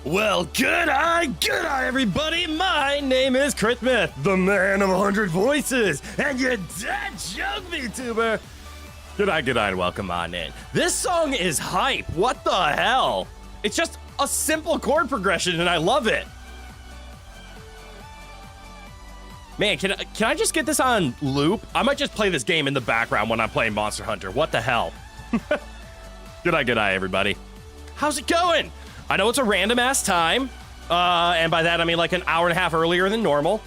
Well, good eye, everybody. My name is Mith, the man of 100 voices, and you dead joke, VTuber. Good eye, and welcome on in. This song is hype. What the hell? It's just a simple chord progression, and I love it. Man, can I just get this on loop? I might just play this game in the background when I'm playing Monster Hunter. What the hell? Good eye, everybody. How's it going? I know it's a random-ass time, and by that I mean like an hour and a half earlier than normal.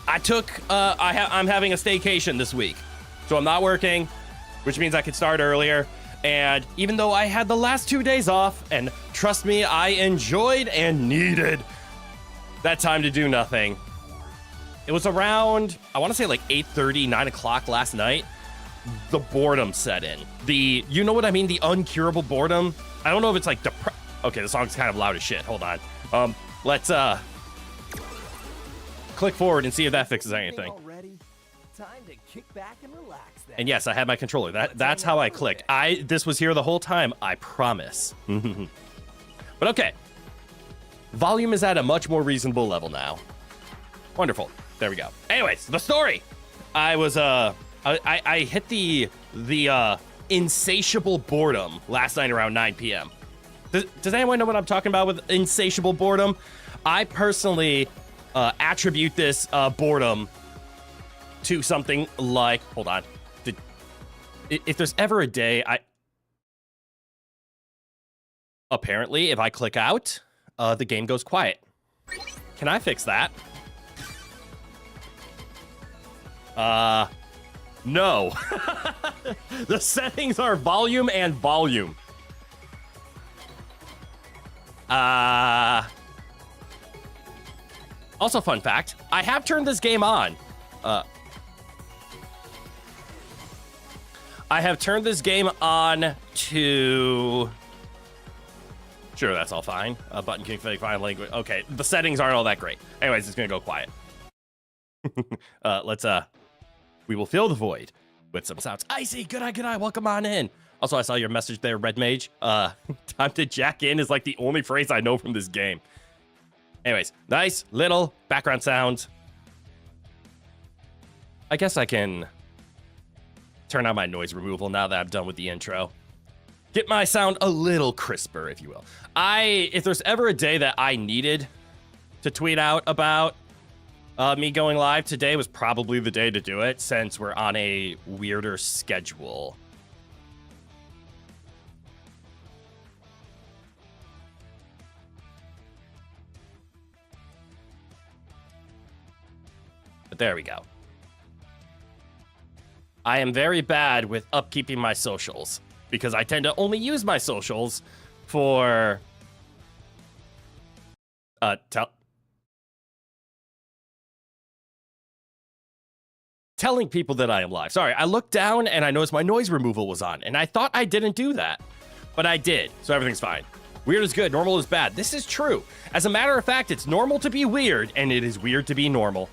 I'm having a staycation this week, so I'm not working, which means I could start earlier. And even though I had the last 2 days off, and trust me, I enjoyed and needed that time to do nothing. It was around, I want to say like 8:30, 9 o'clock last night. The boredom set in. You know what I mean? The uncurable boredom. I don't know if it's like okay, the song's kind of loud as shit. Hold on. Let's click forward and see if that fixes anything. Time to kick back and relax then. And yes, I had my controller. That's how I clicked. This was here the whole time, I promise. But okay. Volume is at a much more reasonable level now. Wonderful. There we go. Anyways, the story. I was I hit the insatiable boredom last night around 9 p.m. Does anyone know what I'm talking about with insatiable boredom? I personally attribute this boredom to something like, hold on. If there's ever a day, apparently if I click out, the game goes quiet. Can I fix that? No. The settings are volume and volume. Also, fun fact, I have turned this game on. I have turned this game on to... Sure, that's all fine. Button config, fine language. Okay, the settings aren't all that great. Anyways, it's gonna go quiet. We will fill the void with some sounds. Icy, good eye, welcome on in. Also, I saw your message there, Red Mage. Time to jack in is like the only phrase I know from this game. Anyways, nice little background sounds. I guess I can turn on my noise removal now that I'm done with the intro. Get my sound a little crisper, if you will. If there's ever a day that I needed to tweet out about me going live, today was probably the day to do it, since we're on a weirder schedule. But there we go. I am very bad with upkeeping my socials, because I tend to only use my socials for telling people that I am live. Sorry, I looked down and I noticed my noise removal was on, and I thought I didn't do that, but I did, so everything's fine. Weird is good, normal is bad. This is true. As a matter of fact, it's normal to be weird, and it is weird to be normal.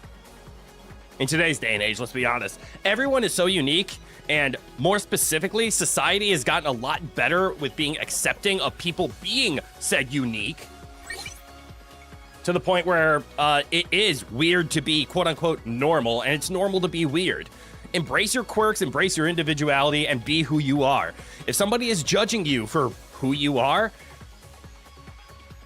In today's day and age, let's be honest, everyone is so unique, and more specifically, society has gotten a lot better with being accepting of people being said unique, to the point where it is weird to be quote-unquote normal, and it's normal to be weird. Embrace your quirks, embrace your individuality, and be who you are. If somebody is judging you for who you are,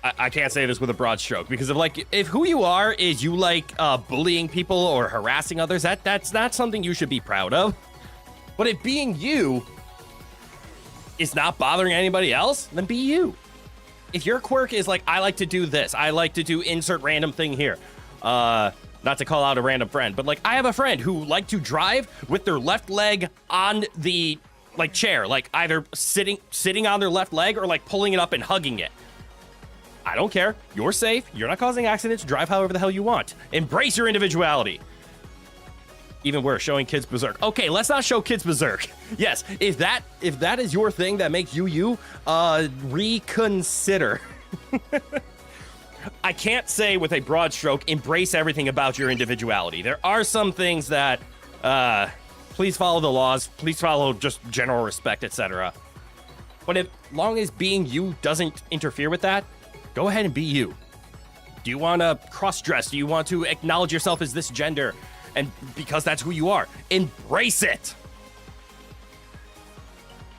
I can't say this with a broad stroke, because if who you are is you like bullying people or harassing others, that's not something you should be proud of. But if being you is not bothering anybody else, then be you. If your quirk is like, I like to do this, I like to do insert random thing here. Not to call out a random friend, but like I have a friend who liked to drive with their left leg on the chair, like either sitting on their left leg or like pulling it up and hugging it. I don't care. You're safe. You're not causing accidents. Drive however the hell you want. Embrace your individuality. Even worse, showing kids berserk. Okay, let's not show kids berserk. Yes, if that is your thing that makes you, reconsider. I can't say with a broad stroke, embrace everything about your individuality. There are some things that, please follow the laws. Please follow just general respect, etc. But as long as being you doesn't interfere with that, Go ahead and be you. Do you want to cross-dress? Do you want to acknowledge yourself as this gender? And because that's who you are, embrace it.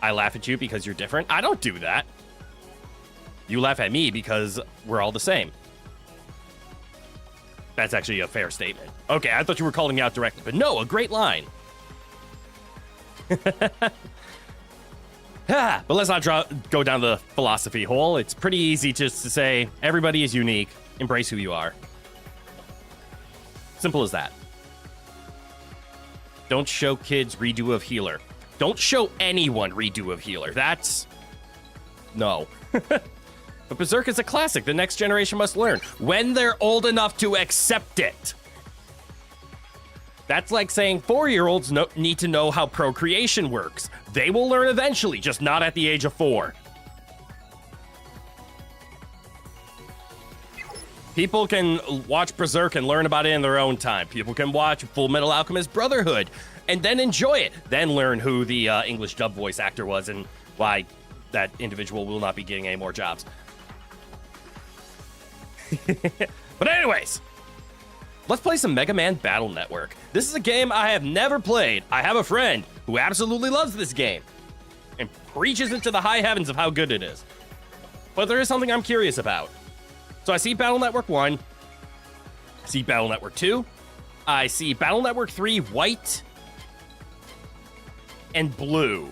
I laugh at you because you're different. I don't do that. You laugh at me because we're all the same. That's actually a fair statement. Okay, I thought you were calling me out directly, but no, a great line. But let's not go down the philosophy hole. It's pretty easy just to say everybody is unique. Embrace who you are. Simple as that. Don't show kids redo of Healer. Don't show anyone redo of Healer. That's... no. But Berserk is a classic the next generation must learn when they're old enough to accept it. That's like saying 4-year-olds need to know how procreation works. They will learn eventually, just not at the age of 4. People can watch Berserk and learn about it in their own time. People can watch Full Metal Alchemist Brotherhood and then enjoy it. Then learn who the English dub voice actor was and why that individual will not be getting any more jobs. But anyways, let's play some Mega Man Battle Network. This is a game I have never played. I have a friend who absolutely loves this game and preaches into the high heavens of how good it is. But there is something I'm curious about. So I see Battle Network 1, I see Battle Network 2, I see Battle Network 3 white and blue.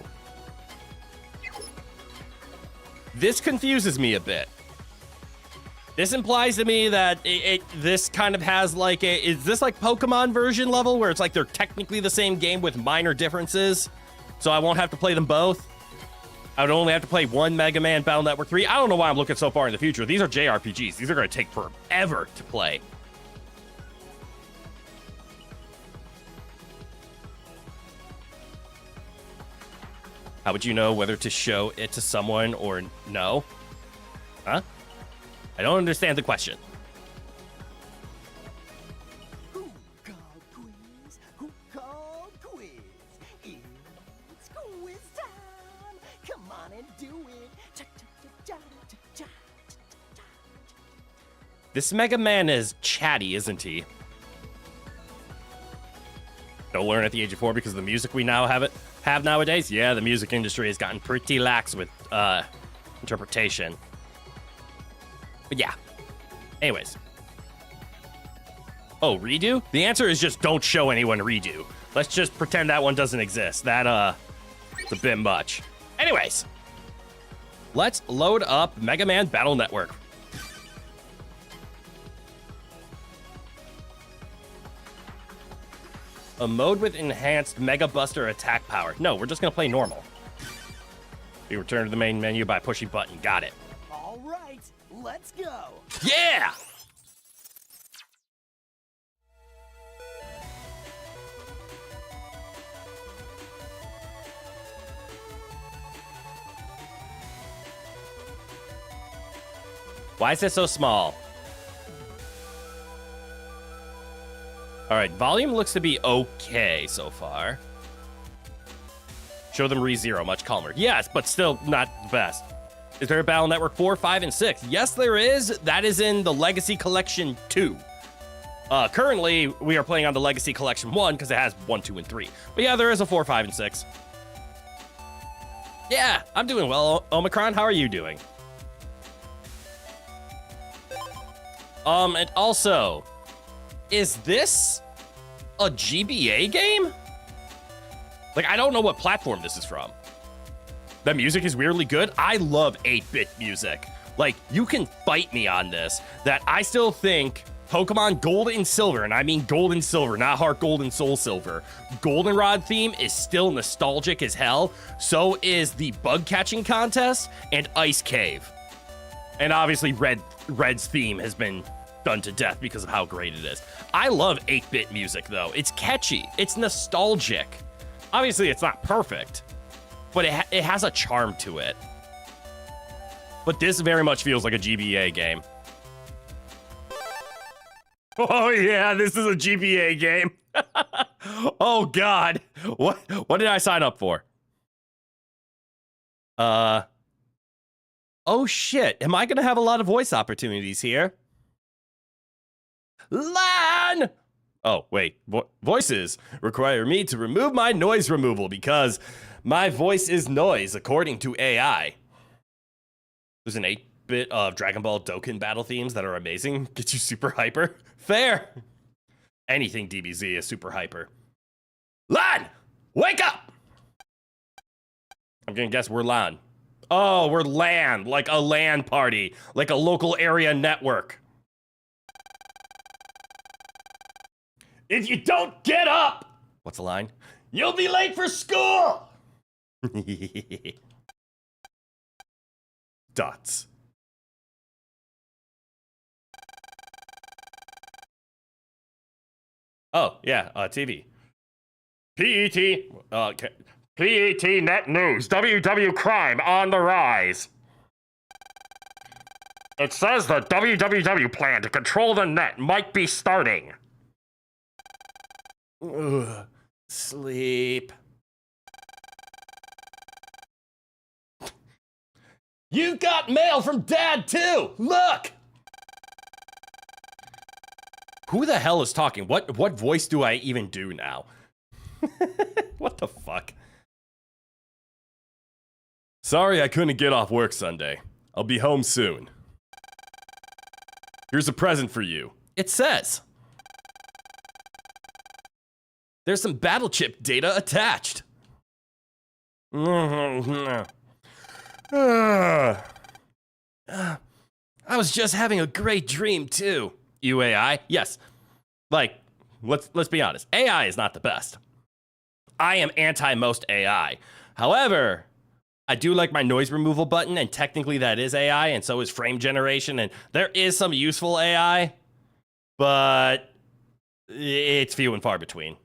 This confuses me a bit. This implies to me that this kind of has like a... is this like Pokemon version level where it's like they're technically the same game with minor differences? So I won't have to play them both? I would only have to play one Mega Man Battle Network 3. I don't know why I'm looking so far in the future. These are JRPGs. These are going to take forever to play. How would you know whether to show it to someone or no? Huh? I don't understand the question. Who called quiz? Who called quiz? It's quiz time. Come on and do it. This Mega Man is chatty, isn't he? Don't learn at the age of 4 because of the music we now have nowadays. Yeah, the music industry has gotten pretty lax with interpretation. But yeah. Anyways. Oh, redo? The answer is just don't show anyone redo. Let's just pretend that one doesn't exist. That, it's a bit much. Anyways. Let's load up Mega Man Battle Network. A mode with enhanced Mega Buster attack power. No, we're just gonna play normal. We return to the main menu by pushing button. Got it. All right, let's go. Yeah! Why is it so small? All right, volume looks to be okay so far. Show them ReZero, much calmer. Yes, but still not the best. Is there a Battle Network 4, 5, and 6? Yes, there is. That is in the Legacy Collection 2. Currently, we are playing on the Legacy Collection 1 because it has 1, 2, and 3. But yeah, there is a 4, 5, and 6. Yeah, I'm doing well. Omicron, how are you doing? And also, is this a GBA game? Like, I don't know what platform this is from. The music is weirdly good. I love 8-bit music. Like, you can fight me on this, that I still think Pokemon Gold and Silver, and I mean Gold and Silver, not Heart Gold and Soul Silver, Goldenrod theme is still nostalgic as hell. So is the bug catching contest and Ice Cave. And obviously Red's theme has been done to death because of how great it is. I love 8-bit music though. It's catchy. It's nostalgic. Obviously it's not perfect, but it has a charm to it. But this very much feels like a GBA game. Oh yeah, this is a GBA game. Oh God. What did I sign up for? Oh shit, am I gonna have a lot of voice opportunities here? Lan! Oh, wait, voices require me to remove my noise removal because my voice is noise, according to AI. There's an 8-bit of Dragon Ball Dokkan battle themes that are amazing. Get you super hyper. Fair. Anything DBZ is super hyper. Lan! Wake up! I'm gonna guess we're LAN. Oh, we're LAN, like a LAN party, like a local area network. If you don't get up, what's the line? You'll be late for school! Dots. Oh, yeah, TV. PET Net News, WW Crime on the rise. It says the WWW plan to control the net might be starting. Ugh, sleep. You've got mail from Dad, too! Look! Who the hell is talking? What voice do I even do now? What the fuck? Sorry I couldn't get off work Sunday. I'll be home soon. Here's a present for you. It says there's some battle chip data attached. I was just having a great dream too. You AI? Yes. Like, let's be honest. AI is not the best. I am anti most AI. However, I do like my noise removal button, and technically that is AI, and so is frame generation, and there is some useful AI, but it's few and far between.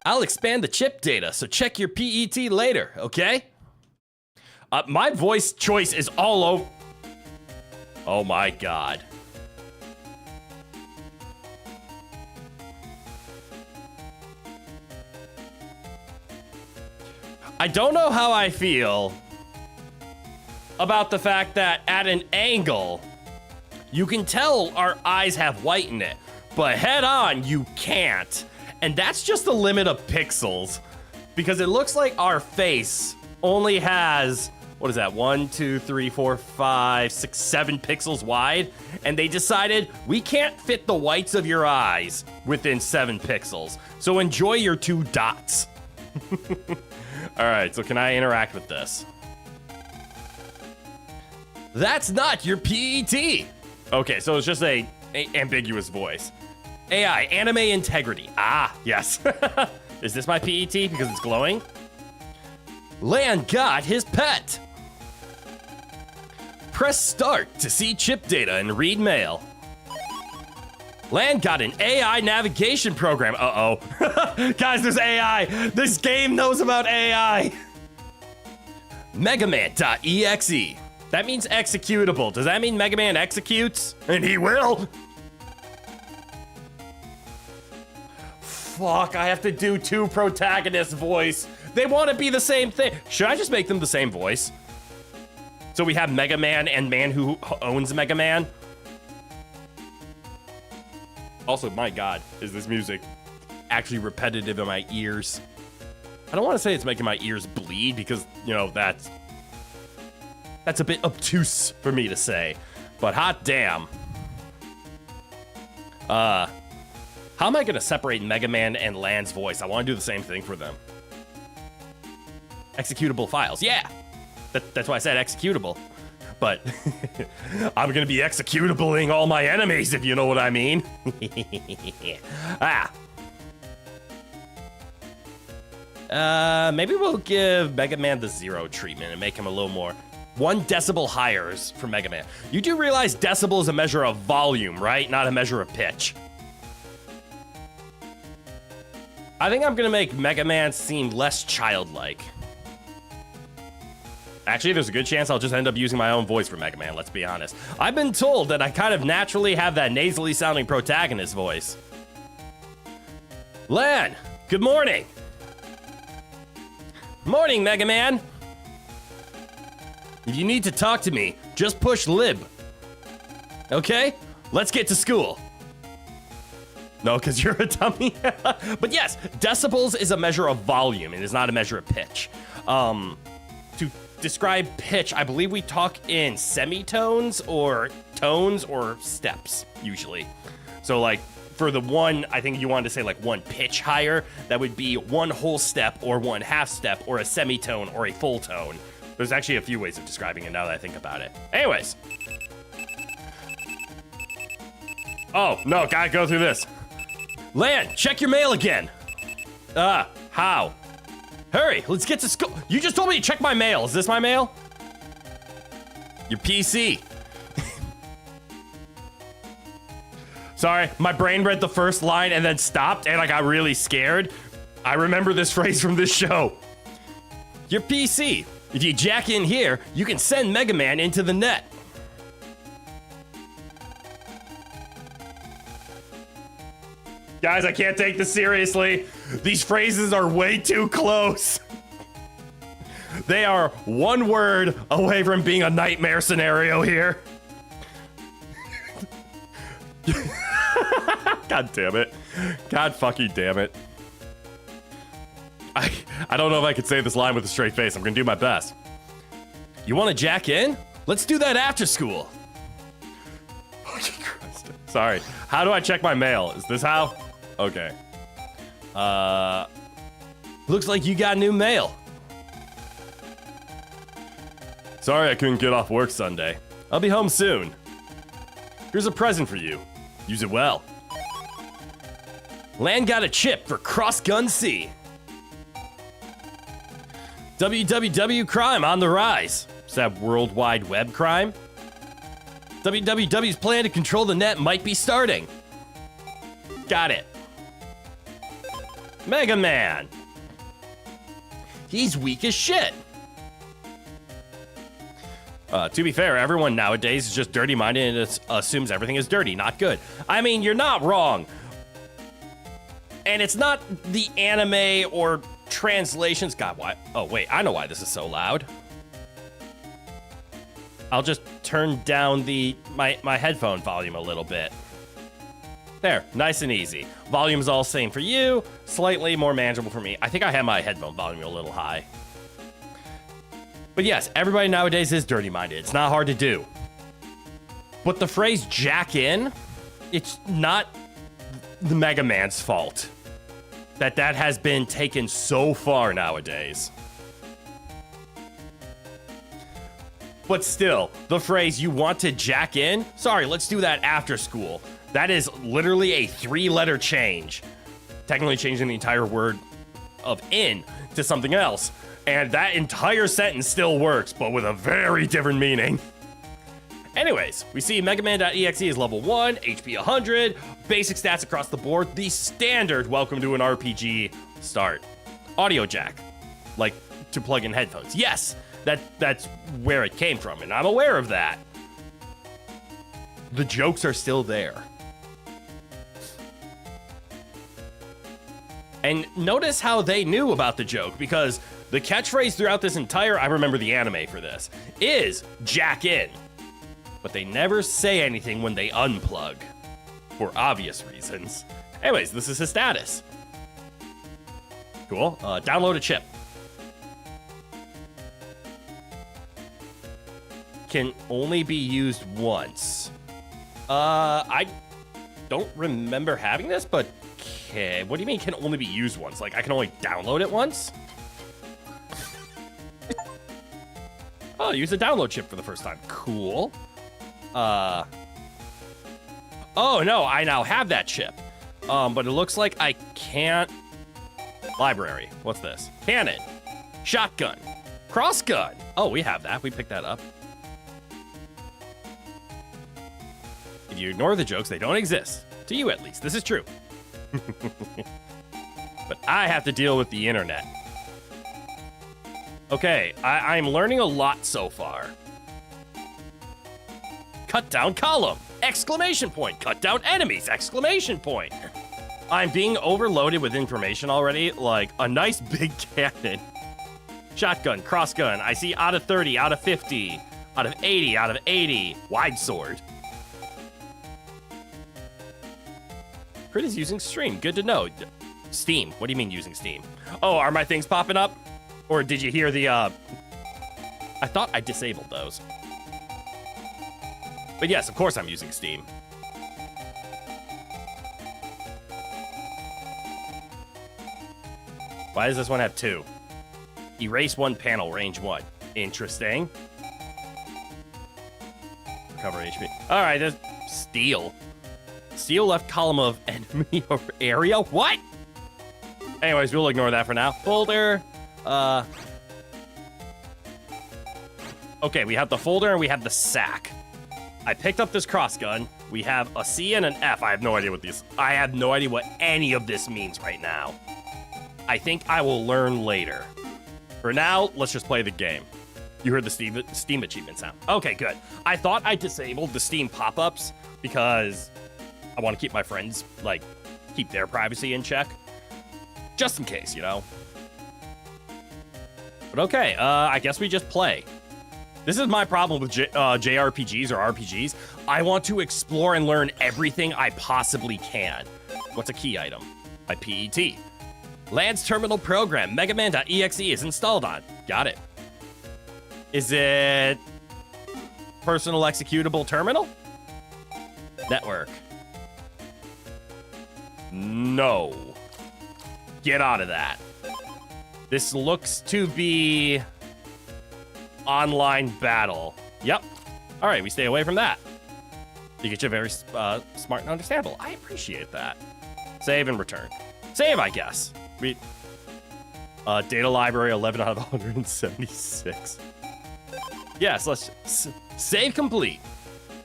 I'll expand the chip data, so check your PET later, okay? My voice choice is all over. Oh my god. I don't know how I feel about the fact that at an angle, you can tell our eyes have white in it, but head on, you can't. And that's just the limit of pixels, because it looks like our face only has, what is that, 1, 2, 3, 4, 5, 6, 7 pixels wide, and they decided we can't fit the whites of your eyes within 7 pixels. So enjoy your 2 dots. All right, so can I interact with this? That's not your PET. Okay, so it's just a ambiguous voice. AI, anime integrity. Ah, yes. Is this my PET because it's glowing? Lan got his pet. Press start to see chip data and read mail. Lan got an AI navigation program. Uh-oh. Guys, there's AI. This game knows about AI. Megaman.exe. That means executable. Does that mean Mega Man executes? And he will. Fuck, I have to do 2 protagonists' voice. They want to be the same thing. Should I just make them the same voice? So we have Mega Man and man who owns Mega Man. Also, my god, is this music actually repetitive in my ears? I don't want to say it's making my ears bleed because, you know, that's a bit obtuse for me to say. But hot damn. How am I going to separate Mega Man and Lan's voice? I want to do the same thing for them. Executable files. Yeah. That's why I said executable. But I'm going to be executabling all my enemies, if you know what I mean. Maybe we'll give Mega Man the 0 treatment and make him a little more 1 decibel higher for Mega Man. You do realize decibel is a measure of volume, right? Not a measure of pitch. I think I'm gonna make Mega Man seem less childlike. Actually, there's a good chance I'll just end up using my own voice for Mega Man, let's be honest. I've been told that I kind of naturally have that nasally sounding protagonist voice. Lan, good morning. Morning, Mega Man. If you need to talk to me, just push lib. Okay? Let's get to school. No, because you're a dummy. But yes, decibels is a measure of volume. It is not a measure of pitch. To describe pitch, I believe we talk in semitones or tones or steps, usually. So, like, for the one, I think you wanted to say, like, one pitch higher. That would be one whole step or one half step or a semitone or a full tone. There's actually a few ways of describing it now that I think about it. Anyways. Oh, no, gotta go through this. Lan, check your mail again. How? Hurry, let's get to school. You just told me to check my mail. Is this my mail? Your PC. Sorry, my brain read the first line and then stopped and I got really scared. I remember this phrase from this show. Your PC. If you jack in here, you can send Mega Man into the net. Guys, I can't take this seriously. These phrases are way too close. They are one word away from being a nightmare scenario here. God damn it. God fucking damn it. I don't know if I could say this line with a straight face. I'm gonna do my best. You wanna jack in? Let's do that after school. Fucking Christ. Sorry. How do I check my mail? Is this how? Okay. Looks like you got new mail. Sorry I couldn't get off work Sunday. I'll be home soon. Here's a present for you. Use it well. Lan got a chip for Cross Gun C. www crime on the rise. Is that World Wide Web crime? www's plan to control the net might be starting. Got it. Mega Man. He's weak as shit. To be fair, everyone nowadays is just dirty-minded and assumes everything is dirty, not good. I mean, you're not wrong. And it's not the anime or translations. God, why? Oh, wait, I know why this is so loud. I'll just turn down my headphone volume a little bit. There, nice and easy. Volume's all same for you, slightly more manageable for me. I think I have my headphone volume a little high. But yes, everybody nowadays is dirty-minded. It's not hard to do. But the phrase jack in, it's not the Mega Man's fault that has been taken so far nowadays. But still, the phrase you want to jack in, sorry, let's do that after school. That is literally a 3-letter change. Technically changing the entire word of in to something else. And that entire sentence still works, but with a very different meaning. Anyways, we see Megaman.exe is level 1, HP 100, basic stats across the board, the standard welcome to an RPG start. Audio jack, like to plug in headphones. Yes, that's where it came from, and I'm aware of that. The jokes are still there. And notice how they knew about the joke, because the catchphrase throughout this entire, I remember the anime for this, is jack in. But they never say anything when they unplug, for obvious reasons. Anyways, this is his status. Cool. Download a chip. Can only be used once. I don't remember having this, but okay. What do you mean can only be used once? Like, I can only download it once? Oh, use a download chip for the first time. Cool. Oh, no, I now have that chip. But it looks like I can't... Library. What's this? Cannon. Shotgun. Crossgun. Oh, we have that. We picked that up. If you ignore the jokes, they don't exist. To you, at least. This is true. But I have to deal with the internet. Okay, I'm learning a lot so far. Cut down column! Exclamation point! Cut down enemies! Exclamation point! I'm being overloaded with information already, like a nice big cannon. shotgun, cross gun. I see out of 30, out of 50, out of 80, out of 80. Wide sword. Crit is using stream. Good to know. Steam. What do you mean using Steam? Oh, are my things popping up? Or did you hear the, I thought I disabled those. But yes, of course I'm using Steam. Why does this one have 2? Erase 1 panel, range 1. Interesting. Recover HP. All right, there's steel. Steel left column of enemy area? What? Anyways, we'll ignore that for now. Folder. Okay, we have the folder and we have the sack. I picked up this cross gun. We have a C and an F. I have no idea what these... I have no idea what any of this means right now. I think I will learn later. For now, let's just play the game. You heard the Steam achievement sound. Okay, good. I thought I disabled the Steam pop-ups because I want to keep my friends, like, keep their privacy in check. Just in case, you know? But okay, I guess we just play. This is my problem with JRPGs or RPGs. I want to explore and learn everything I possibly can. What's a key item? My PET. Land's terminal program, megaman.exe is installed on. Got it. Is it personal executable terminal? Network. No. Get out of that. This looks to be online battle. Yep. All right, we stay away from that. You get you very smart and understandable. I appreciate that. Save and return. Save, I guess. Data library 11 out of 176. Yes, let's save complete.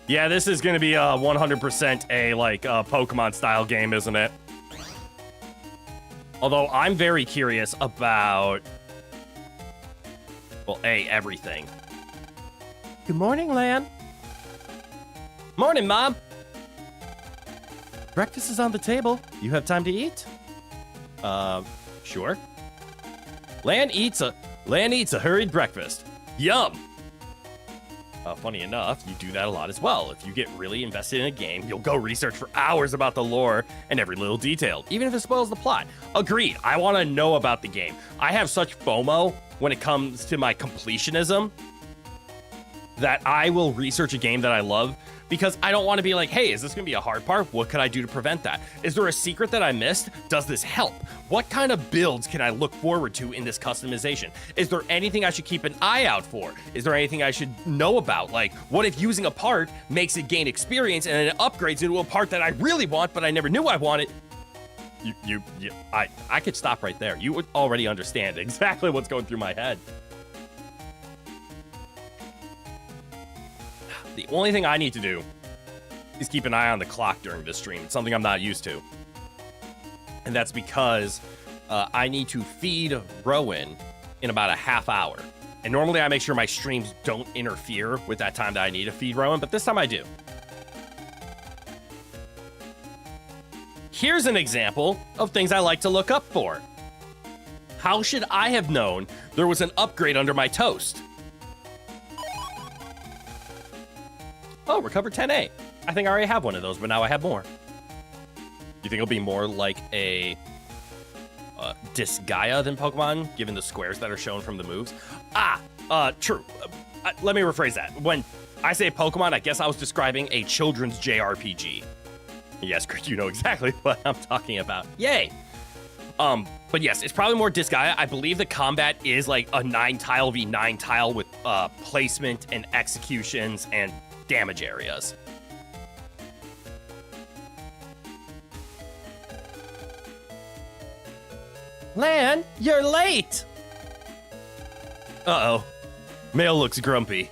Yeah, this is gonna be 100% a like Pokemon style game, isn't it? Although I'm very curious about, well, everything. Good morning, Lan. Morning, Mom. Breakfast is on the table. You have time to eat? Sure. Lan eats a hurried breakfast. Yum. Funny enough, you do that a lot as well. If you get really invested in a game, you'll go research for hours about the lore and every little detail, even if it spoils the plot. Agreed, I want to know about the game. I have such FOMO when it comes to my completionism that I will research a game that I love because I don't want to be like, hey, is this going to be a hard part? What could I do to prevent that? Is there a secret that I missed? Does this help? What kind of builds can I look forward to in this customization? Is there anything I should keep an eye out for? Is there anything I should know about? Like, what if using a part makes it gain experience and then it upgrades into a part that I really want, but I never knew I wanted? I could stop right there. You would already understand exactly what's going through my head. The only thing I need to do is keep an eye on the clock during this stream. It's something I'm not used to. And that's because I need to feed Rowan in about a half hour. And normally I make sure my streams don't interfere with that time that I need to feed Rowan, but this time I do. Here's an example of things I like to look up for. How should I have known there was an upgrade under my toast? Oh, recover 10A. I think I already have one of those, but now I have more. You think it'll be more like a Disgaea than Pokemon, given the squares that are shown from the moves? True. Let me rephrase that. When I say Pokemon, I guess I was describing a children's JRPG. Yes, Chris, you know exactly what I'm talking about. Yay! But yes, it's probably more Disgaea. I believe the combat is like a 9-tile v 9-tile with placement and executions and damage areas. Lan, you're late! Uh-oh. Mail looks grumpy.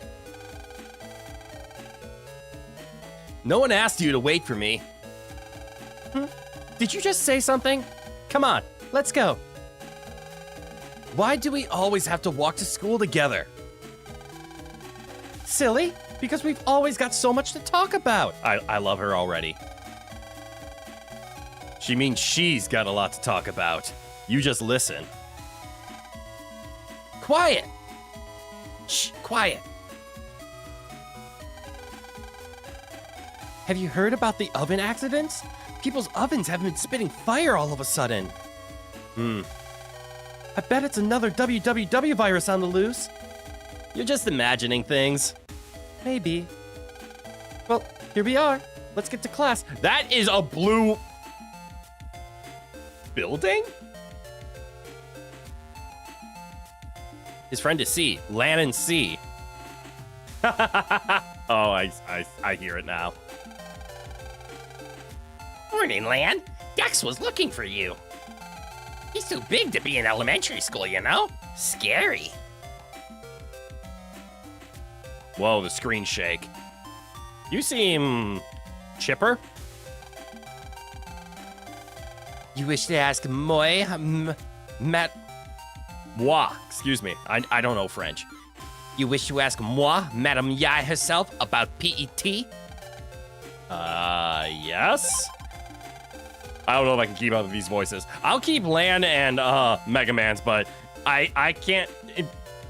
No one asked you to wait for me. Did you just say something? Come on, let's go. Why do we always have to walk to school together? Silly, because we've always got so much to talk about. I love her already. She means she's got a lot to talk about. You just listen. quiet. Shh, quiet. Have you heard about the oven accidents? People's ovens have been spitting fire all of a sudden. I bet it's another www virus on the loose. You're just imagining things. Maybe. Well, here we are. Let's get to class. That is a blue building? His friend is C. Lannon C. Oh, I hear it now. Morning, Lan. Dex was looking for you. He's too big to be in elementary school, you know? Scary. Whoa, the screen shake. You seem chipper. You wish to ask excuse me, I don't know French. You wish to ask Madame Yai herself, about PET? Yes? I don't know if I can keep up with these voices. I'll keep Lan and Mega Man's, but I can't,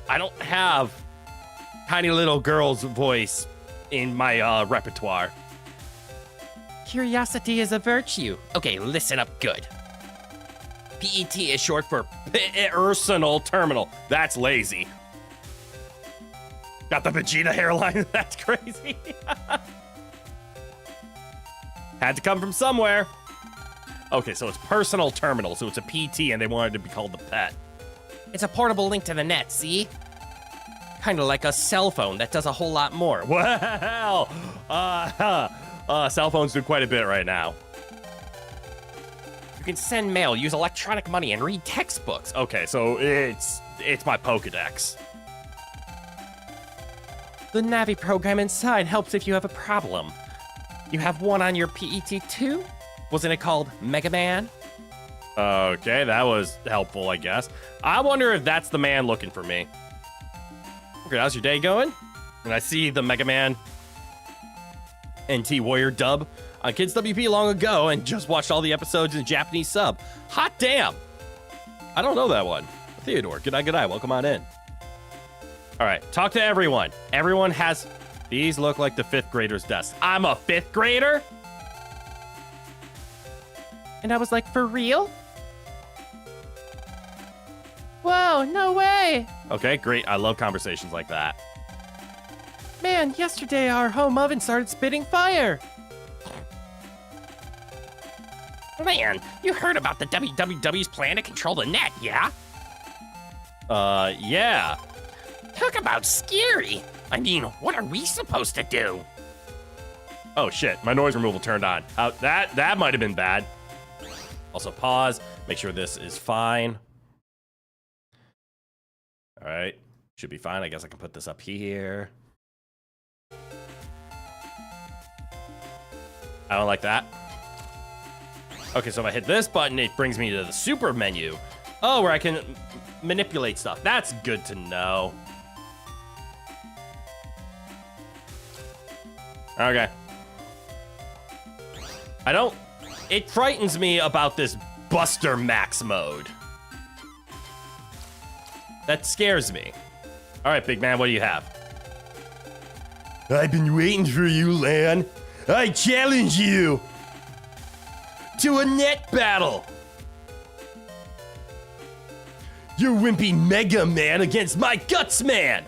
I don't have tiny little girl's voice in my repertoire. Curiosity is a virtue. Okay, listen up good. PET is short for personal terminal. That's lazy. Got the Vegeta hairline. That's crazy. Had to come from somewhere. Okay, so it's personal terminal, so it's a PT, and they wanted to be called the pet. It's a portable link to the net, see? Kind of like a cell phone that does a whole lot more. Well, cell phones do quite a bit right now. You can send mail, use electronic money, and read textbooks. Okay, so it's my Pokedex. The Navi program inside helps if you have a problem. You have one on your PET too? Wasn't it called Mega Man? Okay, that was helpful, I guess. I wonder if that's the man looking for me. Okay, how's your day going? And I see the Mega Man NT Warrior dub on Kids WP long ago and just watched all the episodes in Japanese sub. Hot damn! I don't know that one. Theodore, good night, welcome on in. All right, talk to everyone. Everyone has, these look like the 5th grader's desk. I'm a 5th grader? And I was like, for real? Whoa, no way. Okay, great. I love conversations like that. Man, yesterday our home oven started spitting fire. Lan, you heard about the WWW's plan to control the net, yeah? Yeah. Talk about scary. I mean, what are we supposed to do? Oh shit, my noise removal turned on. That might have been bad. Also pause, make sure this is fine. All right, should be fine. I guess I can put this up here. I don't like that. Okay, so if I hit this button, it brings me to the super menu. Oh, where I can manipulate stuff. That's good to know. Okay. It frightens me about this Buster Max mode. That scares me. All right, big man, what do you have? I've been waiting for you, Lan. I challenge you to a net battle. You're wimpy Mega Man against my Guts Man.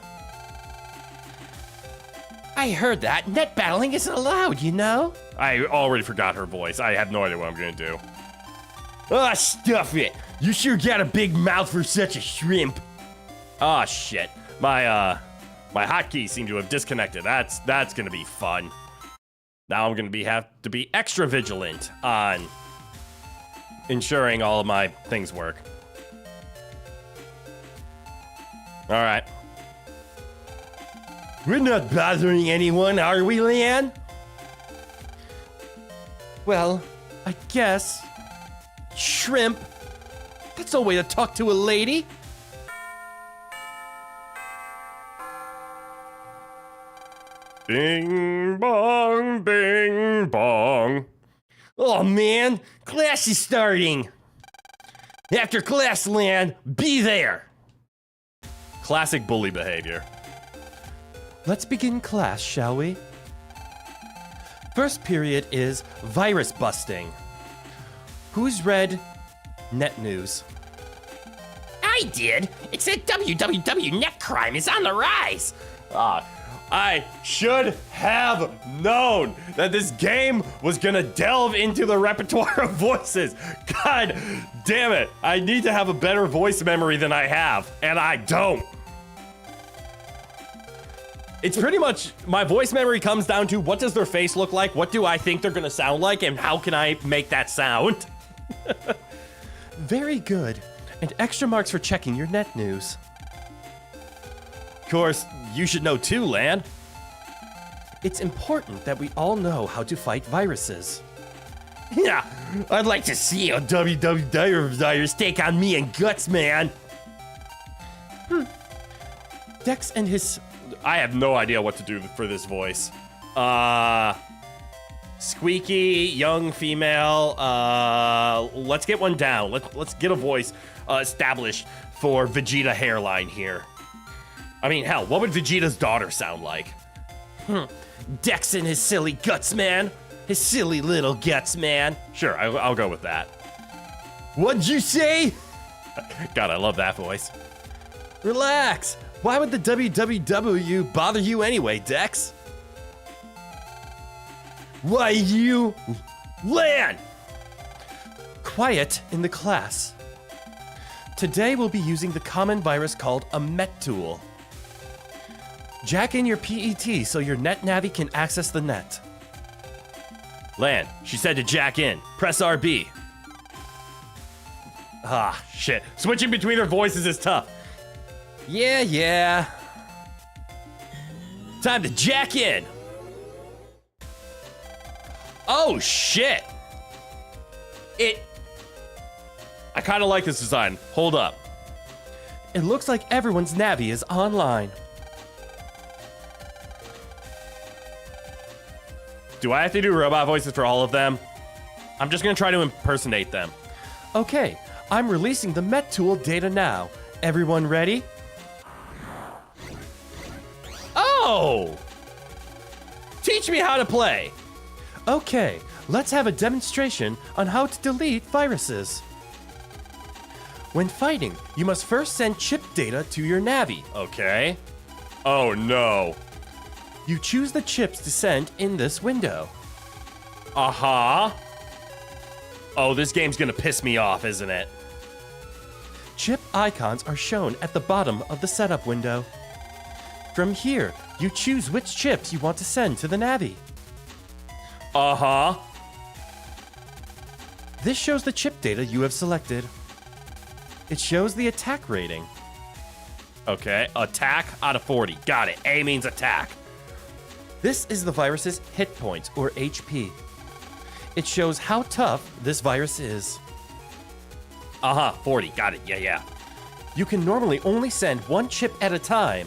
I heard that. Net battling isn't allowed, you know? I already forgot her voice. I have no idea what I'm gonna do. Ah, stuff it. You sure got a big mouth for such a shrimp. Ah, shit. My hotkeys seem to have disconnected. That's gonna be fun. Now I'm gonna have to be extra vigilant on ensuring all of my things work. All right. We're not bothering anyone, are we, Lan? Well, I guess. Shrimp. That's no way to talk to a lady. Bing bong, bing bong. Oh man, class is starting. After class, Lan, be there. Classic bully behavior. Let's begin class, shall we? First period is virus busting. Who's read Net News? I did. It said www net crime is on the rise. I should have known that this game was gonna delve into the repertoire of voices. God damn it. I need to have a better voice memory than I have, and I don't. It's pretty much, my voice memory comes down to what does their face look like, what do I think they're gonna sound like, and how can I make that sound? Very good. And extra marks for checking your net news. Of course, you should know too, Lan. It's important that we all know how to fight viruses. Yeah, I'd like to see a www take on me and Guts, man. Dex and his... I have no idea what to do for this voice. Squeaky, young female. Let's get one down. Let's get a voice established for Vegeta hairline here. I mean, hell, what would Vegeta's daughter sound like? Dex and his silly guts, man. His silly little guts, man. Sure, I'll go with that. What'd you say? God, I love that voice. Relax. Why would the www bother you anyway, Dex? Why you... Lan! Quiet in the class. Today we'll be using the common virus called a Mith tool. Jack in your PET so your net navi can access the net. Lan, she said to jack in. Press RB. Ah, shit. Switching between their voices is tough. Yeah. Time to jack in. Oh, shit. I kind of like this design. Hold up. It looks like everyone's navi is online. Do I have to do robot voices for all of them? I'm just gonna try to impersonate them. Okay, I'm releasing the Mith tool data now. Everyone ready? Oh! Teach me how to play. Okay, let's have a demonstration on how to delete viruses. When fighting, you must first send chip data to your navi. Okay. Oh no. You choose the chips to send in this window. Uh-huh. Oh, this game's gonna piss me off, isn't it? Chip icons are shown at the bottom of the setup window. From here, you choose which chips you want to send to the navi. Uh-huh. This shows the chip data you have selected. It shows the attack rating. Okay, attack out of 40. Got it. A means attack. This is the virus's hit points, or HP. It shows how tough this virus is. 40. Got it. Yeah. You can normally only send one chip at a time,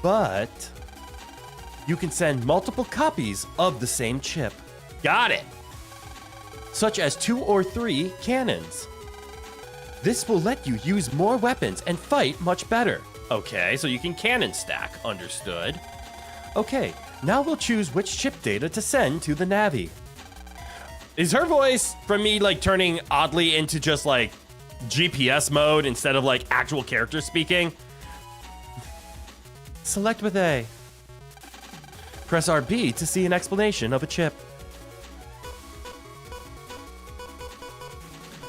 but you can send multiple copies of the same chip. Got it. Such as 2 or 3 cannons. This will let you use more weapons and fight much better. Okay, so you can cannon stack. Understood. Okay, now we'll choose which chip data to send to the navi. Is her voice from me like turning oddly into just like GPS mode instead of like actual character speaking? Select with A. Press RB to see an explanation of a chip.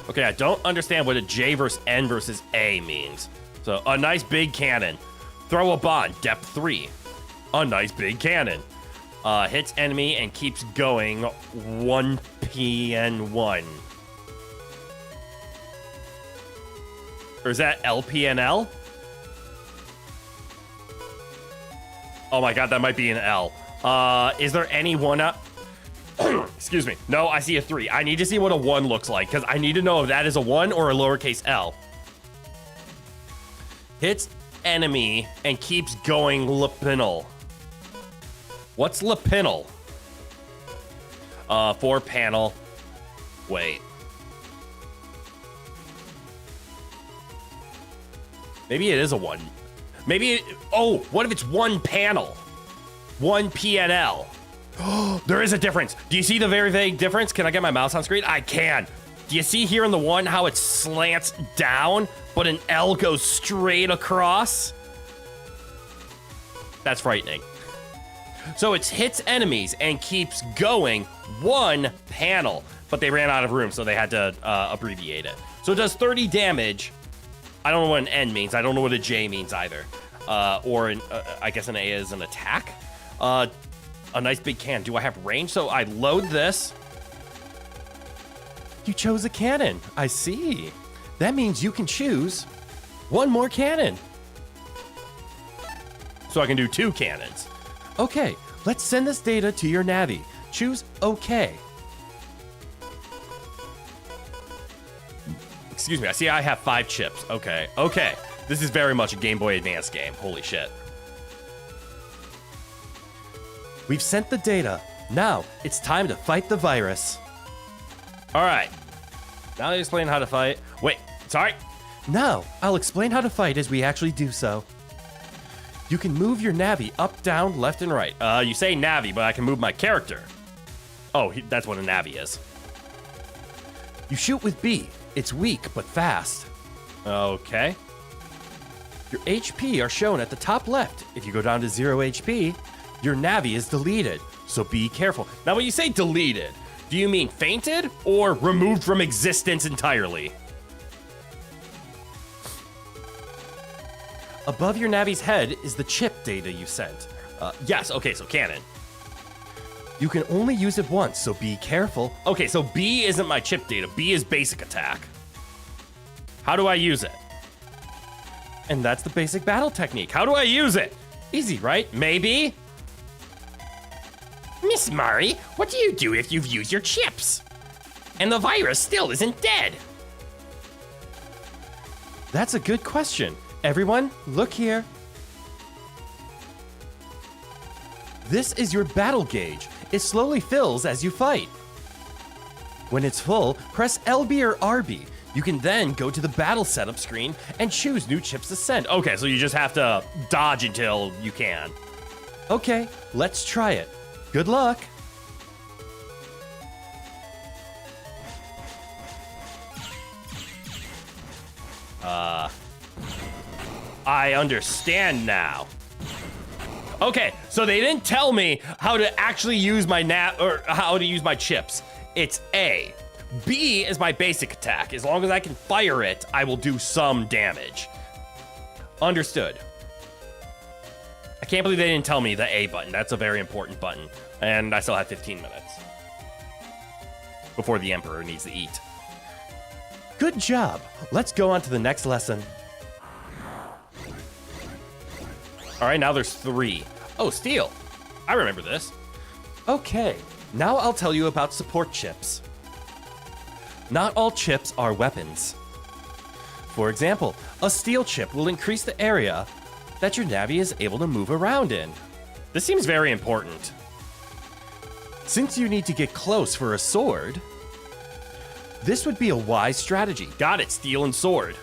Okay, I don't understand what a J versus N versus A means. So, a nice big cannon. Throw a bomb, depth 3. A nice big cannon. Hits enemy and keeps going 1PN1. Or is that LPNL? Oh my god, that might be an L. Is there any one up? Excuse me. No, I see a 3. I need to see what a 1 looks like, because I need to know if that is a 1 or a lowercase l. Hits enemy and keeps going lapinal. What's lapinal? 4 panel. Wait. Maybe it is a 1. Maybe, oh, what if it's one panel? One PNL. There is a difference. Do you see the very vague difference? Can I get my mouse on screen? I can. Do you see here in the one how it slants down, but an L goes straight across? That's frightening. So it hits enemies and keeps going one panel, but they ran out of room, so they had to abbreviate it. So it does 30 damage. I don't know what an N means. I don't know what a J means either. I guess an A is an attack. A nice big cannon. Do I have range? So I load this. You chose a cannon. I see. That means you can choose one more cannon. So I can do 2 cannons. Okay, let's send this data to your Navi. Choose OK. Excuse me, I see I have 5 chips. Okay. This is very much a Game Boy Advance game. Holy shit. We've sent the data. Now, it's time to fight the virus. All right. Now you explain how to fight. Wait, sorry. Now, I'll explain how to fight as we actually do so. You can move your Navi up, down, left, and right. You say Navi, but I can move my character. Oh, that's what a Navi is. You shoot with B. It's weak, but fast. Okay. Your HP are shown at the top left. If you go down to 0 HP, your Navi is deleted, so be careful. Now, when you say deleted, do you mean fainted or removed from existence entirely? Above your Navi's head is the chip data you sent. Yes, okay, so cannon. You can only use it once, so be careful. Okay, so B isn't my chip data. B is basic attack. How do I use it? And that's the basic battle technique. How do I use it? Easy, right? Maybe? Miss Mari, what do you do if you've used your chips? And the virus still isn't dead? That's a good question. Everyone, look here. This is your battle gauge. It slowly fills as you fight. When it's full, press LB or RB. You can then go to the battle setup screen and choose new chips to send. Okay, so you just have to dodge until you can. Okay, let's try it. Good luck. I understand now. Okay, so they didn't tell me how to actually use my or how to use my chips. It's A. B is my basic attack. As long as I can fire it, I will do some damage. Understood. I can't believe they didn't tell me the A button. That's a very important button. And I still have 15 minutes before the Emperor needs to eat. Good job. Let's go on to the next lesson. All right, now there's 3. Oh, steel. I remember this. Okay, now I'll tell you about support chips. Not all chips are weapons. For example, a steel chip will increase the area that your Navi is able to move around in. This seems very important. Since you need to get close for a sword, this would be a wise strategy. Got it, steel and sword.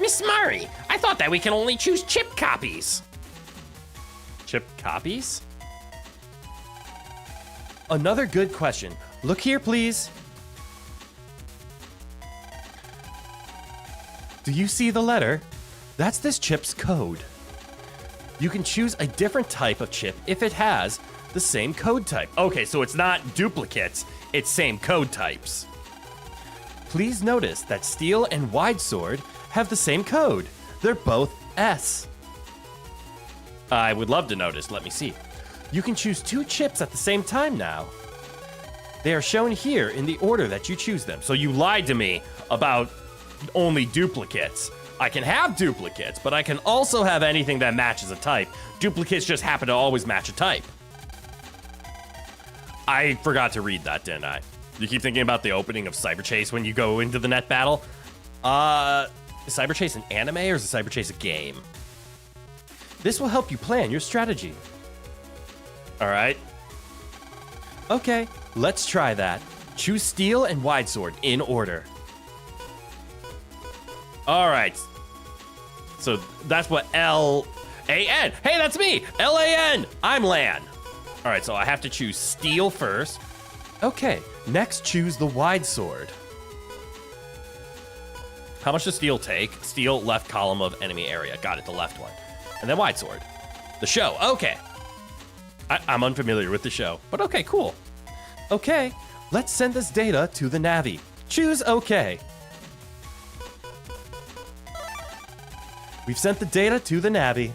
Miss Mari, I thought that we can only choose chip copies. Chip copies? Another good question. Look here, please. Do you see the letter? That's this chip's code. You can choose a different type of chip if it has the same code type. Okay, so it's not duplicates, it's same code types. Please notice that steel and wide sword have the same code. They're both S. I would love to notice. Let me see. You can choose 2 chips at the same time now. They are shown here in the order that you choose them. So you lied to me about only duplicates. I can have duplicates, but I can also have anything that matches a type. Duplicates just happen to always match a type. I forgot to read that, didn't I? You keep thinking about the opening of Cyber Chase when you go into the net battle? Is Cyber Chase an anime or is Cyber Chase a game? This will help you plan your strategy. All right. Okay, let's try that. Choose steel and wide sword in order. All right. So that's what L-A-N. Hey, that's me. L-A-N. I'm Lan. All right, so I have to choose steel first. Okay, next choose the wide sword. How much does steel take? Steel, left column of enemy area. Got it, the left one. And then wide sword. The show, okay. I'm unfamiliar with the show, but okay, cool. Okay, let's send this data to the Navi. Choose okay. We've sent the data to the Navi.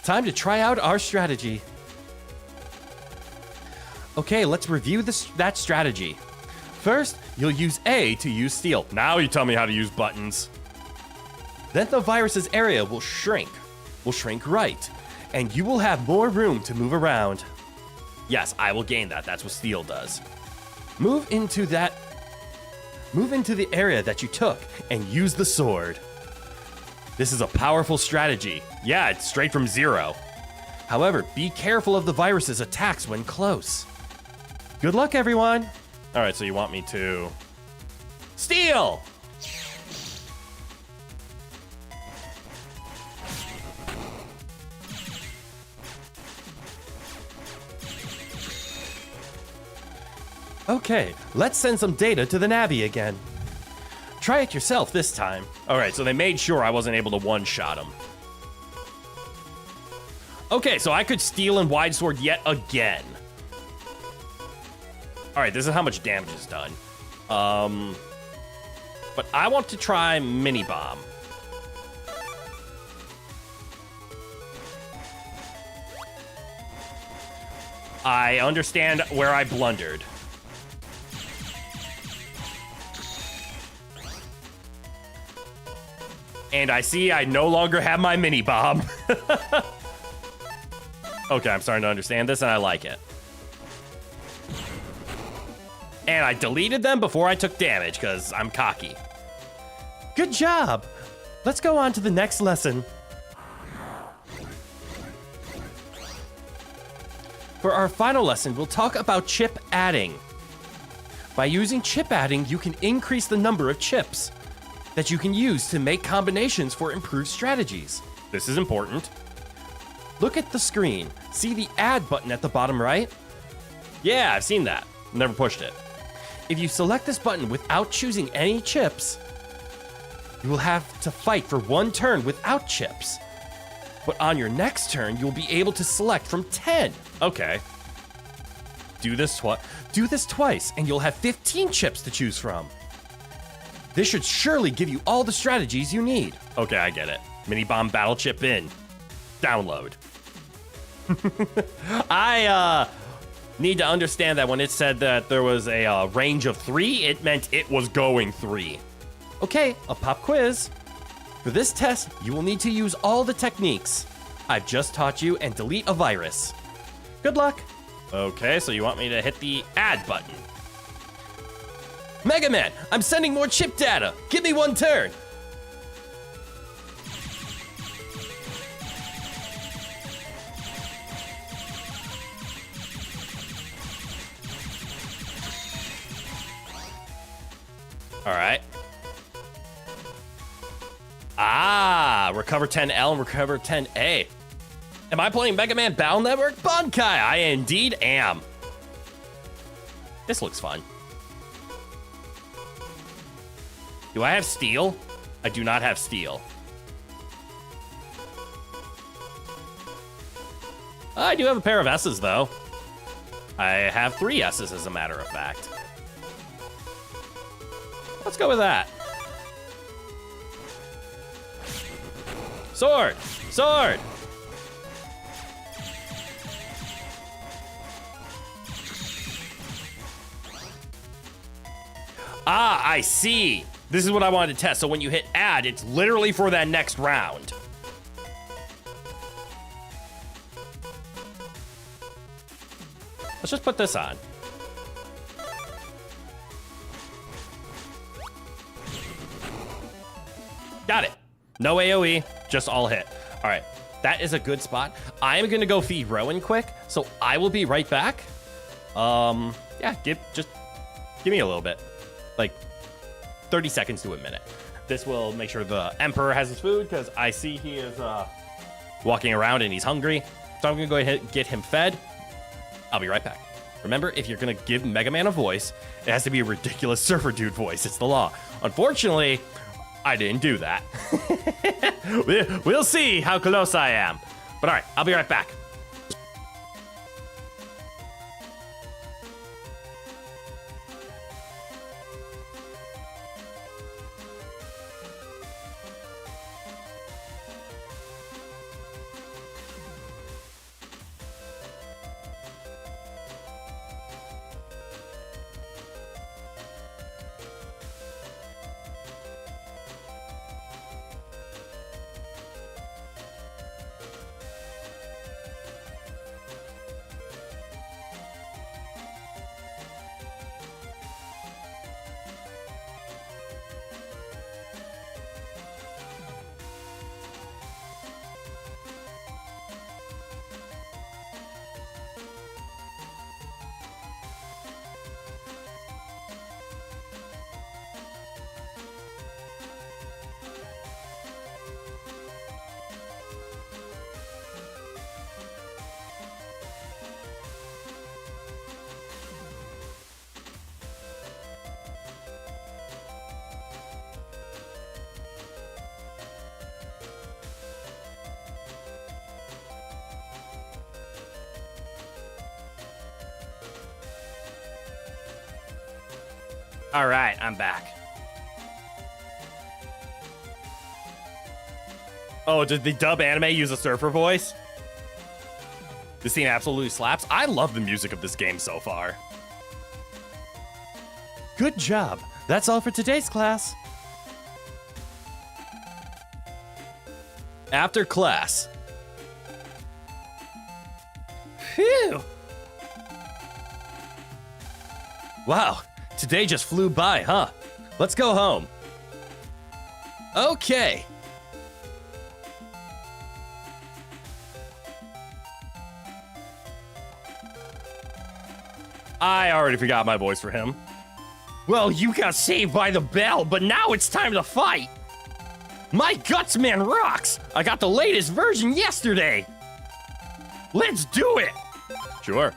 Time to try out our strategy. Okay, let's review that strategy. First, you'll use A to use steel. Now you tell me how to use buttons. Then the virus's area will shrink right, and you will have more room to move around. Yes, I will gain that. That's what steel does. Move into the area that you took and use the sword. This is a powerful strategy. Yeah, it's straight from zero. However, be careful of the virus's attacks when close. Good luck, everyone. All right, so you want me to steal? Okay, let's send some data to the Navi again. Try it yourself this time. All right, so they made sure I wasn't able to one-shot him. Okay, so I could steal and wide sword yet again. All right, this is how much damage is done. But I want to try mini bomb. I understand where I blundered. And I see I no longer have my mini bomb. Okay, I'm starting to understand this and I like it. And I deleted them before I took damage because I'm cocky. Good job. Let's go on to the next lesson. For our final lesson, we'll talk about chip adding. By using chip adding, you can increase the number of chips that you can use to make combinations for improved strategies. This is important. Look at the screen. See the add button at the bottom right? Yeah, I've seen that. Never pushed it. If you select this button without choosing any chips, you will have to fight for one turn without chips. But on your next turn, you'll be able to select from 10. Okay. Do this twice, and you'll have 15 chips to choose from. This should surely give you all the strategies you need. Okay, I get it. Mini bomb battle chip in. Download. I need to understand that when it said that there was a range of 3, it meant it was going 3. Okay, a pop quiz. For this test, you will need to use all the techniques I've just taught you and delete a virus. Good luck. Okay, so you want me to hit the add button. Mega Man, I'm sending more chip data. Give me one turn. All right. Recover 10L and recover 10A. Am I playing Mega Man Battle Network? Bankai, I indeed am. This looks fun. Do I have steel? I do not have steel. I do have a pair of S's, though. I have 3 S's, as a matter of fact. Let's go with that. Sword! Sword! Ah, I see. This is what I wanted to test. So when you hit add, it's literally for that next round. Let's just put this on. Got it. No AoE, just all hit. All right, that is a good spot. I am gonna go feed Rowan quick, so I will be right back. Yeah, just give me a little bit, like 30 seconds to a minute. This will make sure the Emperor has his food, because I see he is walking around and he's hungry. So I'm going to go ahead and get him fed. I'll be right back. Remember, if you're going to give Mega Man a voice, it has to be a ridiculous surfer dude voice. It's the law. Unfortunately, I didn't do that. We'll see how close I am. But all right, I'll be right back. All right, I'm back. Oh, did the dub anime use a surfer voice? This scene absolutely slaps. I love the music of this game so far. Good job. That's all for today's class. After class. Phew. Wow. Today just flew by, huh? Let's go home. Okay. I already forgot my voice for him. Well, you got saved by the bell, but now it's time to fight. My Guts Man rocks. I got the latest version yesterday. Let's do it. Sure.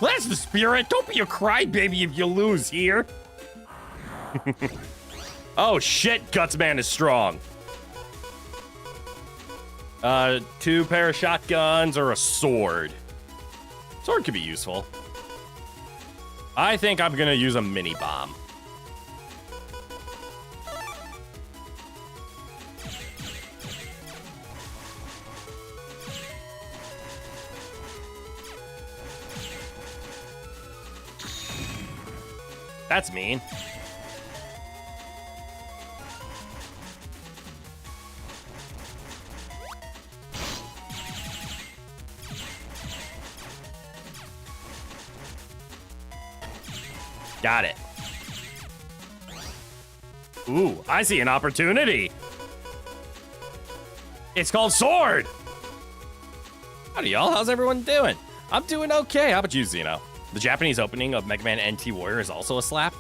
That's the spirit. Don't be a crybaby if you lose here. Oh shit, Gutsman is strong. 2 pair of shotguns or a sword. Sword could be useful. I think I'm gonna use a mini bomb. That's mean. Got it. Ooh, I see an opportunity. It's called Sword. Howdy, y'all. How's everyone doing? I'm doing okay. How about you, Xeno? The Japanese opening of Mega Man NT Warrior is also a slap.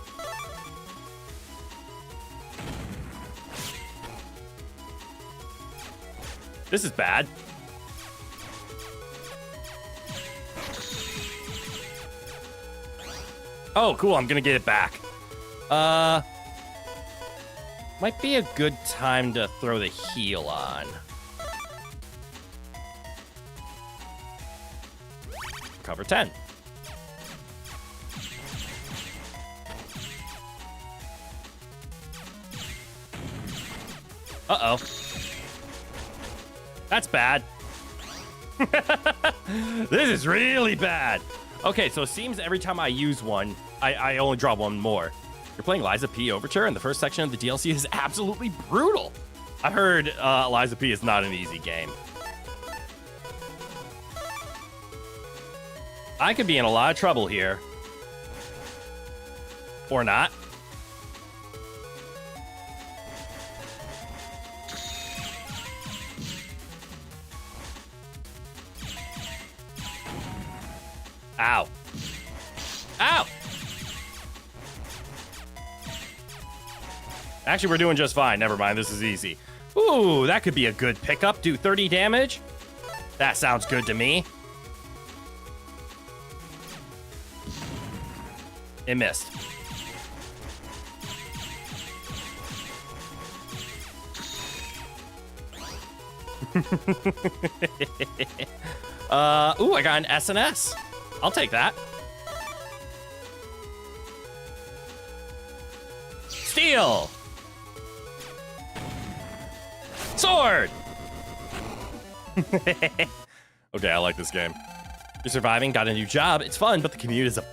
This is bad. Oh, cool. I'm gonna get it back. Might be a good time to throw the heal on. Cover 10. Uh-oh. That's bad. This is really bad. Okay, so it seems every time I use one, I only draw one more. You're playing Liza P Overture, and the first section of the DLC is absolutely brutal. I heard Liza P is not an easy game. I could be in a lot of trouble here. Or not. Ow. Ow! Actually, we're doing just fine. Never mind. This is easy. Ooh, that could be a good pickup. Do 30 damage. That sounds good to me. It missed. Ooh, I got an S&S. I'll take that. Steel. Sword. Okay, I like this game. You're surviving, got a new job. It's fun, but the commute is a...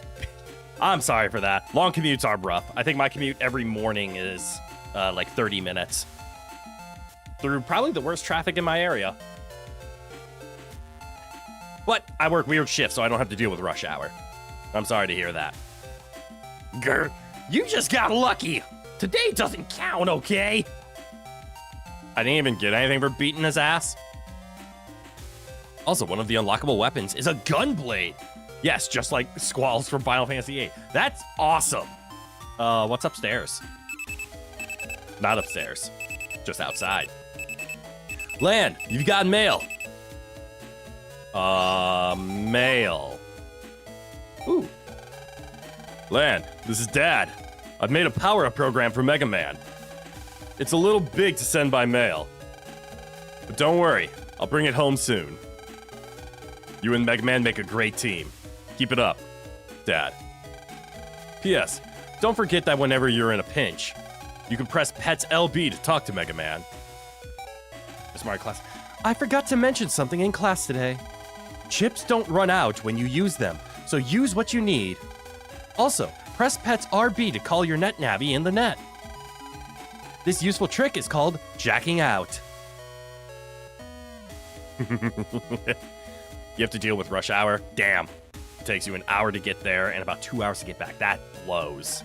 I'm sorry for that. Long commutes are rough. I think my commute every morning is like 30 minutes. Through probably the worst traffic in my area. But I work weird shifts, so I don't have to deal with rush hour. I'm sorry to hear that. Grr, you just got lucky. Today doesn't count, okay? I didn't even get anything for beating his ass. Also, one of the unlockable weapons is a gunblade. Yes, just like Squalls from Final Fantasy VIII. That's awesome. What's upstairs? Not upstairs. Just outside. Lan, you've got mail. Mail. Ooh. Lan, this is Dad. I've made a power-up program for Mega Man. It's a little big to send by mail. But don't worry, I'll bring it home soon. You and Mega Man make a great team. Keep it up, Dad. P.S. Don't forget that whenever you're in a pinch, you can press Pets LB to talk to Mega Man. Smart class. I forgot to mention something in class today. Chips don't run out when you use them, so use what you need. Also, press Pets RB to call your net navy in the net. This useful trick is called jacking out. You have to deal with rush hour? Damn. It takes you an hour to get there and about 2 hours to get back. That blows.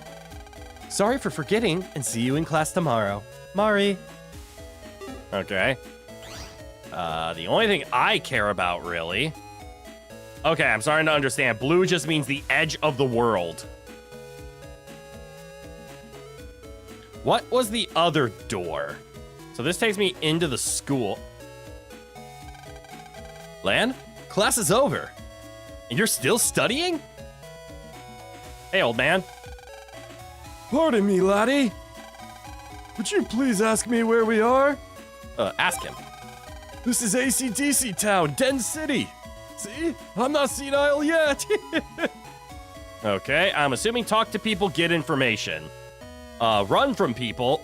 Sorry for forgetting, and see you in class tomorrow. Mari. Okay. The only thing I care about, really... Okay, I'm starting to understand. Blue just means the edge of the world. What was the other door? So this takes me into the school. Lan? Class is over. And you're still studying? Hey, old man. Pardon me, laddie. Would you please ask me where we are? Ask him. This is AC/DC Town, Den City. See? I'm not senile yet. Okay, I'm assuming talk to people, get information. Run from people.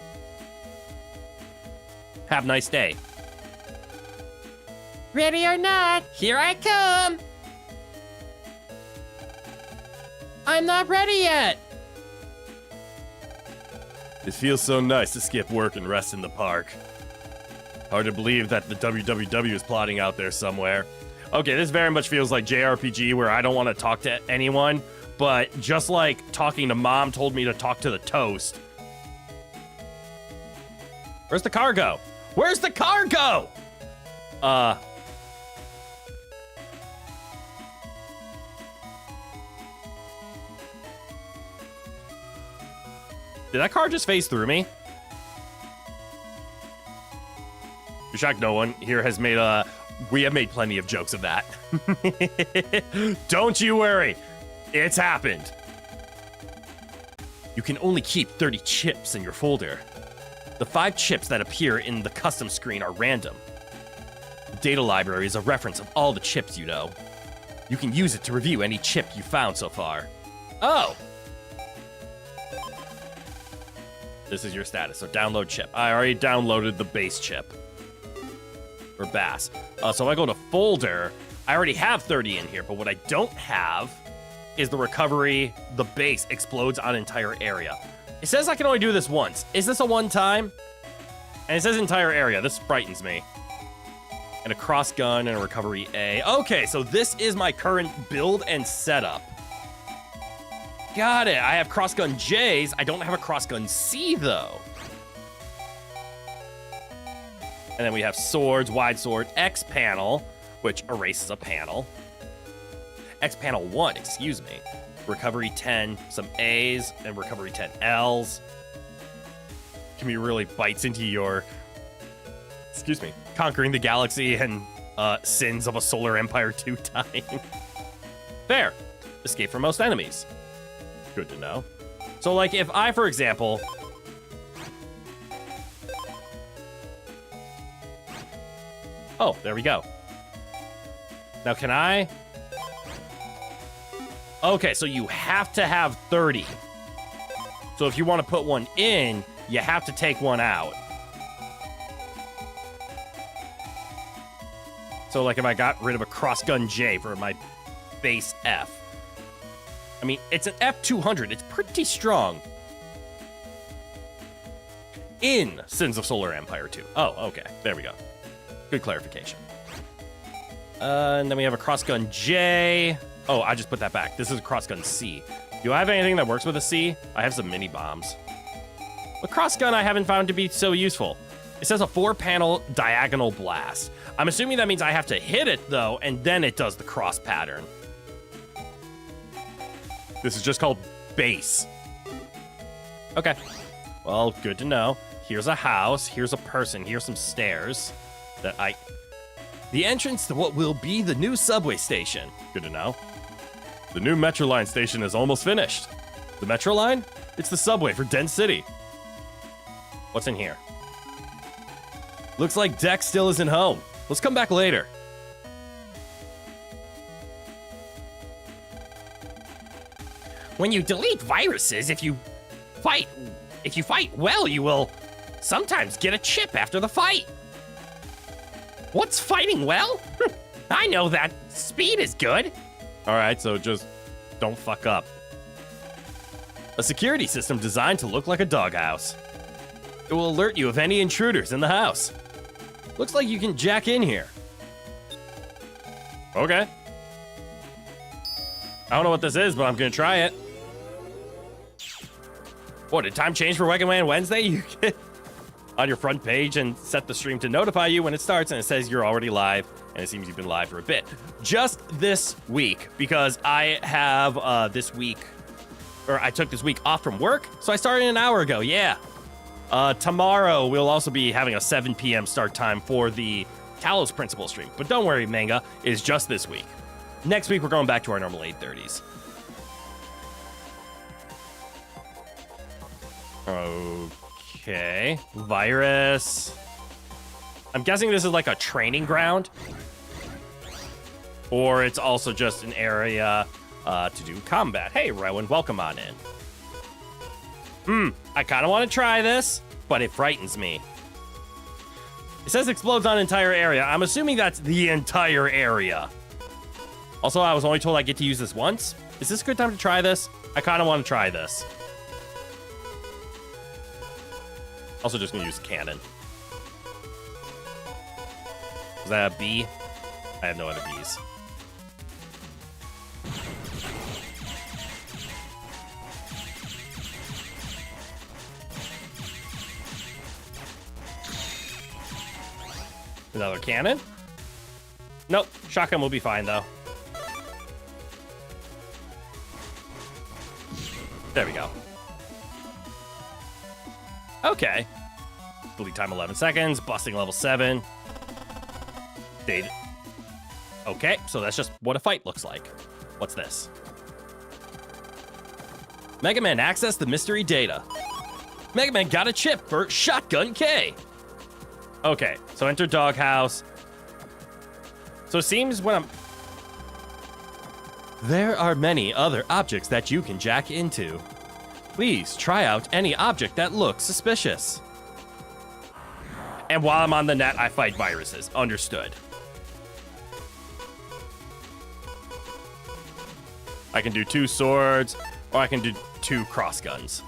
Have a nice day. Ready or not, here I come. I'm not ready yet. It feels so nice to skip work and rest in the park. Hard to believe that the WWW is plotting out there somewhere. Okay, this very much feels like JRPG where I don't want to talk to anyone, but just like talking to Mom told me to talk to the toast. Where's the cargo? Where's the cargo? Did that car just phase through me? You're shocked no one here has made we have made plenty of jokes of that. Don't you worry. It's happened. You can only keep 30 chips in your folder. The 5 chips that appear in the custom screen are random. The data library is a reference of all the chips you know. You can use it to review any chip you found so far. Oh! This is your status, so download chip. I already downloaded the base chip. Or bass. So if I go to folder, I already have 30 in here, but what I don't have is the recovery, the base explodes on entire area. It says I can only do this once. Is this a one time? And it says entire area. This frightens me. And a cross gun and a recovery A. Okay, so this is my current build and setup. Got it. I have cross gun J's. I don't have a cross gun C though. And then we have swords, wide sword, X panel, which erases a panel. X panel 1, excuse me. Recovery 10, some A's, and recovery 10 L's. really bites into your, excuse me, conquering the galaxy and sins of a Solar Empire 2 time. Fair. Escape from most enemies. Good to know. So, like, if I, for example... Oh, there we go. Now, can I... Okay, so you have to have 30. So if you want to put one in, you have to take one out. So, like, if I got rid of a cross-gun J for my base F. I mean, it's an F200. It's pretty strong. In Sins of Solar Empire 2. Oh, okay. There we go. Good clarification. And then we have a cross-gun J. Oh, I just put that back. This is a cross-gun C. Do I have anything that works with a C? I have some mini-bombs. The cross-gun I haven't found to be so useful. It says a 4-panel diagonal blast. I'm assuming that means I have to hit it, though, and then it does the cross pattern. This is just called base. Okay. Well, good to know. Here's a house. Here's a person. Here's some stairs that The entrance to what will be the new subway station. Good to know. The new Metro Line station is almost finished. The Metro Line? It's the subway for Dent City. What's in here? Looks like Dex still isn't home. Let's come back later. When you delete viruses, if you fight well, you will sometimes get a chip after the fight. What's fighting well? I know that speed is good. All right, so just don't fuck up. A security system designed to look like a doghouse. It will alert you of any intruders in the house. Looks like you can jack in here. Okay. I don't know what this is, but I'm gonna try it. What, did time change for Wega Man Wednesday? You get on your front page and set the stream to notify you when it starts, and it says you're already live, and it seems you've been live for a bit. Just this week, because I have I took this week off from work, so I started an hour ago, yeah. Tomorrow, we'll also be having a 7 p.m. start time for the Talos Principle stream, but don't worry, manga, it is just this week. Next week, we're going back to our normal 8:30s. Okay, virus. I'm guessing this is like a training ground. Or it's also just an area to do combat. Hey, Rowan, welcome on in. I kind of want to try this, but it frightens me. It says explodes on entire area. I'm assuming that's the entire area. Also, I was only told I get to use this once. Is this a good time to try this? I kind of want to try this. Also just gonna use cannon. Is that a B? I have no other Bs. Another cannon? Nope, shotgun will be fine though. There we go. Okay. Bleed time 11 seconds, busting level 7. Okay, so that's just what a fight looks like. What's this? Mega Man accessed the mystery data. Mega Man got a chip for Shotgun K. Okay, so enter Doghouse. So it seems when I'm... There are many other objects that you can jack into. Please try out any object that looks suspicious. And while I'm on the net, I fight viruses. Understood. I can do 2 swords, or I can do 2 cross guns.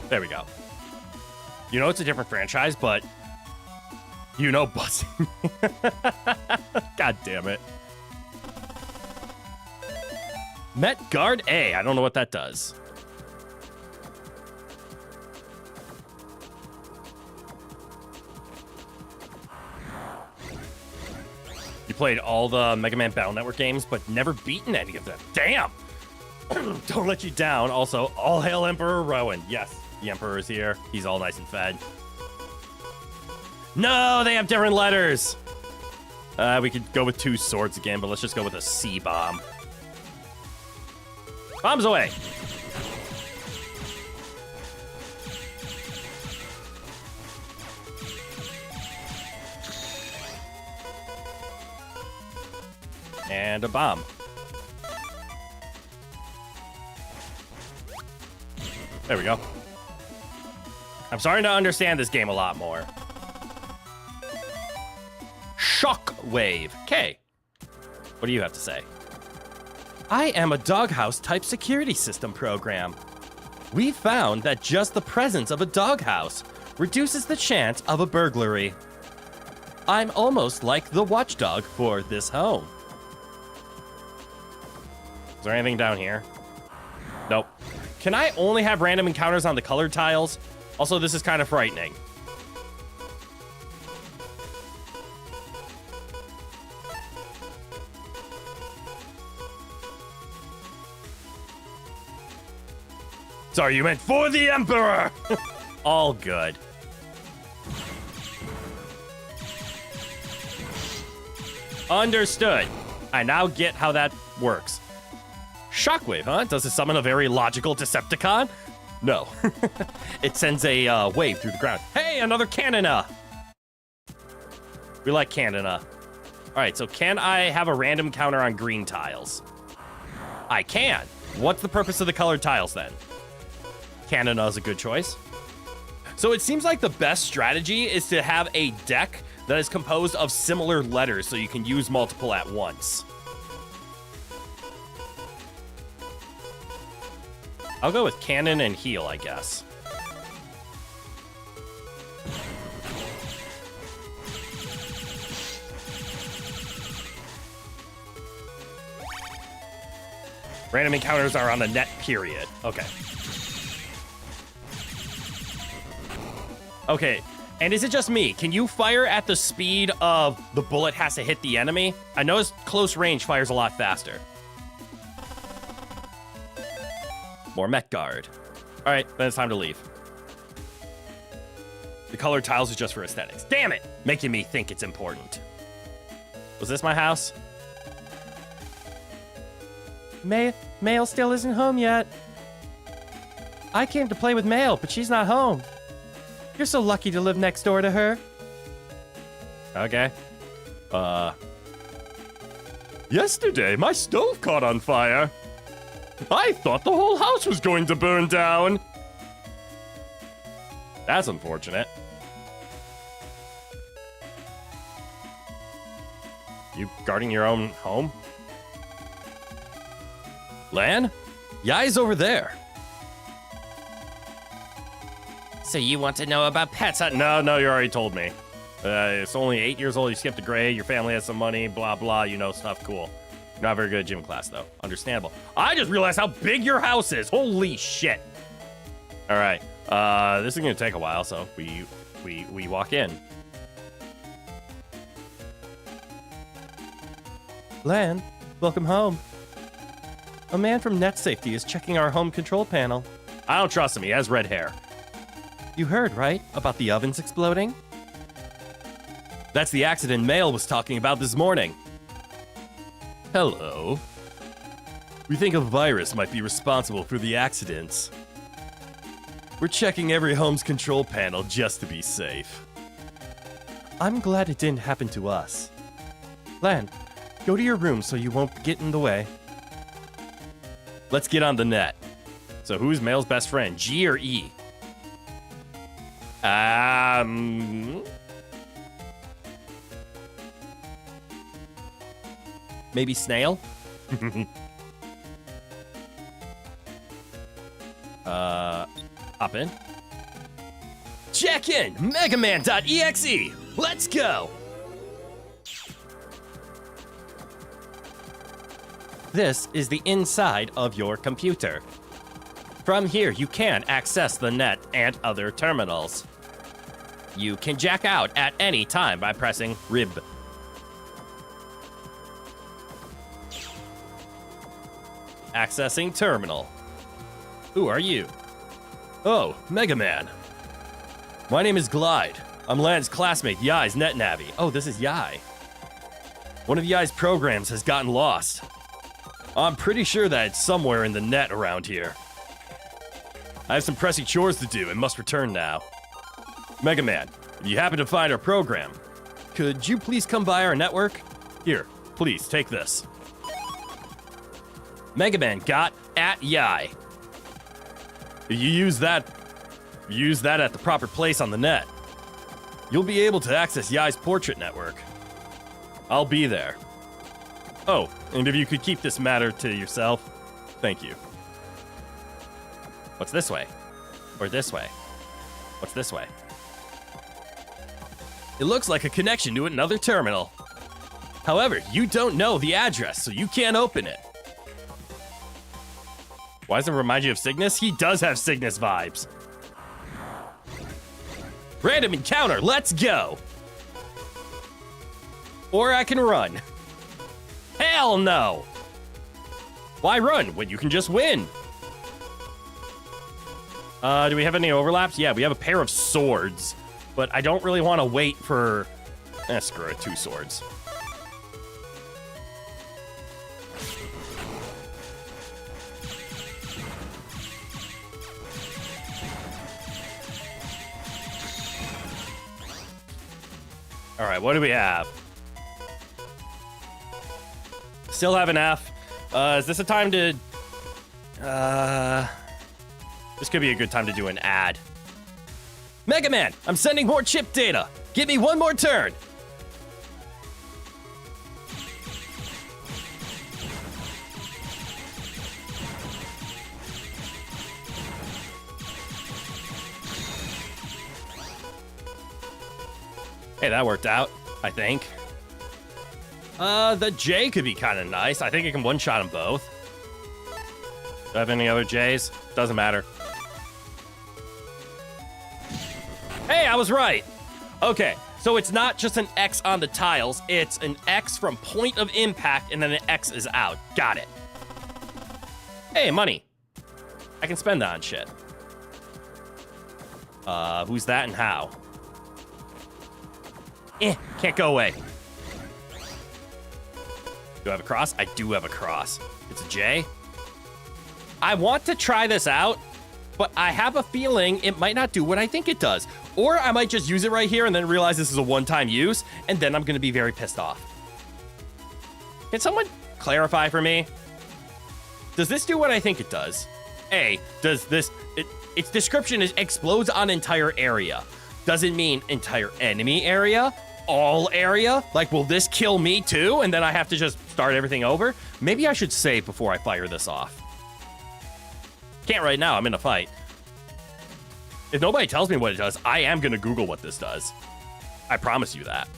There we go. You know it's a different franchise, but you know busting. God damn it. Met Guard A. I don't know what that does. played all the Mega Man Battle Network games, but never beaten any of them. Damn! Don't let you down. Also, all hail Emperor Rowan. Yes, the Emperor is here. He's all nice and fed. No, they have different letters. We could go with 2 swords again, but let's just go with a C bomb. Bombs away. And a bomb. There we go. I'm starting to understand this game a lot more. Shockwave. Okay. What do you have to say? I am a doghouse type security system program. We found that just the presence of a doghouse reduces the chance of a burglary. I'm almost like the watchdog for this home. Is there anything down here? Nope. Can I only have random encounters on the colored tiles? Also, this is kind of frightening. Sorry, you meant for the Emperor! All good. Understood. I now get how that works. Shockwave, huh? Does it summon a very logical Decepticon? No. It sends a wave through the ground. Hey, another Canona! We like Canona. Alright, so can I have a random counter on green tiles? I can. What's the purpose of the colored tiles then? Canona is a good choice. So it seems like the best strategy is to have a deck that is composed of similar letters so you can use multiple at once. I'll go with cannon and heal, I guess. Random encounters are on the net, period. Okay. Okay, and is it just me? Can you fire at the speed of the bullet has to hit the enemy? I noticed close range fires a lot faster. More Met Guard. All right, then it's time to leave. The colored tiles is just for aesthetics. Damn it! Making me think it's important. Was this my house? Mail still isn't home yet. I came to play with Mail, but she's not home. You're so lucky to live next door to her. Okay. Yesterday, my stove caught on fire. I thought the whole house was going to burn down. That's unfortunate. You guarding your own home? Lan? Yai's over there. So you want to know about pets? No, you already told me. It's only 8 years old, you skipped a grade, your family has some money, blah, blah, you know stuff, cool. You're not very good at gym class, though. Understandable. I just realized how big your house is. Holy shit. All right. This is going to take a while, so we walk in. Lan, welcome home. A man from Net Safety is checking our home control panel. I don't trust him. He has red hair. You heard, right? About the ovens exploding? That's the accident Mail was talking about this morning. Hello. We think a virus might be responsible for the accidents. We're checking every home's control panel just to be safe. I'm glad it didn't happen to us. Lan, go to your room so you won't get in the way. Let's get on the net. So who's Mail's best friend, G or E? Maybe Snail? Hop in. Check in! Megaman.exe! Let's go! This is the inside of your computer. From here, you can access the net and other terminals. You can jack out at any time by pressing RIB. Accessing terminal. Who are you? Oh, Mega Man. My name is Glide. I'm Lan's classmate, Yai's NetNavi. Oh, this is Yai. One of Yai's programs has gotten lost. I'm pretty sure that it's somewhere in the net around here. I have some pressing chores to do and must return now. Mega Man, if you happen to find our program, could you please come by our network? Here, please, take this. Mega Man got at Yai. If you use that at the proper place on the net, you'll be able to access Yai's portrait network. I'll be there. Oh, and if you could keep this matter to yourself, thank you. What's this way? Or this way? What's this way? It looks like a connection to another terminal. However, you don't know the address, so you can't open it. Why does it remind you of Cygnus? He does have Cygnus vibes. Random encounter, let's go! Or I can run. Hell no! Why run when you can just win? Do we have any overlaps? Yeah, we have a pair of swords, but I don't really want to wait for... screw it, 2 swords. All right, what do we have? Still have an F. Is this a time to... This could be a good time to do an ad. Mega Man, I'm sending more chip data. Give me one more turn. Hey, that worked out, I think. The J could be kind of nice. I think it can one-shot them both. Do I have any other J's? Doesn't matter. Hey, I was right. Okay, so it's not just an X on the tiles. It's an X from point of impact, and then an X is out. Got it. Hey, money. I can spend that on shit. Who's that and how? Can't go away. Do I have a cross? I do have a cross. It's a J. I want to try this out, but I have a feeling it might not do what I think it does. Or I might just use it right here and then realize this is a one-time use, and then I'm going to be very pissed off. Can someone clarify for me? Does this do what I think it does? A, does this... its description is explodes on entire area. Does it mean entire enemy area? All area? Like, will this kill me too? And then I have to just start everything over? Maybe I should save before I fire this off. Can't right now, I'm in a fight. If nobody tells me what it does, I am gonna Google what this does. I promise you that.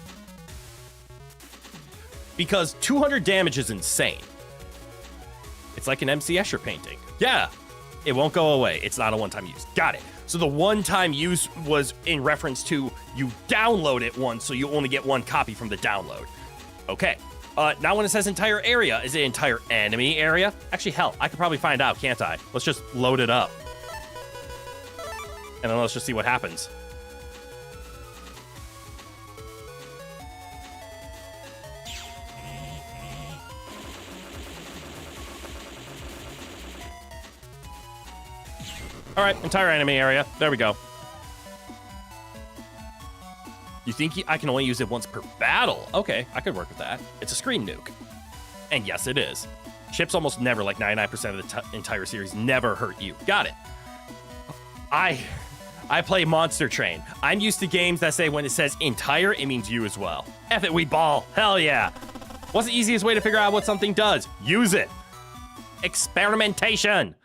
Because 200 damage is insane. It's like an MC Escher painting. Yeah, it won't go away. It's not a one-time use. Got it. So the one-time use was in reference to you download it once, so you only get one copy from the download. Okay. Now when it says entire area, is it entire enemy area? Actually, hell, I could probably find out, can't I? Let's just load it up. And then let's just see what happens. All right, entire enemy area. There we go. You think I can only use it once per battle? Okay, I could work with that. It's a screen nuke. And yes, it is. Chips almost never, like 99% of the entire series, never hurt you. Got it. I play Monster Train. I'm used to games that say when it says entire, it means you as well. F it, we ball. Hell yeah. What's the easiest way to figure out what something does? Use it. Experimentation.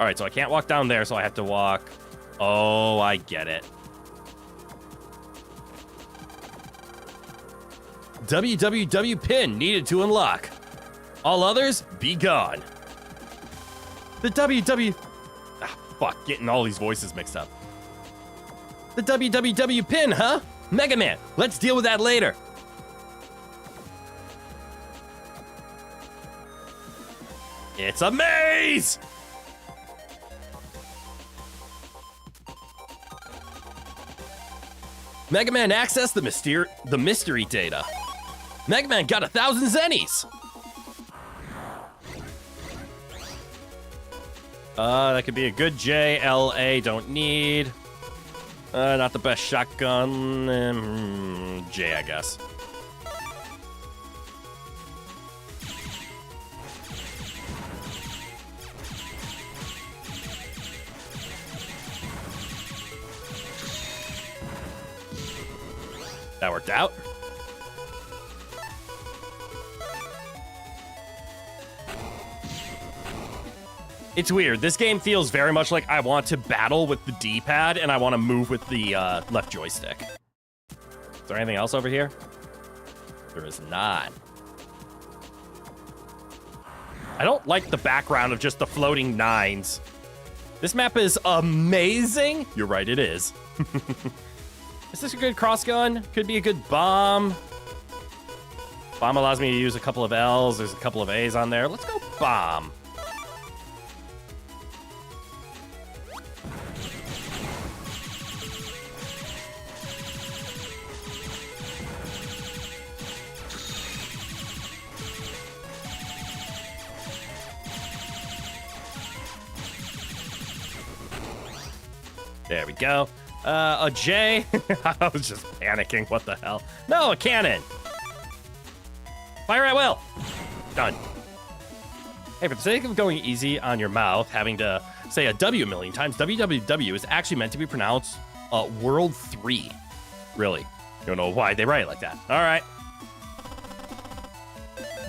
All right, so I can't walk down there, so I have to walk. Oh, I get it. www pin needed to unlock. All others, be gone. The www... Ah, fuck, getting all these voices mixed up. The www pin, huh? Mega Man, let's deal with that later. It's a maze! Mega Man accessed the mystery data. Mega Man got 1,000 zennies! That could be a good JLA, don't need. Not the best shotgun. J, I guess. That worked out. It's weird. This game feels very much like I want to battle with the D-pad and I want to move with the left joystick. Is there anything else over here? There is not. I don't like the background of just the floating nines. This map is amazing. You're right, it is. Is this a good cross gun? Could be a good bomb. Bomb allows me to use a couple of L's. There's a couple of A's on there. Let's go bomb. There we go. A J. I was just panicking. What the hell? No, a cannon. Fire at will. Done. Hey, for the sake of going easy on your mouth, having to say a W a million times, WWW is actually meant to be pronounced World 3. Really. You don't know why they write it like that. All right.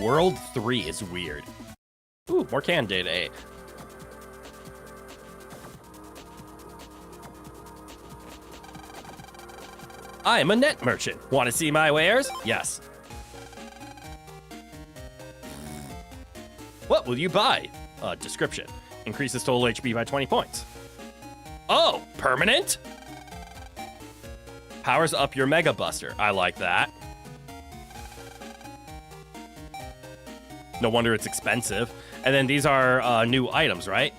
World 3 is weird. Ooh, more cannon data 8. I am a net merchant. Want to see my wares? Yes. What will you buy? Description. Increases total HP by 20 points. Oh, permanent? Powers up your Mega Buster. I like that. No wonder it's expensive. And then these are new items, right?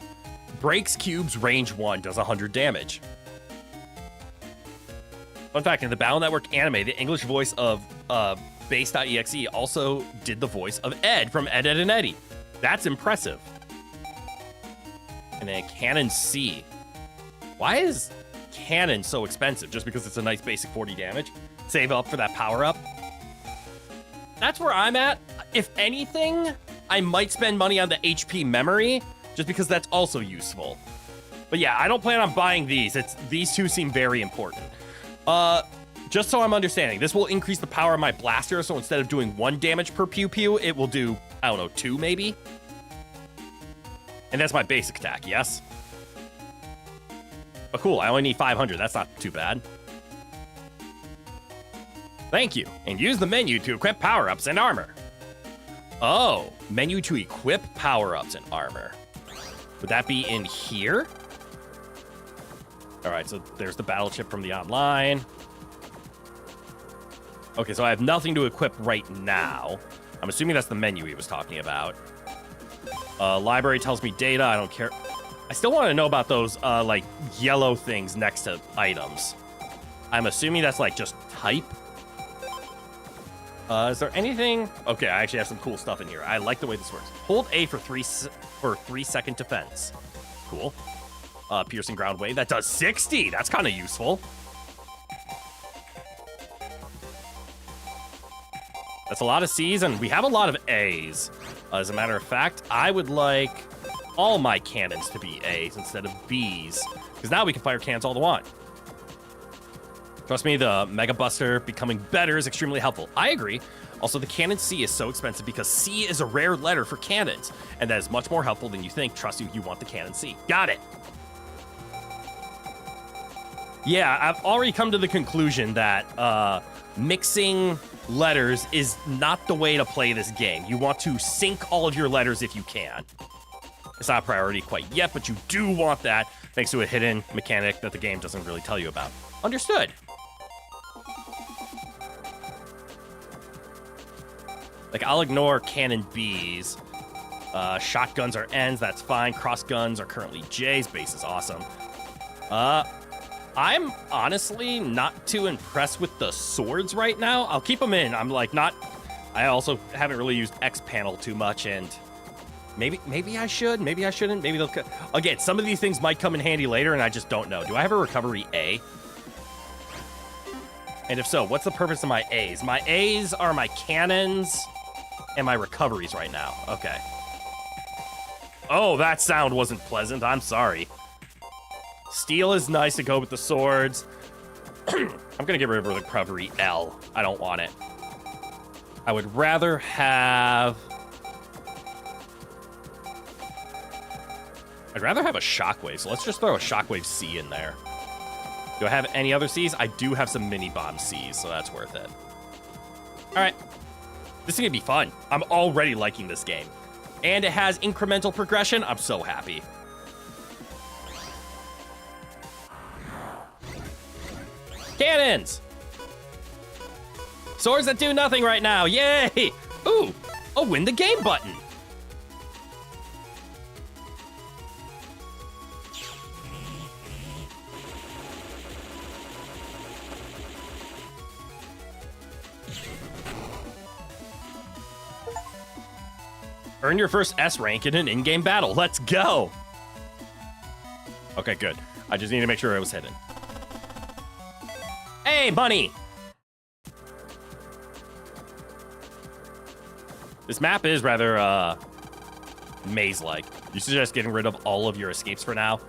Breaks cubes, range 1, does 100 damage. Fun fact, in the Battle Network anime, the English voice of Base.exe also did the voice of Ed from Ed, Edd, and Eddy. That's impressive. And then Cannon C. Why is Cannon so expensive? Just because it's a nice basic 40 damage? Save up for that power-up? That's where I'm at. If anything, I might spend money on the HP memory, just because that's also useful. But yeah, I don't plan on buying these. These two seem very important. Just so I'm understanding, this will increase the power of my blaster, so instead of doing 1 damage per pew-pew, it will do, I don't know, 2 maybe? And that's my basic attack, yes? But cool, I only need 500, that's not too bad. Thank you, and use the menu to equip power-ups and armor. Oh, menu to equip power-ups and armor. Would that be in here? All right, so there's the battle chip from the online. Okay, so I have nothing to equip right now. I'm assuming that's the menu he was talking about. Library tells me data. I don't care. I still want to know about those, like, yellow things next to items. I'm assuming that's, like, just type. Is there anything? Okay, I actually have some cool stuff in here. I like the way this works. Hold A for 3-second defense. Cool. Piercing ground wave. That does 60. That's kind of useful. That's a lot of C's, and we have a lot of A's. As a matter of fact, I would like all my cannons to be A's instead of B's, because now we can fire cannons all the want. Trust me, the Mega Buster becoming better is extremely helpful. I agree. Also, the Cannon C is so expensive because C is a rare letter for cannons, and that is much more helpful than you think. Trust you want the Cannon C. Got it. Yeah, I've already come to the conclusion that mixing letters is not the way to play this game. You want to sync all of your letters if you can. It's not a priority quite yet, but you do want that thanks to a hidden mechanic that the game doesn't really tell you about. Understood. Like, I'll ignore Cannon B's. Shotguns are N's, that's fine. Cross guns are currently J's. Base is awesome. I'm honestly not too impressed with the swords right now. I'll keep them in. I'm like not... I also haven't really used X panel too much, and maybe I should, maybe I shouldn't. Maybe they'll... Again, some of these things might come in handy later, and I just don't know. Do I have a recovery A? And if so, what's the purpose of my A's? My A's are my cannons and my recoveries right now. Okay. Oh, that sound wasn't pleasant. I'm sorry. Steel is nice to go with the swords. I'm gonna get rid of the recovery L. I don't want it. I would rather have... I'd rather have a shockwave, so let's just throw a shockwave C in there. Do I have any other C's? I do have some mini bomb C's, so that's worth it. All right. This is gonna be fun. I'm already liking this game. And it has incremental progression. I'm so happy. Cannons! Swords that do nothing right now. Yay! Ooh, a win the game button. Earn your first S rank in an in-game battle. Let's go. Okay, good. I just need to make sure it was hidden. Hey, bunny! This map is rather, maze-like. You suggest getting rid of all of your escapes for now.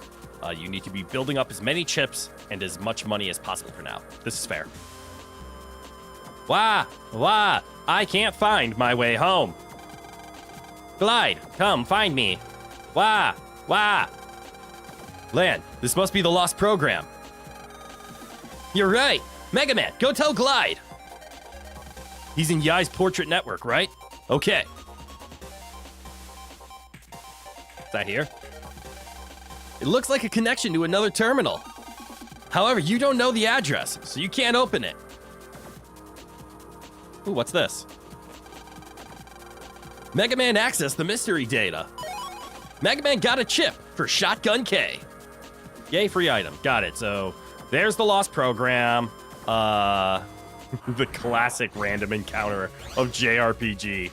You need to be building up as many chips and as much money as possible for now. This is fair. Wah! I can't find my way home. Glide, come find me. Wah! Lan, this must be the lost program. You're right. Mega Man, go tell Glide. He's in Yai's portrait network, right? Okay. Is that here? It looks like a connection to another terminal. However, you don't know the address, so you can't open it. Ooh, what's this? Mega Man accessed the mystery data. Mega Man got a chip for Shotgun K. Yay, free item. Got it. So there's the lost program. The classic random encounter of JRPG.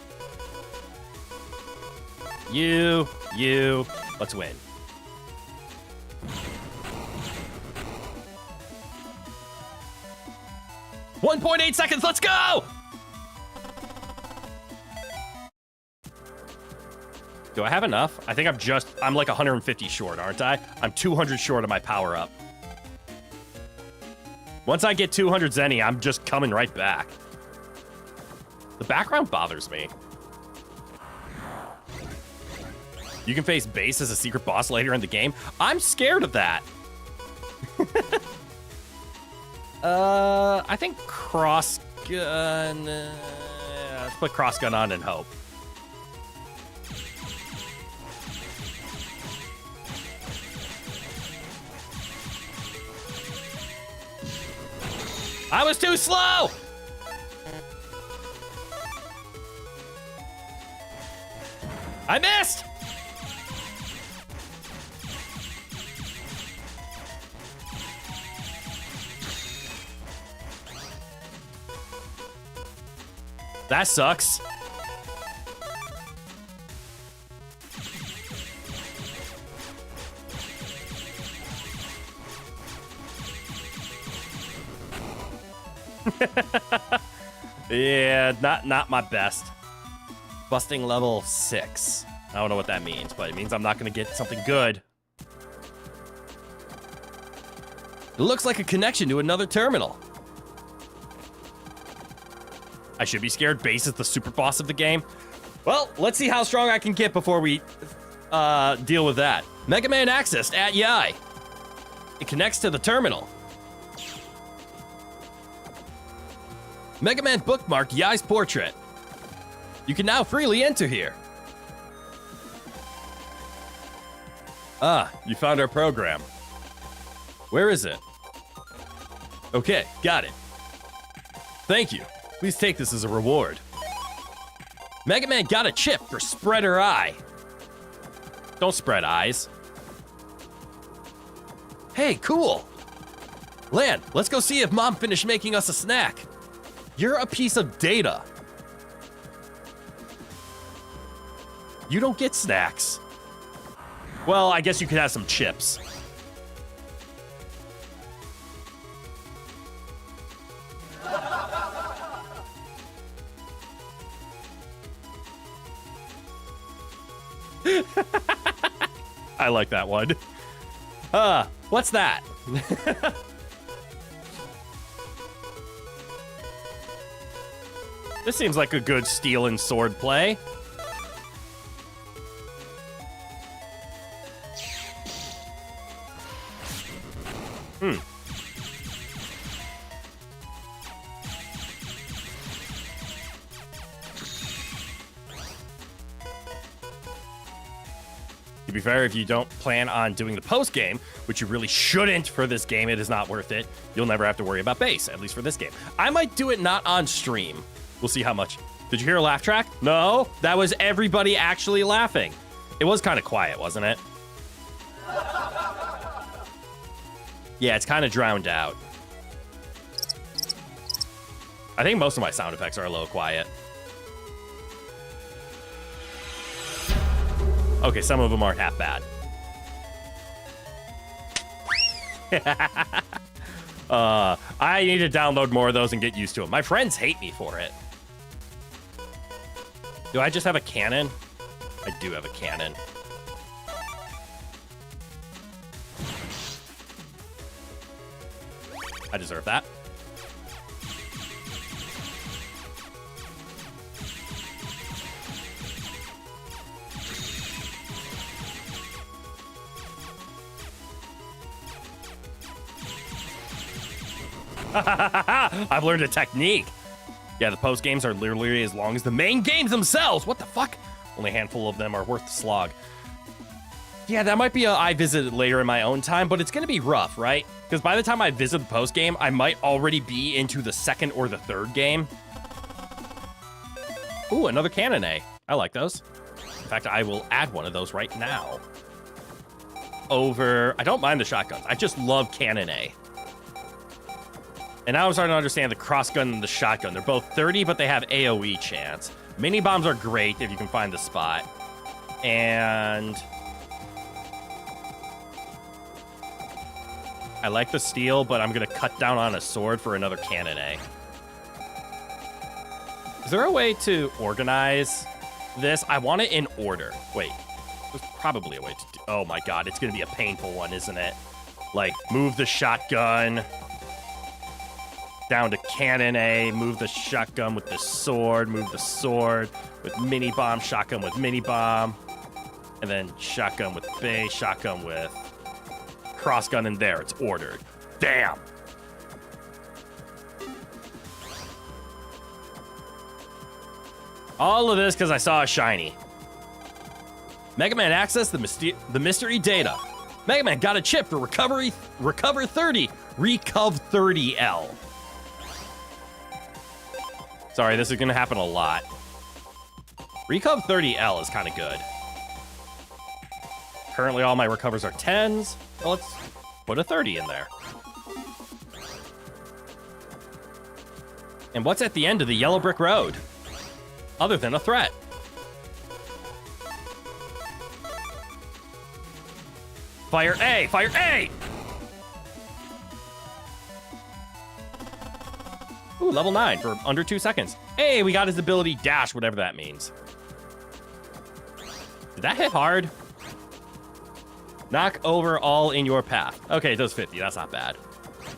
You, let's win. .8 seconds, let's go! Do I have enough? I think I'm like 150 short, aren't I? I'm 200 short of my power up. Once I get 200 Zenny, I'm just coming right back. The background bothers me. You can face Base as a secret boss later in the game. I'm scared of that. I think cross gun. Let's put cross gun on and hope. I was too slow! I missed! That sucks. Yeah, not my best. Busting level 6. I don't know what that means, but it means I'm not gonna get something good. It looks like a connection to another terminal. I should be scared. Base is the super boss of the game. Well, let's see how strong I can get before we deal with that. Mega Man accessed at Yai. It connects to the terminal. Mega Man bookmarked Yai's portrait. You can now freely enter here. Ah, you found our program. Where is it? Okay, got it. Thank you. Please take this as a reward. Mega Man got a chip for Spreader Eye. Don't spread eyes. Hey, cool. Lan, let's go see if Mom finished making us a snack. You're a piece of data. You don't get snacks. Well, I guess you could have some chips. I like that one. What's that? This seems like a good steel and sword play. To be fair, if you don't plan on doing the post game, which you really shouldn't for this game, it is not worth it. You'll never have to worry about base, at least for this game. I might do it not on stream. We'll see how much. Did you hear a laugh track? No, that was everybody actually laughing. It was kind of quiet, wasn't it? Yeah, it's kind of drowned out. I think most of my sound effects are a little quiet. Okay, some of them aren't half bad. I need to download more of those and get used to them. My friends hate me for it. Do I just have a cannon? I do have a cannon. I deserve that. I've learned a technique. Yeah, the post games are literally as long as the main games themselves. What the fuck? Only a handful of them are worth the slog. Yeah, that might be a I visit later in my own time, but it's going to be rough, right? Because by the time I visit the post game, I might already be into the second or the third game. Ooh, another cannon A. I like those. In fact, I will add one of those right now. I don't mind the shotguns. I just love cannon A. And now I'm starting to understand the cross gun and the shotgun. They're both 30, but they have AoE chance. Mini bombs are great if you can find the spot. And I like the steel, but I'm going to cut down on a sword for another cannon A. Is there a way to organize this? I want it in order. Wait, there's probably a way to do. Oh my god, it's going to be a painful one, isn't it? Like, move the shotgun down to cannon A, move the shotgun with the sword, move the sword with mini bomb, shotgun with mini bomb, and then shotgun with base, shotgun with cross gun in there. It's ordered. Damn. All of this because I saw a shiny. Mega Man accessed the mystery data. Mega Man got a chip for Recover 30, Recov 30L. Sorry, this is going to happen a lot. Recov 30L is kind of good. Currently, all my recovers are 10s. Well, let's put a 30 in there. And what's at the end of the yellow brick road? Other than a threat. Fire A! Fire A! Ooh, level 9 for under 2 seconds. Hey, we got his ability dash, whatever that means. Did that hit hard? Knock over all in your path. Okay, it does 50. That's not bad.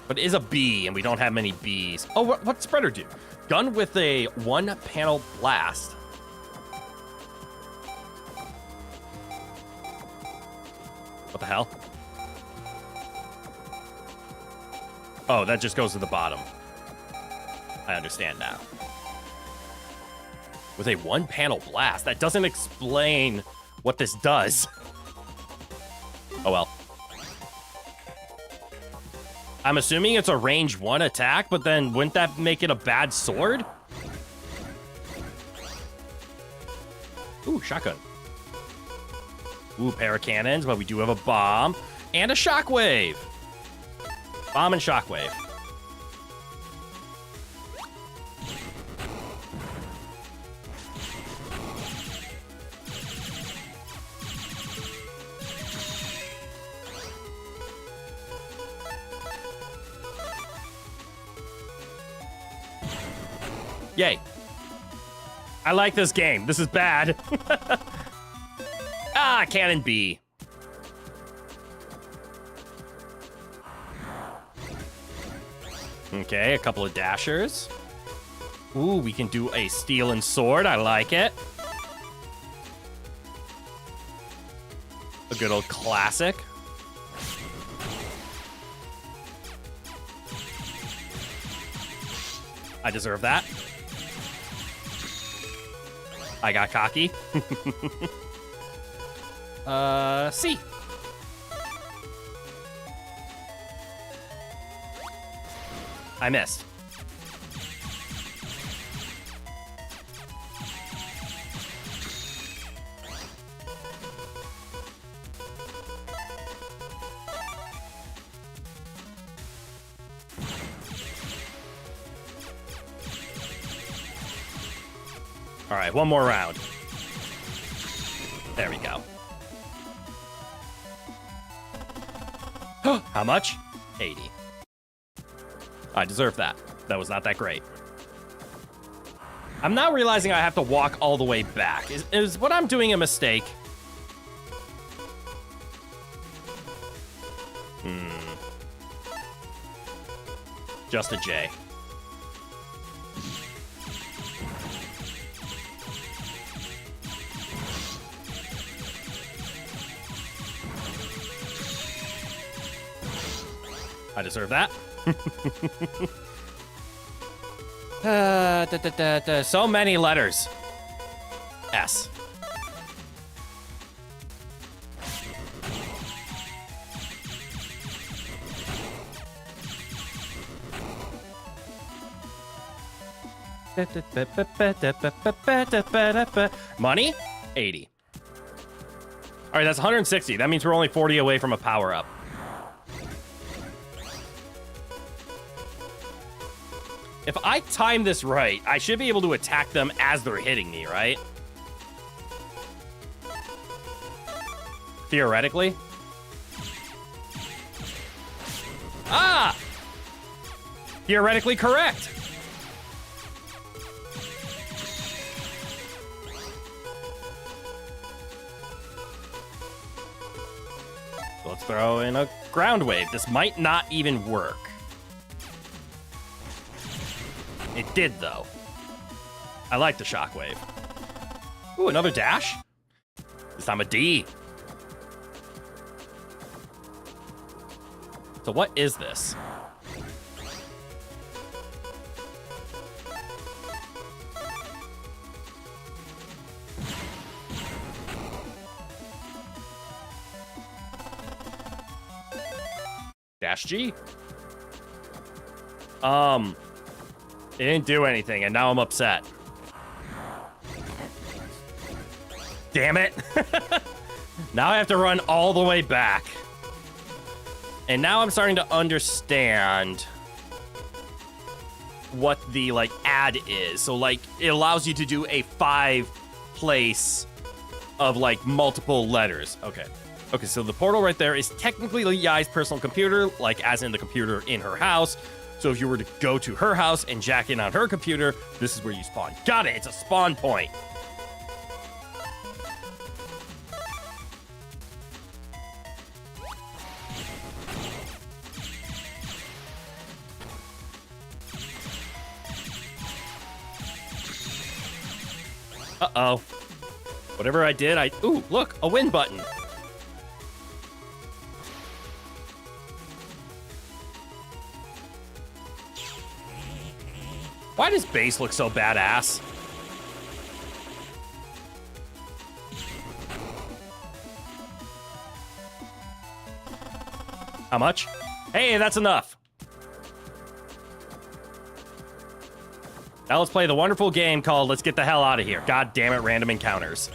But it is a B, and we don't have many Bs. Oh, what's Spreader do? Gun with a one-panel blast. What the hell? Oh, that just goes to the bottom. I understand now. With a one-panel blast. That doesn't explain what this does. Oh, well. I'm assuming it's a range 1 attack, but then wouldn't that make it a bad sword? Ooh, shotgun. Ooh, pair of cannons, but we do have a bomb and a shockwave. Bomb and shockwave. Yay. I like this game. This is bad. Ah, Cannon B. Okay, a couple of dashers. Ooh, we can do a steel and sword. I like it. A good old classic. I deserve that. I got cocky. C. I missed. All right, one more round. There we go. How much? 80. I deserve that. That was not that great. I'm now realizing I have to walk all the way back. Is what I'm doing a mistake? Just a J. I deserve that. So many letters. S. Money? 80. All right, that's 160. That means we're only 40 away from a power-up. If I time this right, I should be able to attack them as they're hitting me, right? Theoretically. Ah! Theoretically correct. So let's throw in a ground wave. This might not even work. It did, though. I like the shockwave. Ooh, another dash? This time a D. So what is this? Dash G. It didn't do anything, and now I'm upset. Damn it. Now I have to run all the way back. And now I'm starting to understand what the, like, add is. So, like, it allows you to do a 5-place of, like, multiple letters. Okay. Okay, so the portal right there is technically Yai's personal computer, like, as in the computer in her house. So if you were to go to her house and jack in on her computer, this is where you spawn. Got it! It's a spawn point. Uh-oh. Whatever I did, ooh, look, a win button. Why does base look so badass? How much? Hey, that's enough. Now let's play the wonderful game called Let's Get the Hell Out of Here. God damn it, random encounters.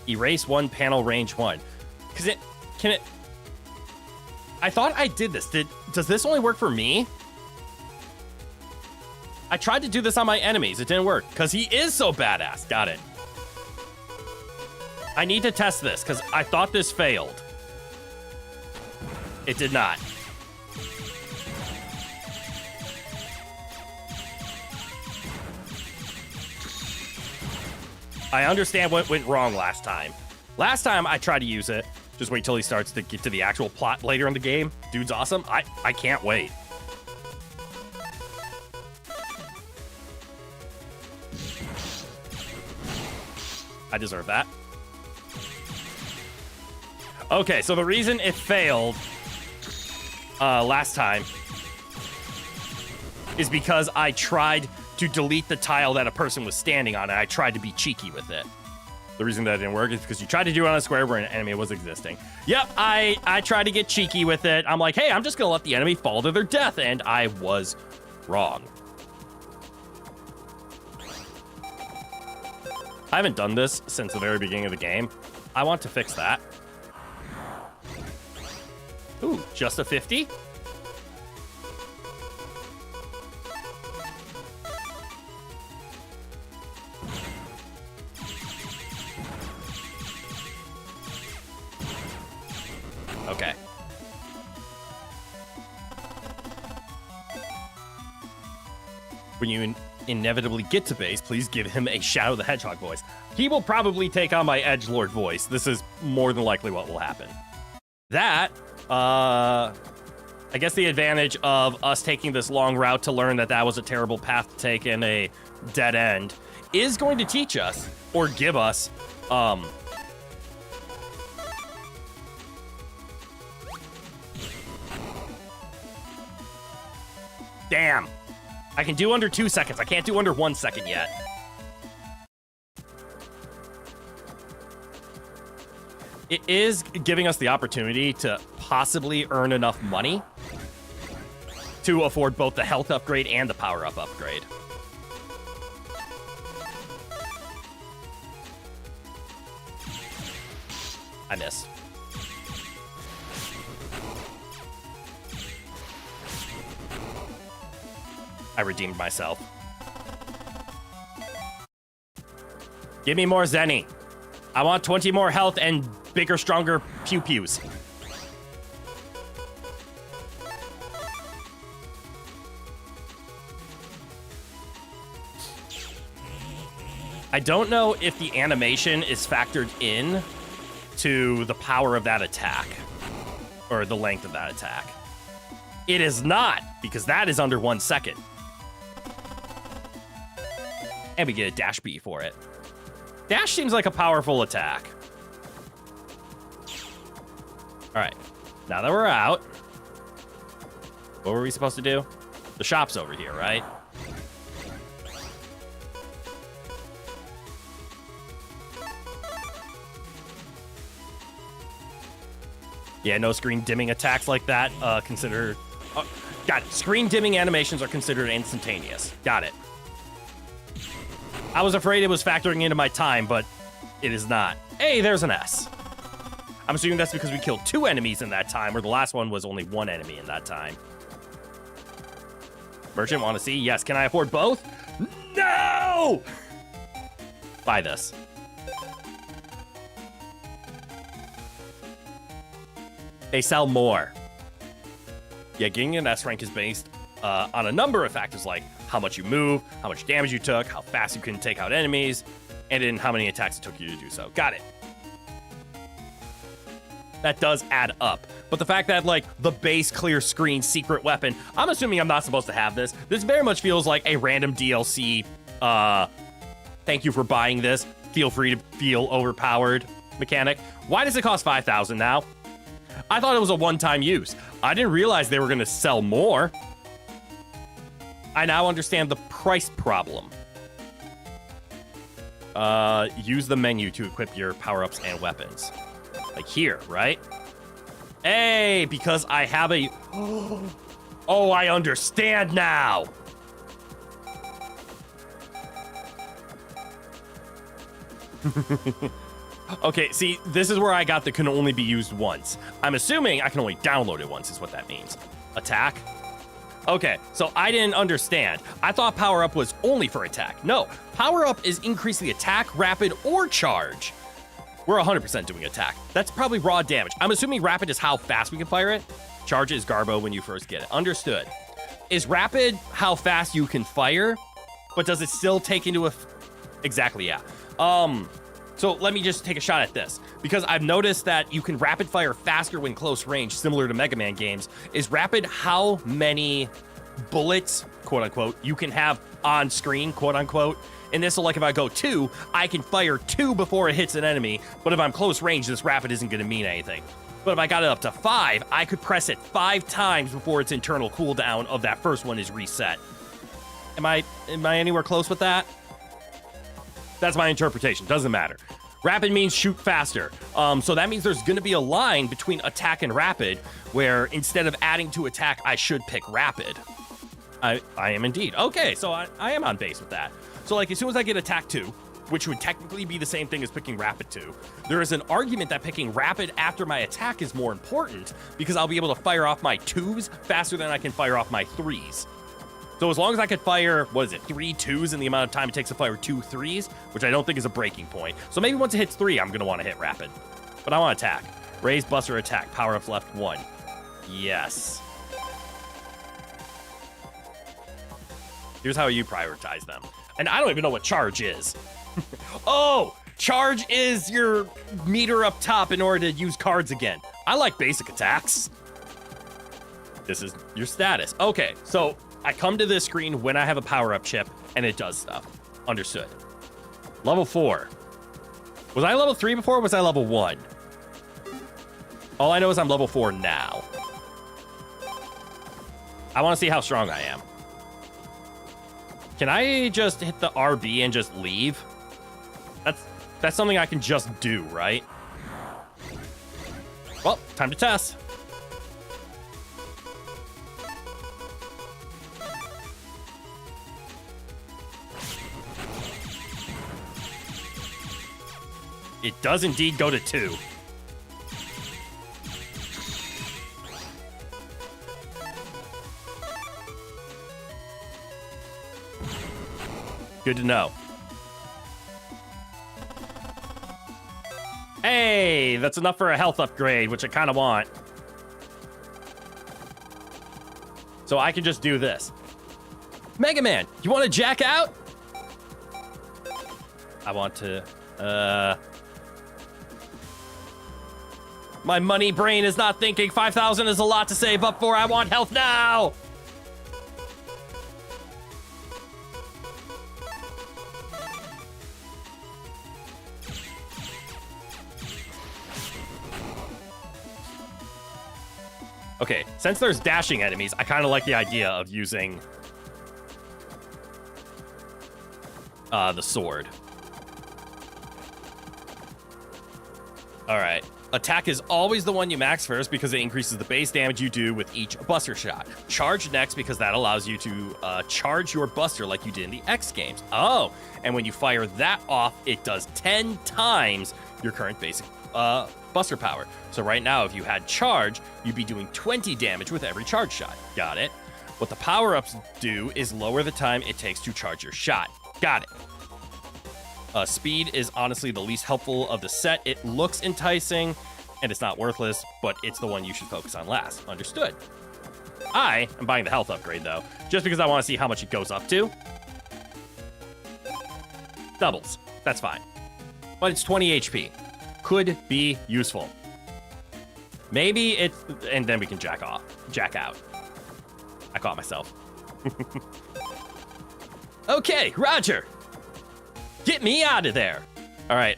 Erase one panel, range one. Because can it... I thought I did this. Does this only work for me? I tried to do this on my enemies. It didn't work because he is so badass. Got it. I need to test this because I thought this failed. It did not. I understand what went wrong last time. Last time I tried to use it. Just wait till he starts to get to the actual plot later in the game. Dude's awesome. I can't wait. I deserve that. Okay, so the reason it failed last time is because I tried to delete the tile that a person was standing on, and I tried to be cheeky with it. The reason that didn't work is because you tried to do it on a square where an enemy was existing. Yep, I tried to get cheeky with it. I'm like, hey, I'm just going to let the enemy fall to their death, and I was wrong. I haven't done this since the very beginning of the game. I want to fix that. Ooh, just a 50? Okay. When you inevitably get to base, please give him a Shadow the Hedgehog voice. He will probably take on my Edgelord voice. This is more than likely what will happen. That, I guess the advantage of us taking this long route to learn that that was a terrible path to take in a dead end is going to teach us, or give us, damn. I can do under 2 seconds. I can't do under 1 second yet. It is giving us the opportunity to possibly earn enough money to afford both the health upgrade and the power-up upgrade. I missed. I redeemed myself. Give me more Zenny. I want 20 more health and bigger, stronger pew-pews. I don't know if the animation is factored in to the power of that attack, or the length of that attack. It is not, because that is under 1 second. And we get a dash B for it. Dash seems like a powerful attack. All right, now that we're out, what were we supposed to do? The shop's over here, right? Yeah, no screen dimming attacks like that considered... got it. Screen dimming animations are considered instantaneous. Got it. I was afraid it was factoring into my time, but it is not. Hey, there's an S. I'm assuming that's because we killed 2 enemies in that time, where the last one was only 1 enemy in that time. Merchant, want to see? Yes. Can I afford both? No! Buy this. They sell more. Yeah, getting an S rank is based on a number of factors, like how much you move, how much damage you took, how fast you can take out enemies, and in how many attacks it took you to do so. Got it. That does add up. But the fact that, like, the base clear screen secret weapon, I'm assuming I'm not supposed to have this. This very much feels like a random DLC, thank you for buying this, feel free to feel overpowered mechanic. Why does it cost 5,000 now? I thought it was a one-time use. I didn't realize they were going to sell more. I now understand the price problem. Use the menu to equip your power-ups and weapons. Like here, right? Hey, because I have a... Oh, I understand now. Okay, see, this is where I got the can only be used once. I'm assuming I can only download it once is what that means. Attack? Okay, so I didn't understand. I thought power up was only for attack. No, power up is increase the attack, rapid, or charge. We're 100% doing attack. That's probably raw damage. I'm assuming rapid is how fast we can fire it. Charge is Garbo when you first get it. Understood. Is rapid how fast you can fire, but does it still take into exactly, yeah. So let me just take a shot at this, because I've noticed that you can rapid fire faster when close range, similar to Mega Man games. Is rapid how many bullets, quote unquote, you can have on screen, quote unquote? And this, so like if I go 2, I can fire 2 before it hits an enemy, but if I'm close range, this rapid isn't going to mean anything. But if I got it up to 5, I could press it 5 times before its internal cooldown of that first one is reset. Am I anywhere close with that? That's my interpretation. Doesn't matter. Rapid means shoot faster. So that means there's going to be a line between attack and rapid where instead of adding to attack, I should pick rapid. I am indeed. Okay, so I am on base with that. So like as soon as I get attack 2, which would technically be the same thing as picking rapid 2, there is an argument that picking rapid after my attack is more important because I'll be able to fire off my 2s faster than I can fire off my 3s. So as long as I could fire, 3 2s in the amount of time it takes to fire 2 3s, which I don't think is a breaking point. So maybe once it hits 3, I'm going to want to hit rapid. But I want attack. Raise, buster, attack. Power up left 1. Yes. Here's how you prioritize them. And I don't even know what charge is. Oh, charge is your meter up top in order to use cards again. I like basic attacks. This is your status. Okay, so I come to this screen when I have a power-up chip, and it does stuff. Understood. Level 4. Was I level 3 before, or was I level 1? All I know is I'm level 4 now. I want to see how strong I am. Can I just hit the RB and just leave? That's something I can just do, right? Well, time to test. It does indeed go to 2. Good to know. Hey, that's enough for a health upgrade, which I kind of want. So I can just do this. Mega Man, you want to jack out? I want to, my money brain is not thinking 5,000 is a lot to save up for. I want health now. Okay, since there's dashing enemies, I kind of like the idea of using the sword. All right. Attack is always the one you max first because it increases the base damage you do with each buster shot. Charge next because that allows you to charge your buster like you did in the X games. Oh, and when you fire that off, it does 10 times your current basic buster power. So right now, if you had charge, you'd be doing 20 damage with every charge shot. Got it. What the power-ups do is lower the time it takes to charge your shot. Got it. Speed is honestly the least helpful of the set. It looks enticing, and it's not worthless, but it's the one you should focus on last. Understood. I am buying the health upgrade, though, just because I want to see how much it goes up to. Doubles. That's fine. But it's 20 HP. Could be useful. Maybe it's... And then we can jack out. I caught myself. Okay, Roger. Get me out of there. All right,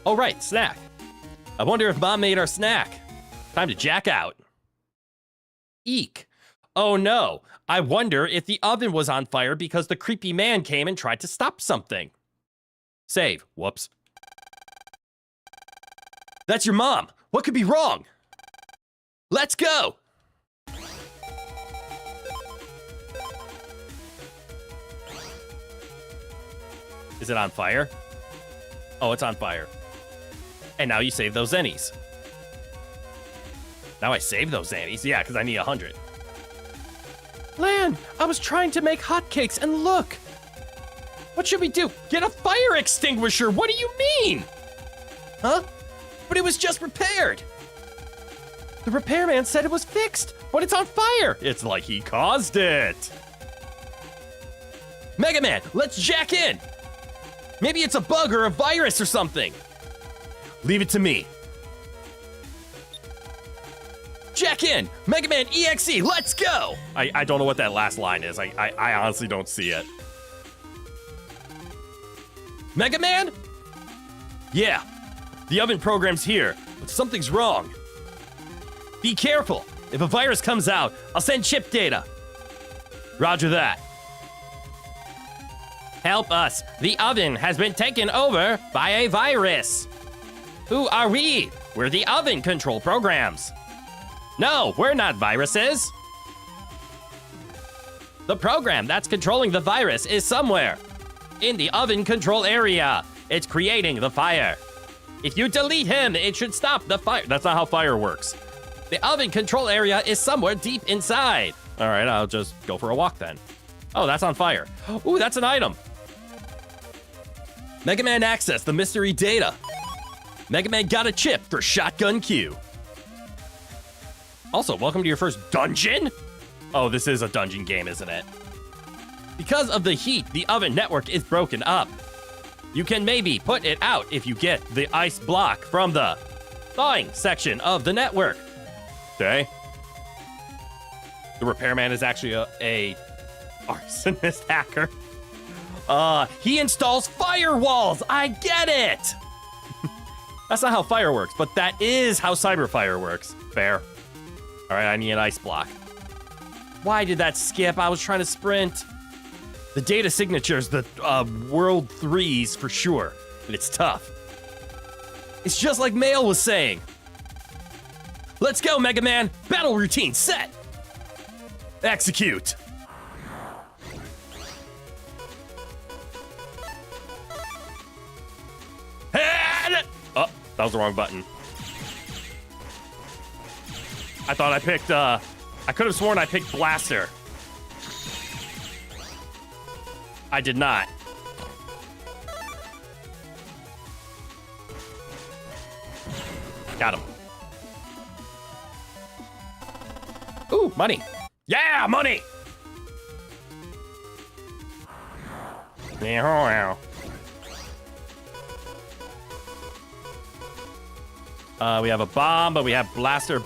oh, right, snack. I wonder if Mom made our snack. Time to jack out. Eek. Oh, no. I wonder if the oven was on fire because the creepy man came and tried to stop something. Save. Whoops. That's your mom. What could be wrong? Let's go. Is it on fire? Oh, it's on fire. And now you save those zennies. Now I save those zennies. Yeah, because I need 100. Lan, I was trying to make hotcakes and look. What should we do? Get a fire extinguisher. What do you mean? Huh? But it was just repaired. The repairman said it was fixed, but it's on fire. It's like he caused it. Mega Man, let's jack in. Maybe it's a bug or a virus or something. Leave it to me. Jack in. Mega Man EXE, let's go. I don't know what that last line is. I honestly don't see it. Mega Man? Yeah. The oven program's here, but something's wrong. Be careful. If a virus comes out, I'll send chip data. Roger that. Help us. The oven has been taken over by a virus. Who are we? We're the oven control programs. No, we're not viruses. The program that's controlling the virus is somewhere in the oven control area. It's creating the fire. If you delete him, it should stop the fire. That's not how fire works. The oven control area is somewhere deep inside. All right, I'll just go for a walk then. Oh, that's on fire. Ooh, that's an item. Mega Man access the mystery data. Mega Man got a chip for Shotgun Q. Also, welcome to your first dungeon. Oh, this is a dungeon game, isn't it? Because of the heat, the oven network is broken up. You can maybe put it out if you get the ice block from the thawing section of the network. Okay. The repairman is actually a arsonist hacker. He installs firewalls. I get it. That's not how fire works, but that is how cyberfire works. Fair. All right, I need an ice block. Why did that skip? I was trying to sprint. The data signature's the world 3s for sure, and it's tough. It's just like Mail was saying. Let's go, Mega Man. Battle routine set. Execute. Oh, that was the wrong button. I thought I picked, I could have sworn I picked Blaster. I did not. Got him. Ooh, money. Yeah, money! We have a bomb, but we have Blaster.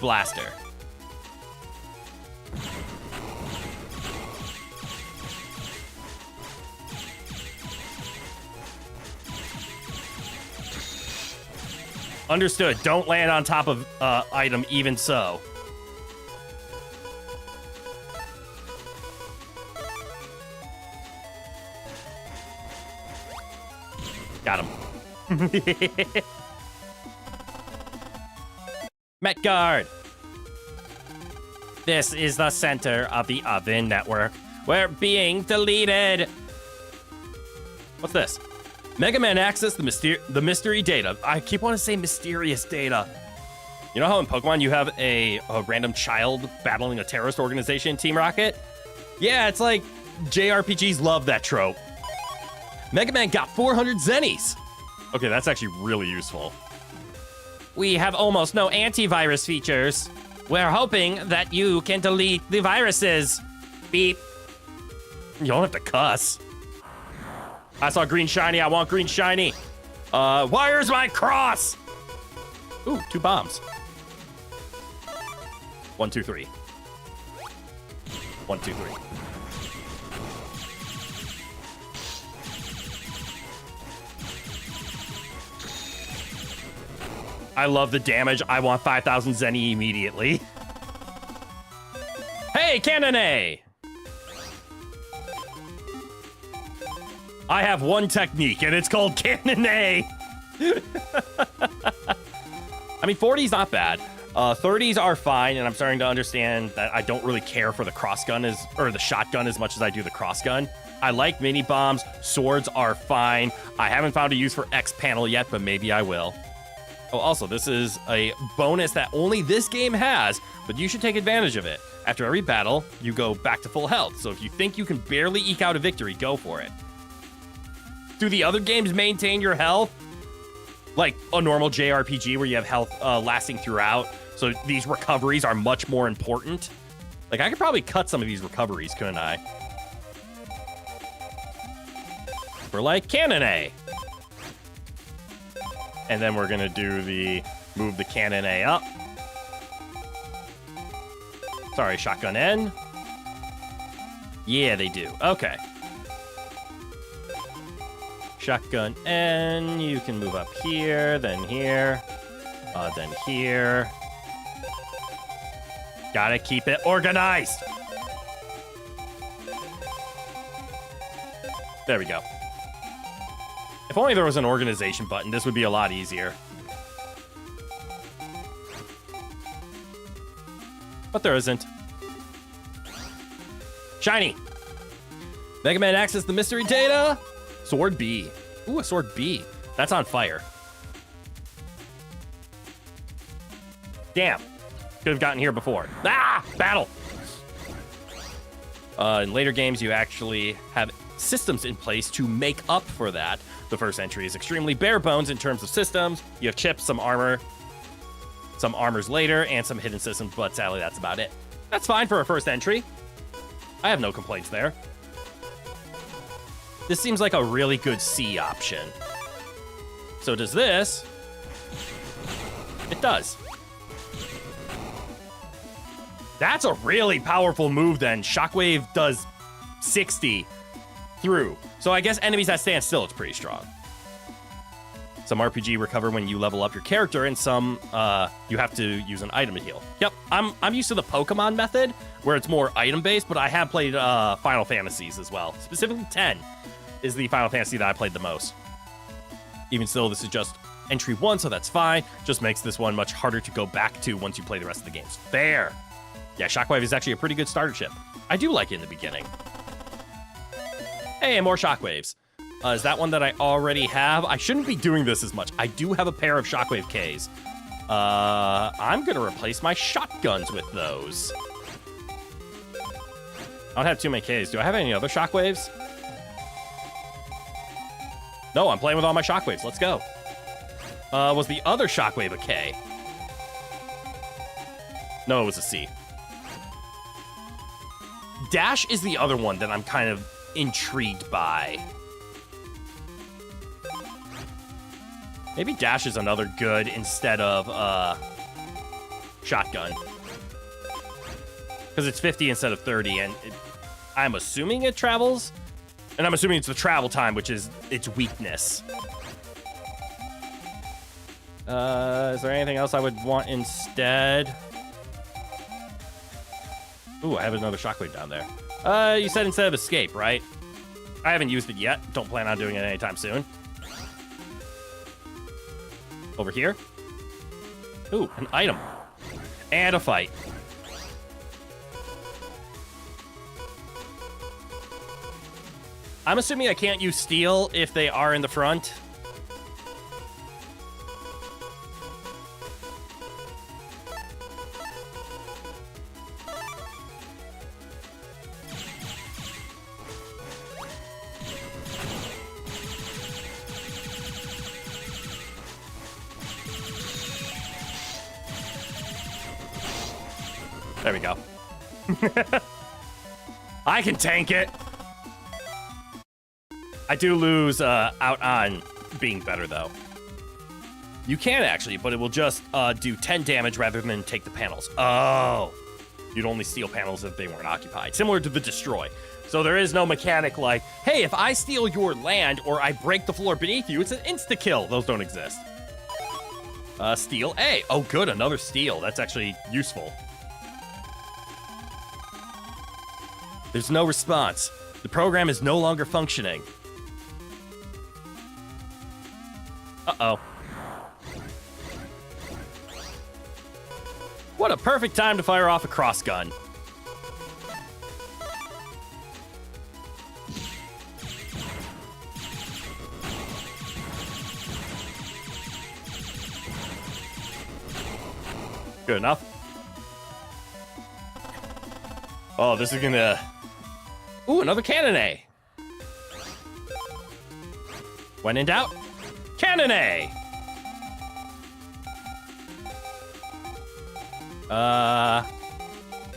Understood. Don't land on top of item even so. Got him. Met guard. This is the center of the oven network. We're being deleted. What's this? Mega Man access the mystery data. I keep wanting to say mysterious data. You know how in Pokemon you have a random child battling a terrorist organization, Team Rocket? Yeah, it's like JRPGs love that trope. Mega Man got 400 zennies. Okay, that's actually really useful. We have almost no antivirus features. We're hoping that you can delete the viruses. Beep. You don't have to cuss. I saw green shiny. I want green shiny. Where's my cross? Ooh, 2 bombs. 1, 2, 3. 1, 2, 3. I love the damage. I want 5,000 zenny immediately. Hey, Cannon A! I have one technique, and it's called Cannon A. I mean, 40's not bad. 30s are fine, and I'm starting to understand that I don't really care for the the shotgun as much as I do the crossgun. I like mini bombs. Swords are fine. I haven't found a use for X panel yet, but maybe I will. Oh, also, this is a bonus that only this game has, but you should take advantage of it. After every battle, you go back to full health, so if you think you can barely eke out a victory, go for it. Do the other games maintain your health? Like a normal JRPG where you have health lasting throughout, so these recoveries are much more important. Like, I could probably cut some of these recoveries, couldn't I? For like Cannon A. And then we're gonna do move the Cannon A up. Sorry, Shotgun N. Yeah, they do. Okay. Shotgun N, you can move up here, then here, then here. Gotta keep it organized. There we go. If only there was an organization button, this would be a lot easier. But there isn't. Shiny. Mega Man access the mystery data. Sword B. Ooh, a sword B. That's on fire. Damn. Could have gotten here before. Ah! Battle! In later games, you actually have systems in place to make up for that. The first entry is extremely bare bones in terms of systems. You have chips, some armor, some armors later, and some hidden systems, but sadly, that's about it. That's fine for a first entry. I have no complaints there. This seems like a really good C option. So does this. It does. That's a really powerful move then. Shockwave does 60 through. So I guess enemies that stand still, it's pretty strong. Some RPG recover when you level up your character, and some you have to use an item to heal. Yep, I'm used to the Pokemon method, where it's more item-based, but I have played Final Fantasies as well. Specifically 10 is the Final Fantasy that I played the most. Even still, this is just entry 1, so that's fine. Just makes this one much harder to go back to once you play the rest of the games. Fair. Yeah, Shockwave is actually a pretty good starter chip. I do like it in the beginning. Hey, more Shockwaves. Is that one that I already have? I shouldn't be doing this as much. I do have a pair of Shockwave Ks. I'm gonna replace my shotguns with those. I don't have too many Ks. Do I have any other Shockwaves? No, I'm playing with all my Shockwaves. Let's go. Was the other Shockwave a K? No, it was a C. Dash is the other one that I'm kind of intrigued by. Maybe Dash is another good instead of Shotgun. Because it's 50 instead of 30, and I'm assuming it travels. And I'm assuming it's the travel time, which is its weakness. Is there anything else I would want instead? Ooh, I have another Shockwave down there. You said instead of Escape, right? I haven't used it yet. Don't plan on doing it anytime soon. Over here. Ooh, an item. And a fight. I'm assuming I can't use Steel if they are in the front. There we go. I can tank it. I do lose out on being better, though. You can, actually, but it will just do 10 damage rather than take the panels. Oh. You'd only steal panels if they weren't occupied. Similar to the Destroy. So there is no mechanic like, hey, if I steal your land or I break the floor beneath you, it's an insta-kill. Those don't exist. Steal A. Oh, good, another steal. That's actually useful. There's no response. The program is no longer functioning. Uh-oh. What a perfect time to fire off a cross gun. Good enough. Oh, this is gonna... Ooh, another cannon. When in doubt, cannon.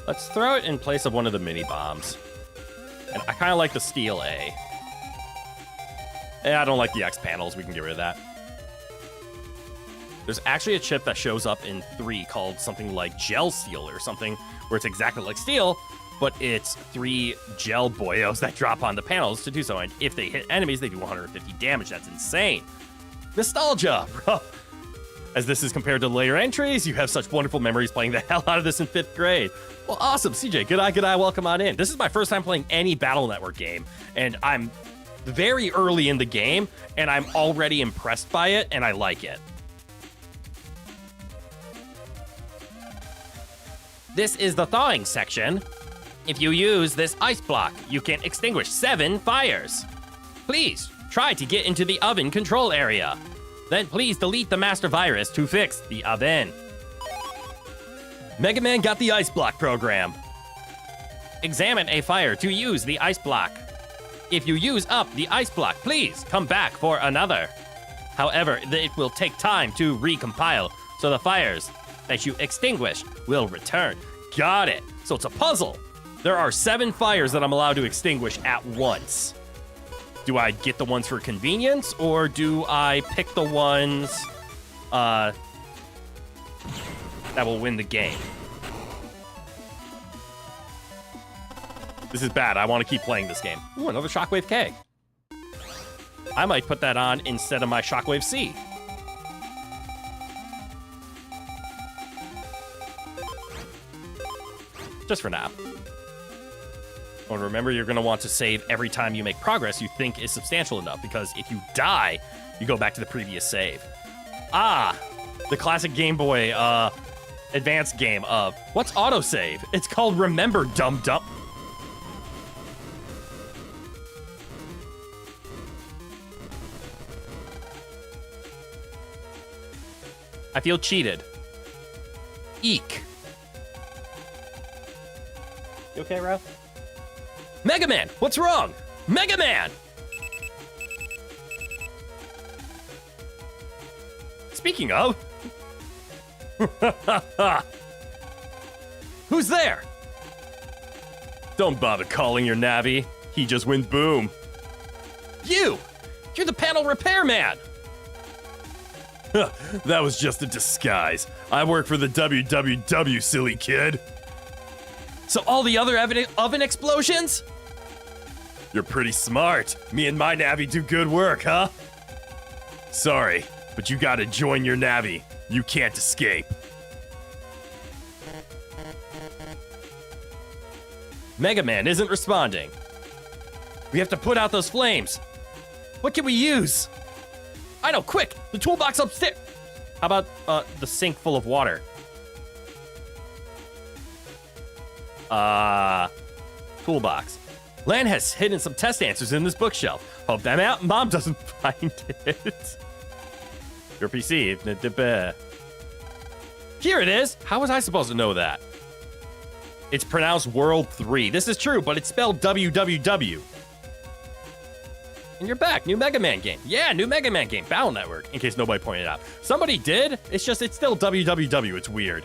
Let's throw it in place of one of the mini bombs. And I kind of like the steel A. Yeah, I don't like the X panels. We can get rid of that. There's actually a chip that shows up in 3 called something like Gel Steel or something, where it's exactly like steel, but it's 3 gel boyos that drop on the panels to do so. And if they hit enemies, they do 150 damage. That's insane. Nostalgia, bro. As this is compared to later entries, you have such wonderful memories playing the hell out of this in 5th grade. Well, awesome. CJ, good eye, welcome on in. This is my first time playing any Battle Network game, and I'm very early in the game, and I'm already impressed by it, and I like it. This is the thawing section. If you use this ice block, you can extinguish 7 fires. Please try to get into the oven control area. Then please delete the master virus to fix the oven. Mega Man got the ice block program. Examine a fire to use the ice block. If you use up the ice block, please come back for another. However, it will take time to recompile, so the fires that you extinguished will return. Got it. So it's a puzzle. There are 7 fires that I'm allowed to extinguish at once. Do I get the ones for convenience, or do I pick the ones that will win the game? This is bad. I want to keep playing this game. Ooh, another Shockwave K. I might put that on instead of my Shockwave C. Just for now. And remember, you're going to want to save every time you make progress you think is substantial enough, because if you die, you go back to the previous save. Ah, the classic Game Boy Advance game of, what's autosave? It's called Remember, Dum Dum. I feel cheated. Eek. You okay, Ralph? Mega Man, what's wrong? Mega Man! Speaking of... Who's there? Don't bother calling your Navi. He just went boom. You're the panel repairman! That was just a disguise. I work for the WWW, silly kid. So all the other oven explosions? You're pretty smart. Me and my Navi do good work, huh? Sorry, but you gotta join your Navi. You can't escape. Mega Man isn't responding. We have to put out those flames. What can we use? I know, quick! The toolbox upstairs! How about the sink full of water? Toolbox. Lan has hidden some test answers in this bookshelf. Hope that Mountain Bomb doesn't find it. Your PC. Here it is. How was I supposed to know that? It's pronounced World 3. This is true, but it's spelled WWW. And you're back. New Mega Man game. Yeah, new Mega Man game. Battle Network, in case nobody pointed out. Somebody did. It's still WWW. It's weird.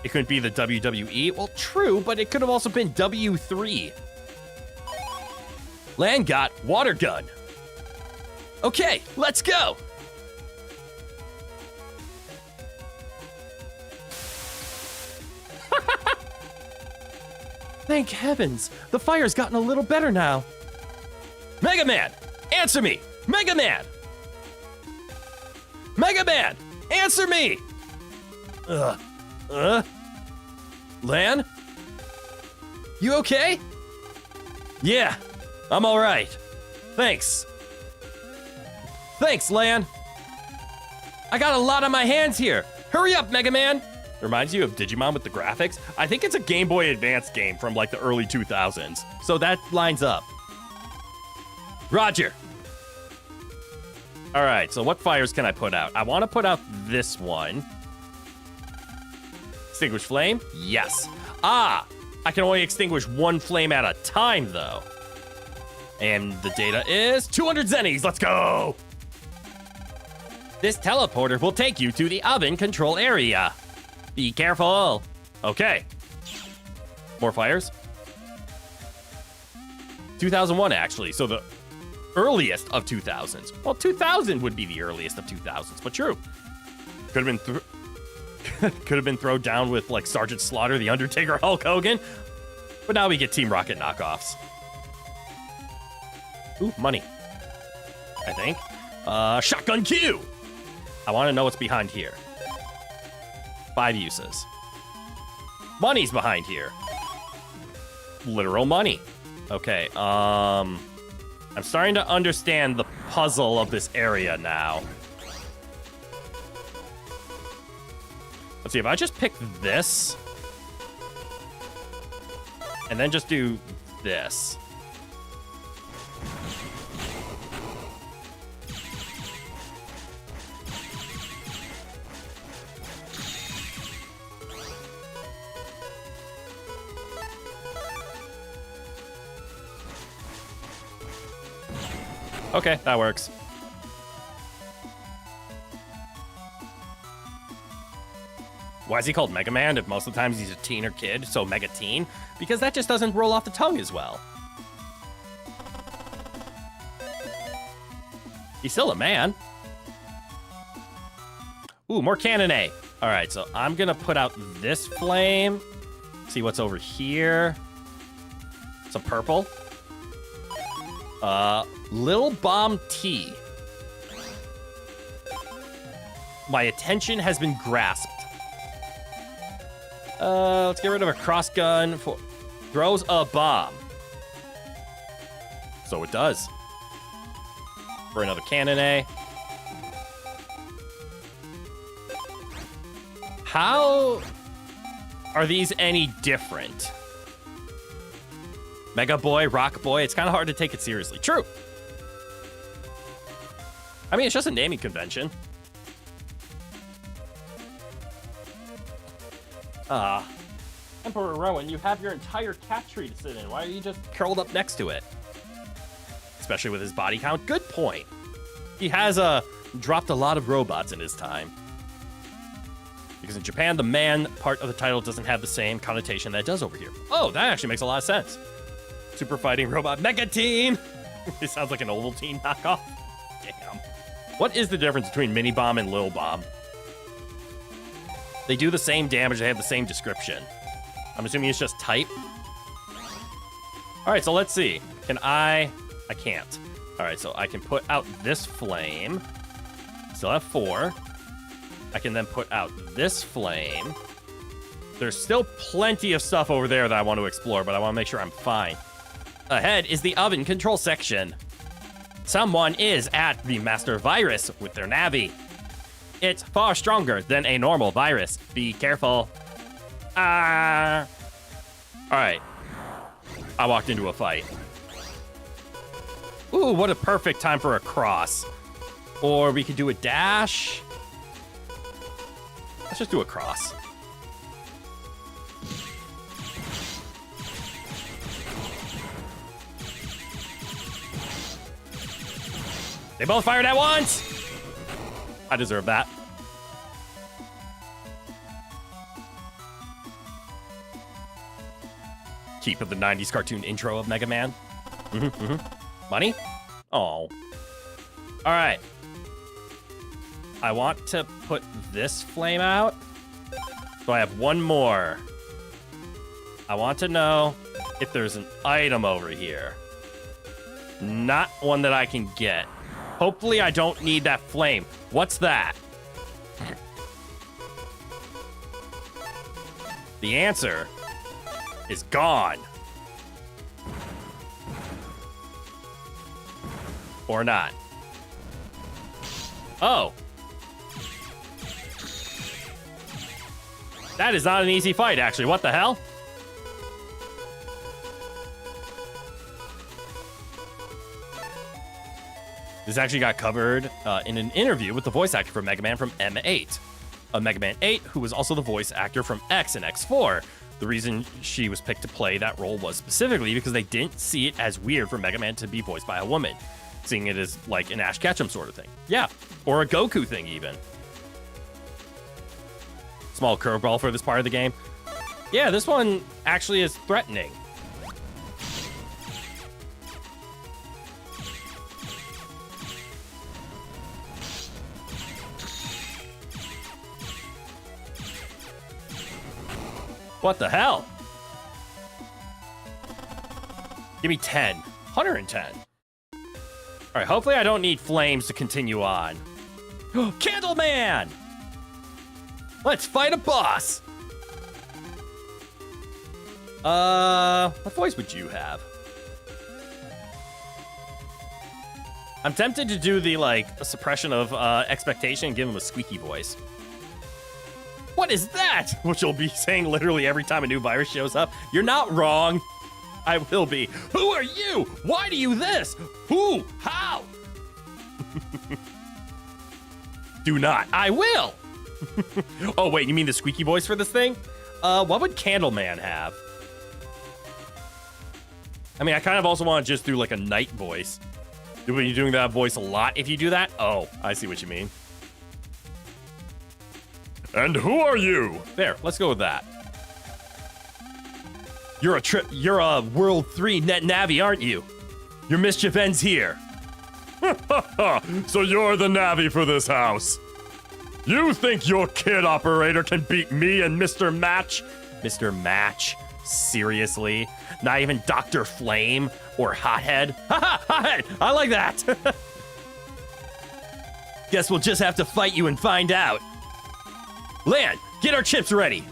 It couldn't be the WWE. Well, true, but it could have also been W3. Lan got water gun. Okay, let's go. Thank heavens. The fire's gotten a little better now. Mega Man, answer me. Mega Man. Mega Man, answer me. Lan? You okay? Yeah, I'm all right. Thanks. Thanks, Lan. I got a lot on my hands here. Hurry up, Mega Man. Reminds you of Digimon with the graphics? I think it's a Game Boy Advance game from like the early 2000s. So that lines up. Roger. All right, so what fires can I put out? I want to put out this one. Extinguish flame? Yes. Ah, I can only extinguish one flame at a time, though. And the data is 200 zennies. Let's go. This teleporter will take you to the oven control area. Be careful. Okay. More fires? 2001, actually. So the earliest of 2000s. Well, 2000 would be the earliest of 2000s, but true. Could have been thrown down with like Sergeant Slaughter, The Undertaker, Hulk Hogan. But now we get Team Rocket knockoffs. Ooh, money. I think. Shotgun Q. I want to know what's behind here. 5 uses. Money's behind here. Literal money. Okay, I'm starting to understand the puzzle of this area now. Let's see, if I just pick this, and then just do this. Okay, that works. Why is he called Mega Man if most of the times he's a teen or kid, so Mega Teen? Because that just doesn't roll off the tongue as well. He's still a man. Ooh, more Cannon A. All right, so I'm gonna put out this flame. See what's over here. Some purple. Lil Bomb T. My attention has been grasped. Let's get rid of a cross gun. Throws a bomb. So it does. For another Cannon A. How are these any different? Mega Boy, Rock Boy, it's kind of hard to take it seriously. True. I mean, it's just a naming convention. Emperor Rowan, you have your entire cat tree to sit in. Why are you just curled up next to it? Especially with his body count. Good point. He has dropped a lot of robots in his time. Because in Japan, the man part of the title doesn't have the same connotation that it does over here. Oh, that actually makes a lot of sense. Super Fighting Robot Mega Teen. It sounds like an Ovaltine knockoff. Damn. What is the difference between Mini Bomb and Lil Bomb? They do the same damage. They have the same description. I'm assuming it's just type. All right, so let's see. Can I can't. All right, so I can put out this flame. Still have 4. I can then put out this flame. There's still plenty of stuff over there that I want to explore, but I want to make sure I'm fine. Ahead is the oven control section. Someone is at the Master Virus with their Navi. It's far stronger than a normal virus. Be careful. All right. I walked into a fight. Ooh, what a perfect time for a cross. Or we could do a dash. Let's just do a cross. They both fired at once. I deserve that. Keep of the 90s cartoon intro of Mega Man. Money? Oh. All right. I want to put this flame out. So I have one more. I want to know if there's an item over here. Not one that I can get. Hopefully I don't need that flame. What's that? The answer is gone. Or not. Oh. That is not an easy fight, actually. What the hell? This actually got covered in an interview with the voice actor for Mega Man from M8. Mega Man 8, who was also the voice actor from X and X4. The reason she was picked to play that role was specifically because they didn't see it as weird for Mega Man to be voiced by a woman, seeing it as like an Ash Ketchum sort of thing. Yeah, or a Goku thing even. Small curveball for this part of the game. Yeah, this one actually is threatening. What the hell? Give me 10. 110. All right, hopefully I don't need flames to continue on. Candleman! Let's fight a boss! What voice would you have? I'm tempted to do the, like, a suppression of expectation and give him a squeaky voice. What is that? Which you'll be saying literally every time a new virus shows up. You're not wrong. I will be. Who are you? Why do you this? Who? How? Do not. I will. Oh, wait, you mean the squeaky voice for this thing? What would Candleman have? I mean, I kind of also want to just do like a night voice. You'll be doing that voice a lot if you do that? Oh, I see what you mean. And who are you? There, let's go with that. You're a World 3 Net Navi, aren't you? Your mischief ends here. So you're the Navi for this house. You think your kid operator can beat me and Mr. Match? Mr. Match? Seriously? Not even Dr. Flame or Hothead? Haha, Hothead! I like that! Guess we'll just have to fight you and find out. Lan, get our chips ready.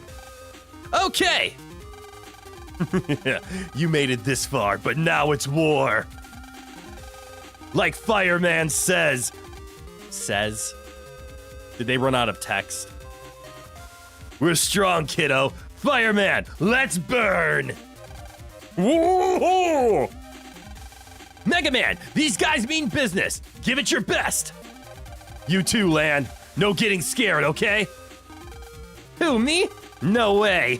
Okay. You made it this far, but now it's war. Like Fireman says. Says? Did they run out of text? We're strong, kiddo. Fireman, let's burn. Woo-hoo! Mega Man, these guys mean business. Give it your best. You too, Lan. No getting scared, okay? Who, me? No way.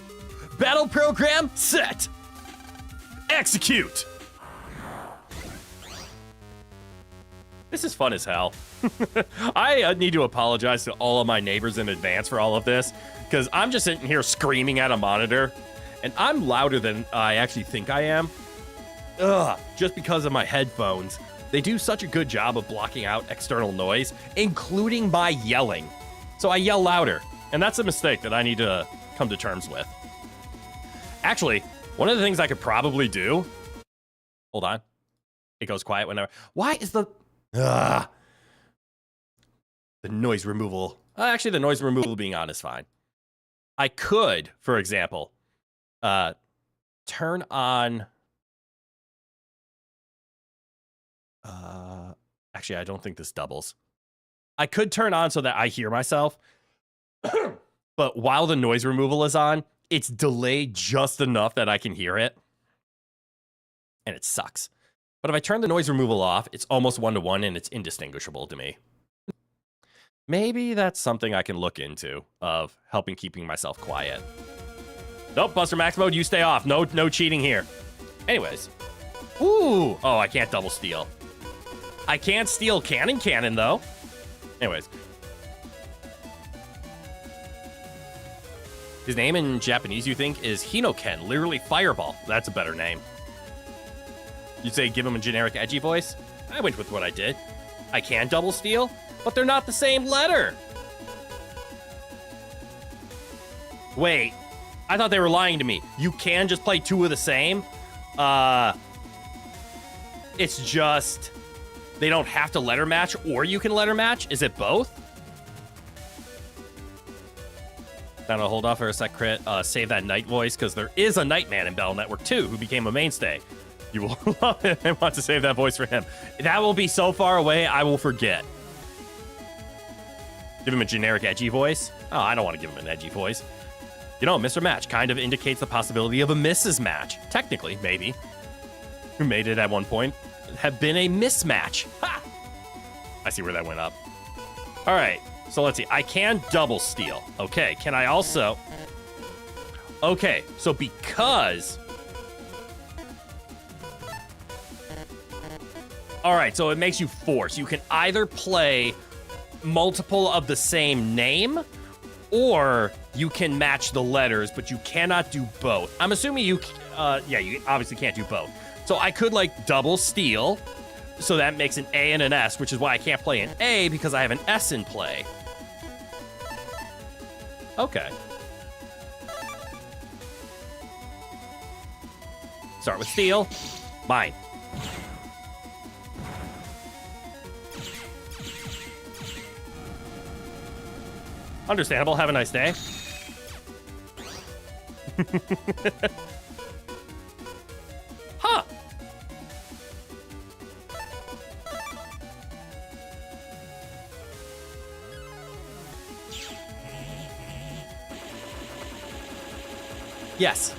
Battle program set. Execute. This is fun as hell. I need to apologize to all of my neighbors in advance for all of this, because I'm just sitting here screaming at a monitor, and I'm louder than I actually think I am. Ugh, just because of my headphones. They do such a good job of blocking out external noise, including my yelling. So I yell louder. And that's a mistake that I need to come to terms with. Actually, one of the things I could probably do... Hold on. It goes quiet whenever... Why is the noise removal... actually, the noise removal being on is fine. I could, for example, turn on... actually, I don't think this doubles. I could turn on so that I hear myself... But while the noise removal is on, it's delayed just enough that I can hear it. And it sucks. But if I turn the noise removal off, it's almost 1-to-1 and it's indistinguishable to me. Maybe that's something I can look into, of helping keeping myself quiet. Nope, Buster Max mode, you stay off. No cheating here. Anyways. Ooh. Oh, I can't double steal. I can't steal cannon, though. Anyways. His name in Japanese, you think, is Hinoken, literally fireball. That's a better name. You'd say give him a generic edgy voice? I went with what I did. I can double steal, but they're not the same letter. Wait, I thought they were lying to me. You can just play two of the same? It's just, they don't have to letter match, or you can letter match? Is it both? Gonna hold off for a sec, Crit. Save that Night voice, because there is a Nightman in Battle Network 2 who became a mainstay. You will love it and want to save that voice for him. That will be so far away, I will forget. Give him a generic edgy voice? Oh, I don't want to give him an edgy voice. You know, Mr. Match kind of indicates the possibility of a Mrs. Match. Technically, maybe. Who made it at one point have been a mismatch. Ha! I see where that went up. All right, so let's see. I can double steal. Okay, can I also... Okay, so because... All right, so it makes you force. You can either play multiple of the same name, or you can match the letters, but you cannot do both. I'm assuming you obviously can't do both. So I could, like, double steal, so that makes an A and an S, which is why I can't play an A, because I have an S in play. Okay. Start with steal. Mine. Understandable. Have a nice day. Huh. Yes.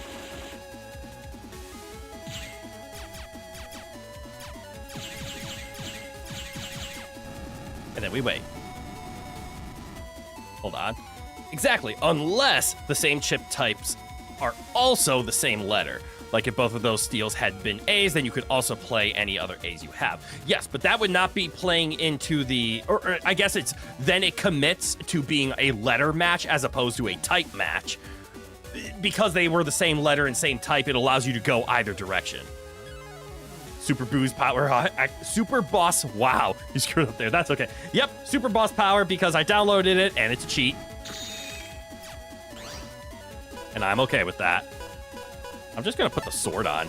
And then we wait. Hold on. Exactly, unless the same chip types are also the same letter. Like if both of those steals had been A's, then you could also play any other A's you have. Yes, but that would not be playing into the, or I guess it's, then it commits to being a letter match as opposed to a type match. Because they were the same letter and same type, it allows you to go either direction. Super Boost Power, Super Boss, wow, you screwed up there, that's okay. Yep, Super Boss Power because I downloaded it and it's a cheat. And I'm okay with that. I'm just gonna put the sword on.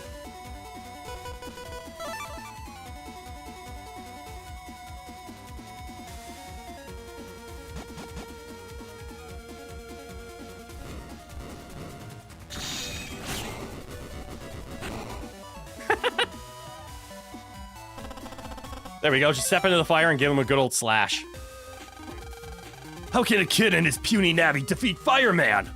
There we go, just step into the fire and give him a good old slash. How can a kid and his puny nabby defeat Fireman?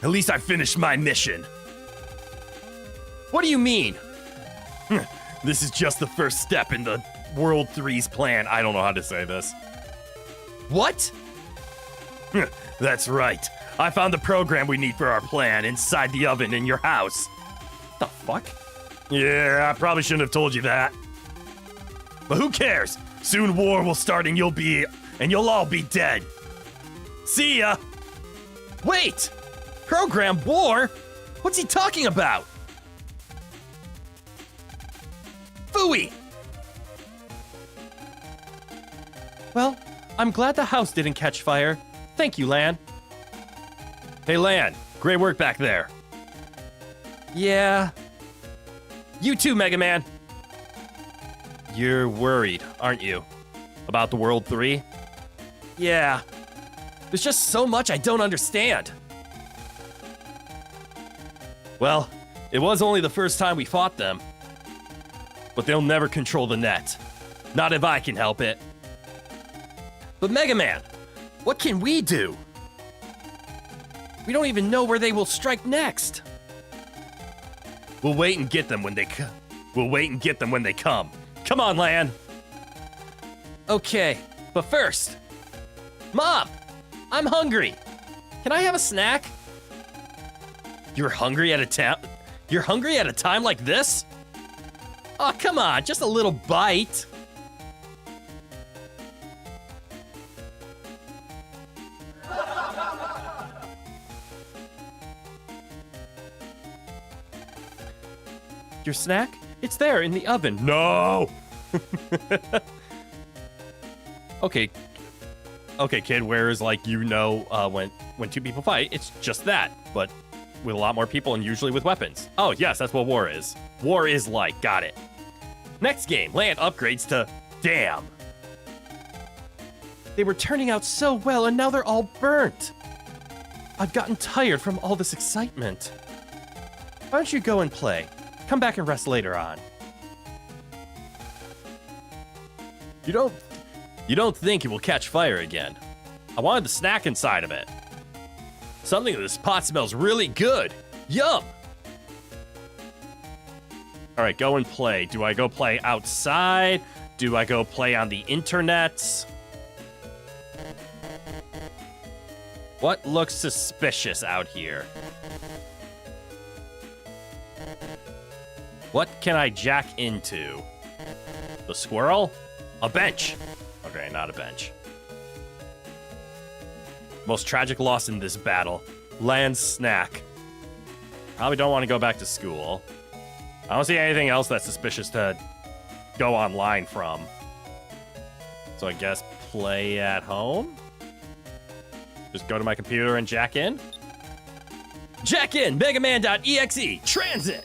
At least I finished my mission. What do you mean? This is just the first step in the World 3's plan. I don't know how to say this. What? That's right. I found the program we need for our plan inside the oven in your house. The fuck? Yeah, I probably shouldn't have told you that. But who cares? Soon war will start and you'll all be dead. See ya. Wait! Program war? What's he talking about? Phooey! Well, I'm glad the house didn't catch fire. Thank you, Lan. Hey, Lan. Great work back there. Yeah. You too, Mega Man. You're worried, aren't you? About the World 3? Yeah. There's just so much I don't understand. Well, it was only the first time we fought them. But they'll never control the net. Not if I can help it. But Mega Man, what can we do? We don't even know where they will strike next. We'll wait and get them when they come. Come on, Lan. Okay, but first, Mom, I'm hungry. Can I have a snack? You're hungry at a time like this? Oh, come on, just a little bite. Your snack? It's there in the oven. No! Okay, kid, whereas, like, when two people fight, it's just that, but with a lot more people and usually with weapons. Oh, yes, that's what war is. War is like, got it. Next game, land upgrades to damn. They were turning out so well, and now they're all burnt. I've gotten tired from all this excitement. Why don't you go and play? Come back and rest later on. You don't think it will catch fire again? I wanted the snack inside of it. Something in this pot smells really good. Yum! All right, go and play. Do I go play outside? Do I go play on the internet? What looks suspicious out here? What can I jack into? The squirrel? A bench. Okay, not a bench. Most tragic loss in this battle. Land snack. Probably don't want to go back to school. I don't see anything else that's suspicious to go online from. So I guess play at home? Just go to my computer and jack in? Jack in! Megaman.exe! Transit!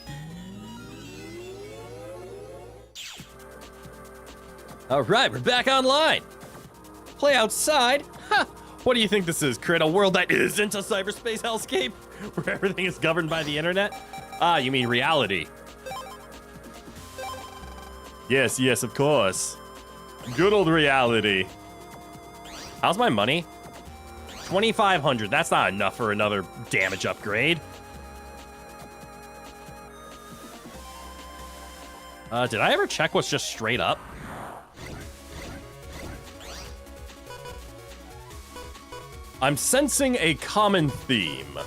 Alright, we're back online! Play outside? Ha! What do you think this is, Crit? A world that isn't a cyberspace hellscape? Where everything is governed by the internet? Ah, you mean reality. Yes, yes, of course. Good old reality. How's my money? 2,500. That's not enough for another damage upgrade. Did I ever check what's just straight up? I'm sensing a common theme.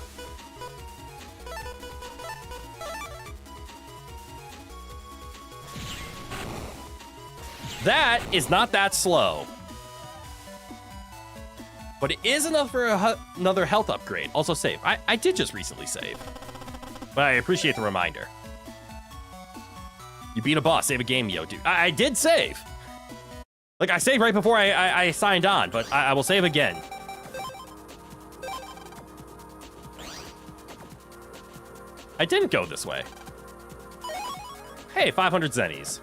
That is not that slow. But it is enough for another health upgrade. Also save. I did just recently save. But I appreciate the reminder. You beat a boss, save a game, yo, dude. I did save. Like, I saved right before I signed on, but I will save again. I didn't go this way. Hey, 500 zennies.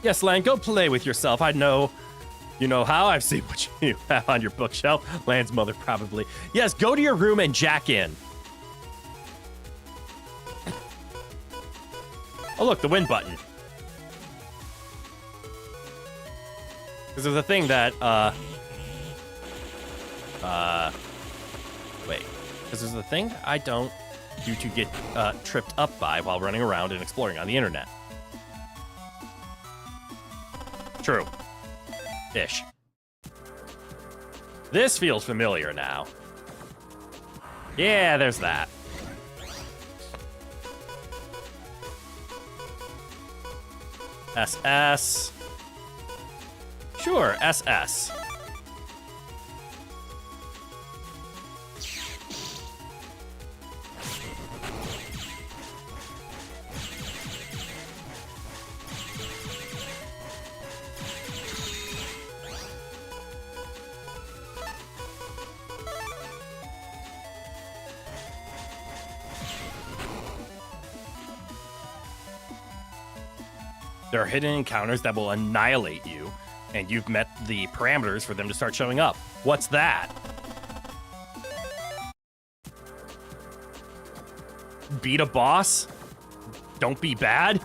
Yes, Lan, go play with yourself. I know you know how. I've seen what you have on your bookshelf. Lan's mother, probably. Yes, go to your room and jack in. Oh, look, the win button. Because there's a thing that, wait. Because there's a thing I don't do to get tripped up by while running around and exploring on the internet. True. Ish. This feels familiar now. Yeah, there's that. SS. Sure, SS. There are hidden encounters that will annihilate you, and you've met the parameters for them to start showing up. What's that? Beat a boss? Don't be bad?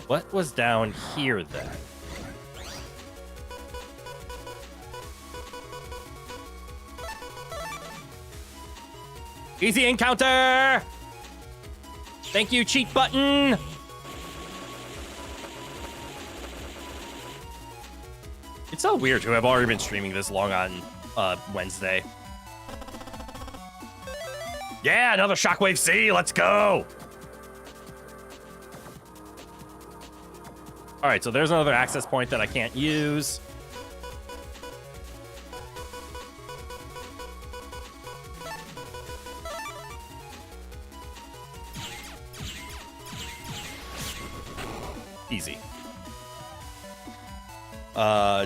What was down here then? Easy encounter! Thank you, cheat button! It's so weird to have already been streaming this long on Wednesday. Yeah, another Shockwave C, let's go! Alright, so there's another access point that I can't use. Easy.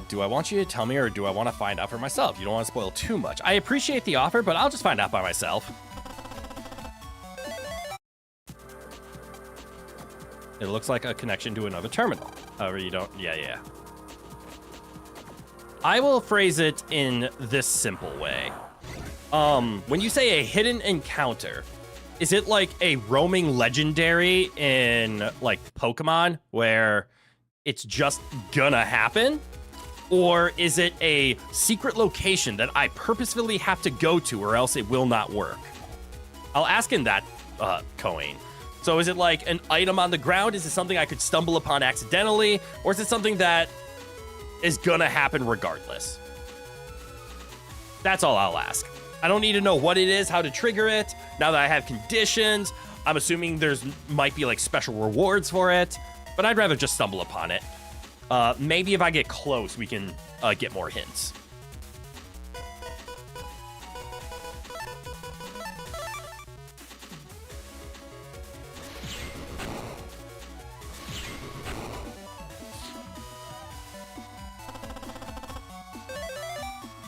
Do I want you to tell me or do I want to find out for myself? You don't want to spoil too much. I appreciate the offer, but I'll just find out by myself. It looks like a connection to another terminal. However, you don't... Yeah. I will phrase it in this simple way. When you say a hidden encounter, Is it like a roaming legendary in like Pokemon where it's just gonna happen? Or is it a secret location that I purposefully have to go to or else it will not work? I'll ask in that coin. So is it like an item on the ground? Is it something I could stumble upon accidentally? Or is it something that is gonna happen regardless? That's all I'll ask. I don't need to know what it is, how to trigger it. Now that I have conditions, I'm assuming might be like special rewards for it, but I'd rather just stumble upon it. Maybe if I get close, we can get more hints.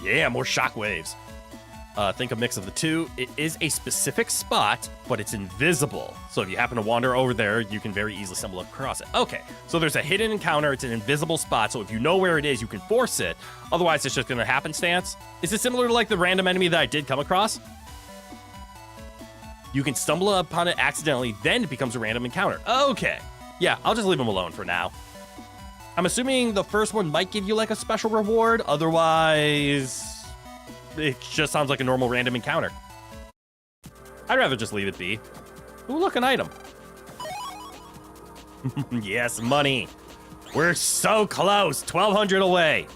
Yeah, more shockwaves. Think a mix of the two. It is a specific spot, but it's invisible. So if you happen to wander over there, you can very easily stumble across it. Okay, so there's a hidden encounter. It's an invisible spot, so if you know where it is, you can force it. Otherwise, it's just going to happenstance. Is it similar to like the random enemy that I did come across? You can stumble upon it accidentally, then it becomes a random encounter. Okay. Yeah, I'll just leave them alone for now. I'm assuming the first one might give you like a special reward. Otherwise, it just sounds like a normal random encounter. I'd rather just leave it be. Ooh, look, an item. Yes, money. We're so close. 1,200 away.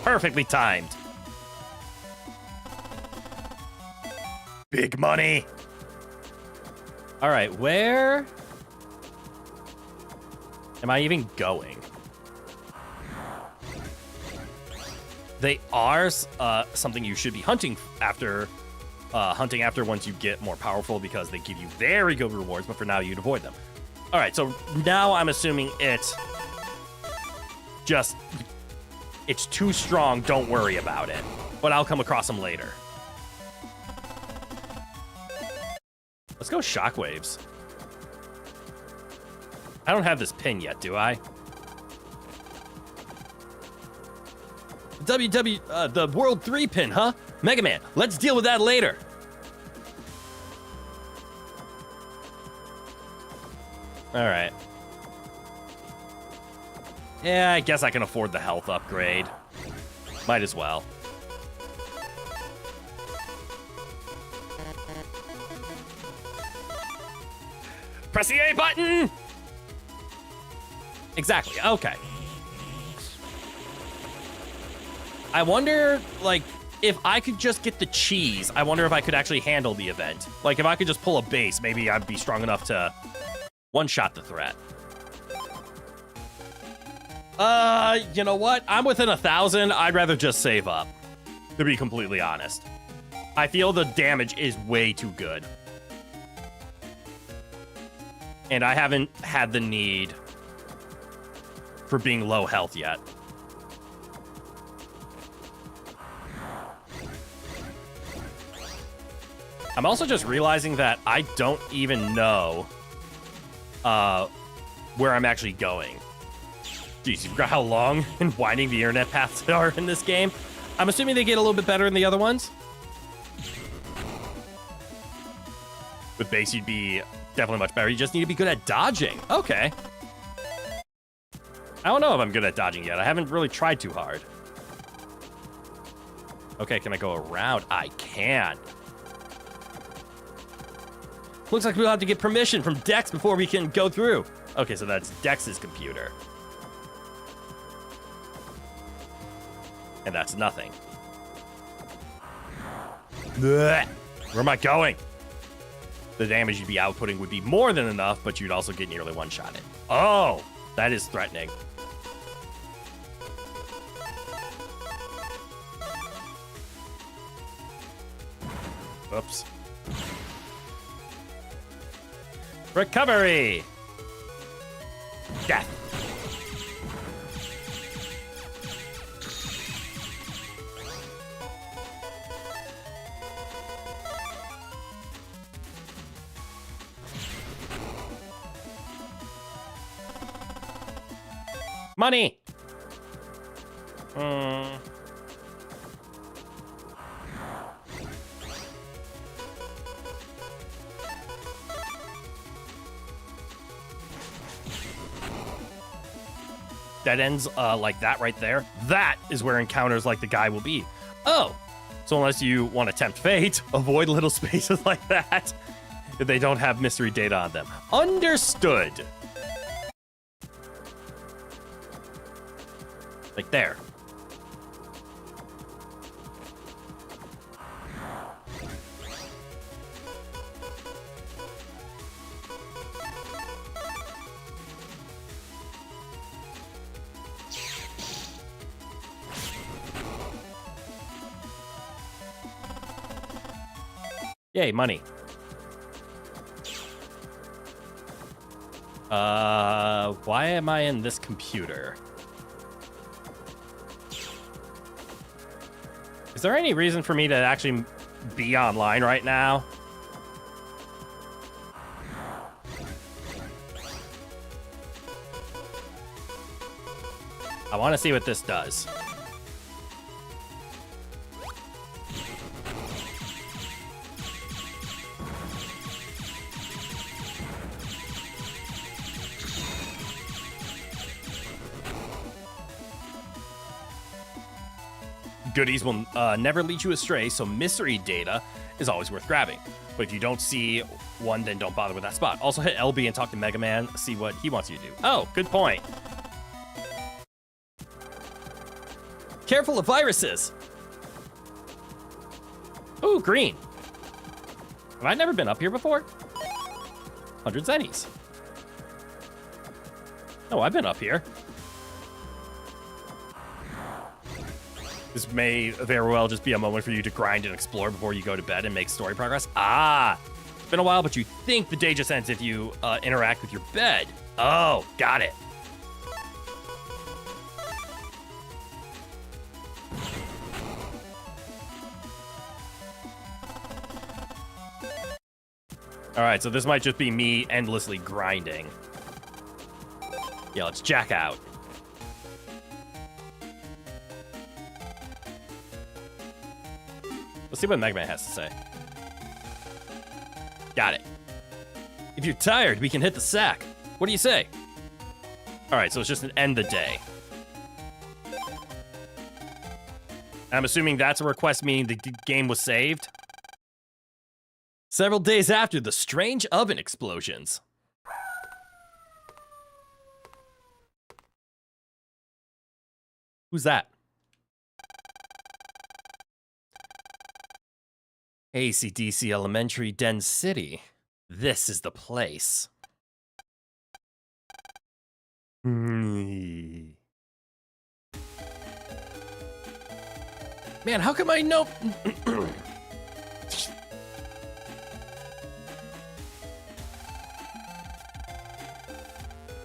Perfectly timed. Big money. All right, where am I even going? They are something you should be hunting after once you get more powerful because they give you very good rewards, but for now you'd avoid them. All right, so now I'm assuming it's too strong, don't worry about it. But I'll come across them later. Let's go shockwaves. I don't have this pin yet, do I? The World 3 pin, huh? Mega Man, let's deal with that later. All right. Yeah, I guess I can afford the health upgrade. Might as well. Press the A button! Exactly, okay. I wonder, like, if I could just get the cheese, I wonder if I could actually handle the event. Like, if I could just pull a base, maybe I'd be strong enough to one-shot the threat. You know what? I'm within 1,000. I'd rather just save up, to be completely honest. I feel the damage is way too good. And I haven't had the need for being low health yet. I'm also just realizing that I don't even know where I'm actually going. Jeez, you forgot how long and winding the internet paths are in this game. I'm assuming they get a little bit better in the other ones. With base, you'd be definitely much better. You just need to be good at dodging. Okay. I don't know if I'm good at dodging yet. I haven't really tried too hard. Okay, can I go around? I can. Looks like we'll have to get permission from Dex before we can go through. Okay, so that's Dex's computer. And that's nothing. Blech. Where am I going? The damage you'd be outputting would be more than enough, but you'd also get nearly one-shotted. Oh, that is threatening. Oops. Recovery! Death. Money! Dead ends like that right there. That is where encounters like the guy will be. Oh, so unless you want to tempt fate, avoid little spaces like that if they don't have mystery data on them. Understood. Like there. Yay, money. Why am I in this computer? Is there any reason for me to actually be online right now? I want to see what this does. Goodies will never lead you astray, so mystery data is always worth grabbing. But if you don't see one, then don't bother with that spot. Also hit LB and talk to Mega Man, see what he wants you to do. Oh, good point. Careful of viruses. Ooh, green. Have I never been up here before? 100 zennies. Oh, I've been up here. This may very well just be a moment for you to grind and explore before you go to bed and make story progress. Ah, it's been a while, but you think the day just ends if you interact with your bed. Oh, got it. All right, so this might just be me endlessly grinding. Yeah, let's jack out. Let's see what Mega Man has to say. Got it. If you're tired, we can hit the sack. What do you say? All right, so it's just an end the day. I'm assuming that's a request meaning the game was saved. Several days after the strange oven explosions. Who's that? ACDC Elementary Den City. This is the place. Man, how come I know?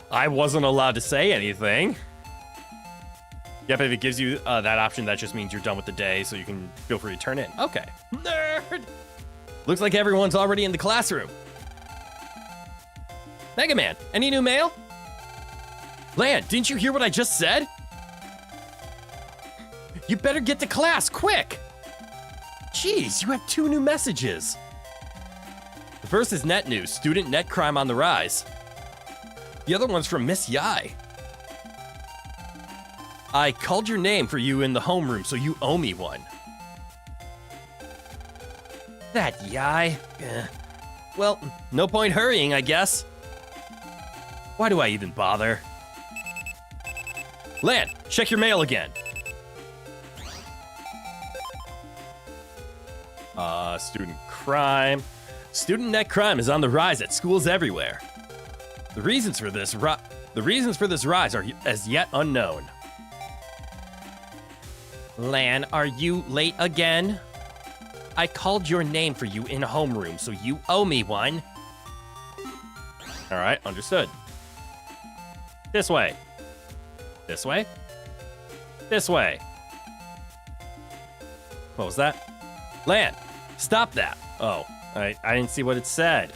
I wasn't allowed to say anything. Yep, if it gives you that option, that just means you're done with the day, so you can feel free to turn in. Okay. Nerd! Looks like everyone's already in the classroom. Mega Man, any new mail? Lan, didn't you hear what I just said? You better get to class, quick! Jeez, you have 2 new messages. The first is net news, student net crime on the rise. The other one's from Miss Yai. I called your name for you in the homeroom, so you owe me one. That Yai. Well, no point hurrying, I guess. Why do I even bother? Lan, check your mail again. Student crime. Student net crime is on the rise at schools everywhere. The reasons for this rise are as yet unknown. Lan, are you late again? I called your name for you in homeroom, so you owe me one. All right, understood. This way. This way. This way. What was that? Lan, stop that. Oh, I didn't see what it said.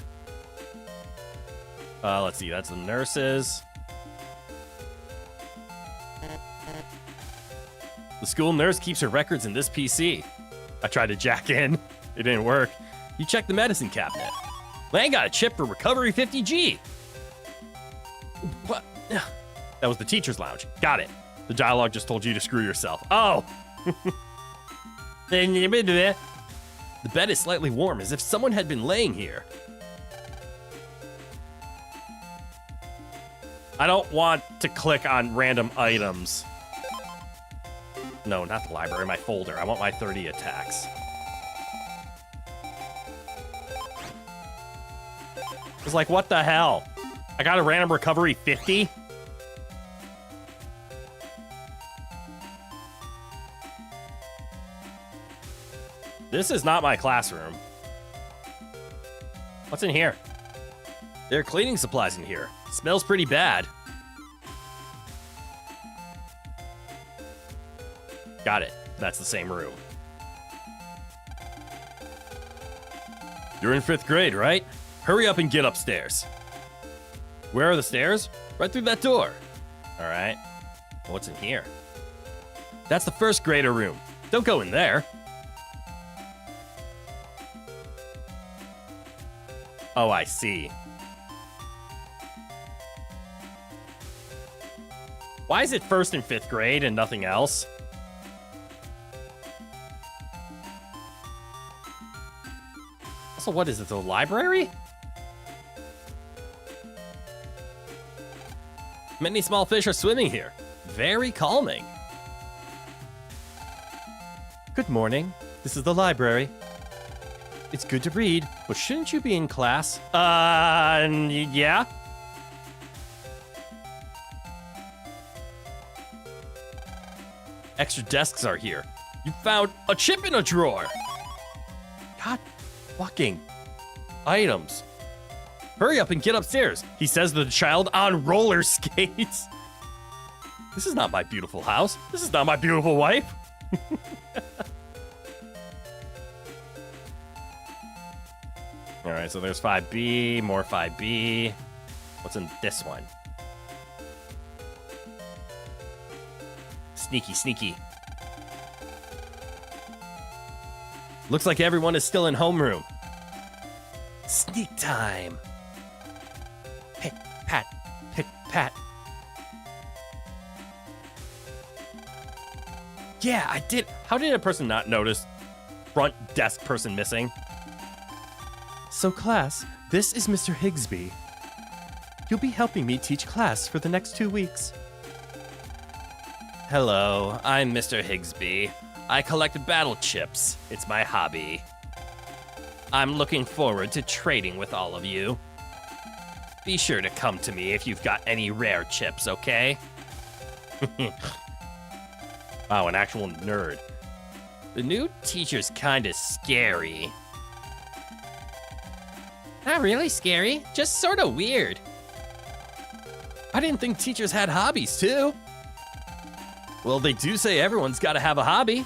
Let's see, that's the nurses. school nurse keeps her records in this PC. I tried to jack in. It didn't work. You check the medicine cabinet. Lan got a chip for Recovery 50G. What? That was the teacher's lounge. Got it. The dialogue just told you to screw yourself. Oh! The bed is slightly warm, as if someone had been laying here. I don't want to click on random items. No, not the library, my folder. I want my 30 attacks. It's like, what the hell? I got a random recovery 50? This is not my classroom. What's in here? There are cleaning supplies in here. Smells pretty bad. Got it. That's the same room. You're in 5th grade, right? Hurry up and get upstairs. Where are the stairs? Right through that door. All right. What's in here? That's the 1st grader room. Don't go in there. Oh, I see. Why is it 1st and 5th grade and nothing else? Also, what is it, the library? Many small fish are swimming here. Very calming. Good morning. This is the library. It's good to read, but shouldn't you be in class? Yeah? Extra desks are here. You found a chip in a drawer. God fucking items. Hurry up and get upstairs, he says to the child on roller skates. This is not my beautiful house. This is not my beautiful wife. All right, so there's 5B, more 5B. What's in this one? Sneaky, sneaky. Looks like everyone is still in homeroom. Sneak time. Pick, pat, pick, pat. Yeah, I did. How did a person not notice front desk person missing? So class, this is Mr. Higsby. You'll be helping me teach class for the next 2 weeks. Hello, I'm Mr. Higsby. I collect battle chips. It's my hobby. I'm looking forward to trading with all of you. Be sure to come to me if you've got any rare chips, okay? Wow, an actual nerd. The new teacher's kinda scary. Not really scary, just sorta weird. I didn't think teachers had hobbies too. Well, they do say everyone's gotta have a hobby.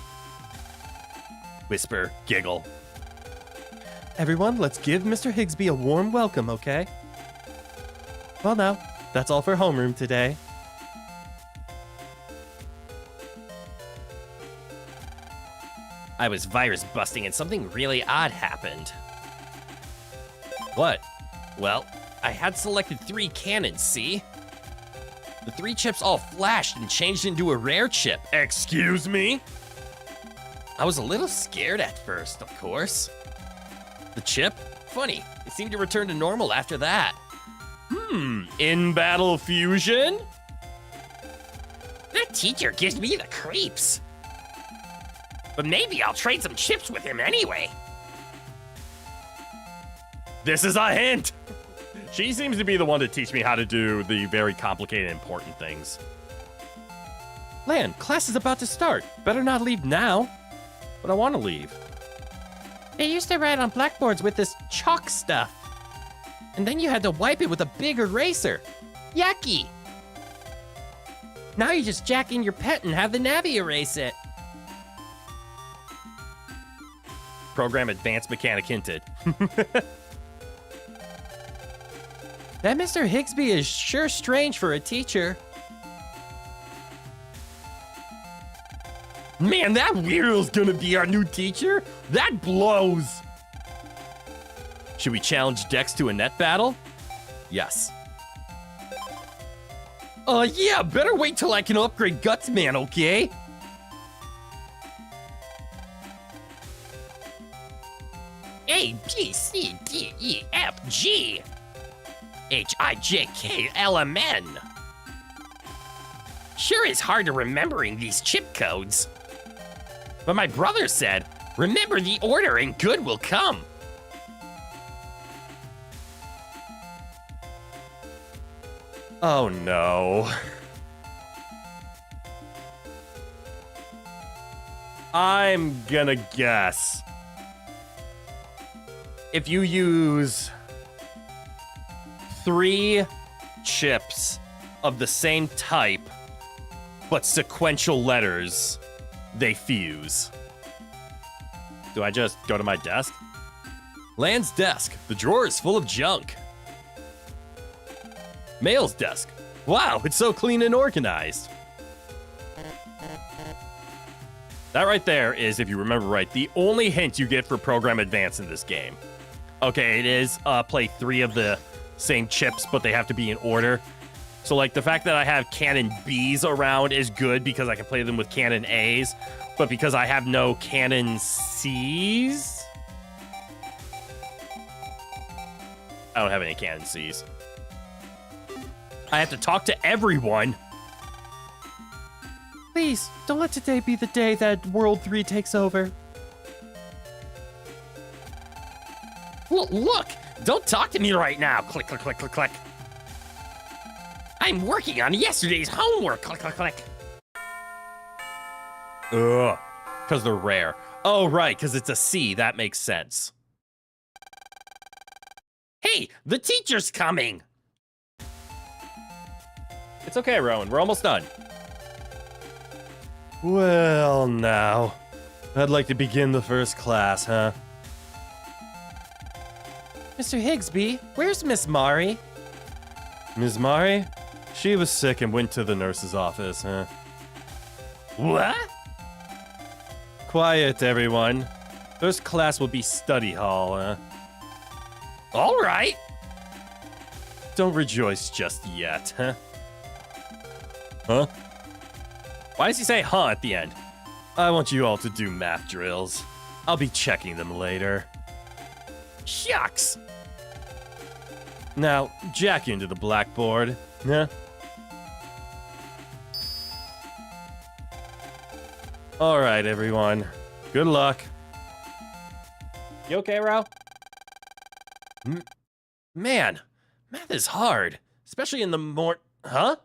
Whisper, giggle. Everyone, let's give Mr. Higsby a warm welcome, okay? Well now, that's all for homeroom today. I was virus busting and something really odd happened. What? Well, I had selected 3 cannons, see? The 3 chips all flashed and changed into a rare chip. Excuse me? I was a little scared at first, of course. The chip? Funny, it seemed to return to normal after that. In-battle fusion? That teacher gives me the creeps. But maybe I'll trade some chips with him anyway. This is a hint! She seems to be the one to teach me how to do the very complicated, important things. Lan, class is about to start. Better not leave now. But I want to leave. They used to write on blackboards with this chalk stuff. And then you had to wipe it with a big eraser. Yucky! Now you just jack in your pet and have the Navi erase it. Program Advanced Mechanic hinted. That Mr. Higsby is sure strange for a teacher. Man, that weirdo's gonna be our new teacher? That blows! Should we challenge Dex to a net battle? Yes. Yeah, better wait till I can upgrade Gutsman, okay? A, B, C, D, E, F, G, H, I, J, K, L, M, N. Sure is hard to remembering these chip codes. But my brother said, remember the order and good will come. Oh no. I'm gonna guess. If you use 3 chips of the same type, but sequential letters, they fuse. Do I just go to my desk? Land's desk. The drawer is full of junk. Mail's desk. Wow, it's so clean and organized. That right there is, if you remember right, the only hint you get for Program Advance in this game. Okay, it is play 3 of the same chips, but they have to be in order. So, like, the fact that I have Cannon Bs around is good because I can play them with Cannon As, but because I have no Cannon Cs... I don't have any Cannon Cs. I have to talk to everyone. Please, don't let today be the day that World 3 takes over. Look, don't talk to me right now. Click, click, click, click, click. I'm working on yesterday's homework. Click, click, click. Ugh, because they're rare. Oh, right, because it's a C. That makes sense. Hey, the teacher's coming. It's okay, Rowan. We're almost done. Well, now, I'd like to begin the first class, huh? Mr. Higsby, where's Miss Mari? Miss Mari? She was sick and went to the nurse's office, huh? What? Quiet, everyone. First class will be study hall, huh? All right. Don't rejoice just yet, huh? Huh? Why does he say huh at the end? I want you all to do math drills. I'll be checking them later. Shucks. Now, jack into the blackboard, huh? All right, everyone. Good luck. You okay, Ro? Man, math is hard, especially in the Huh?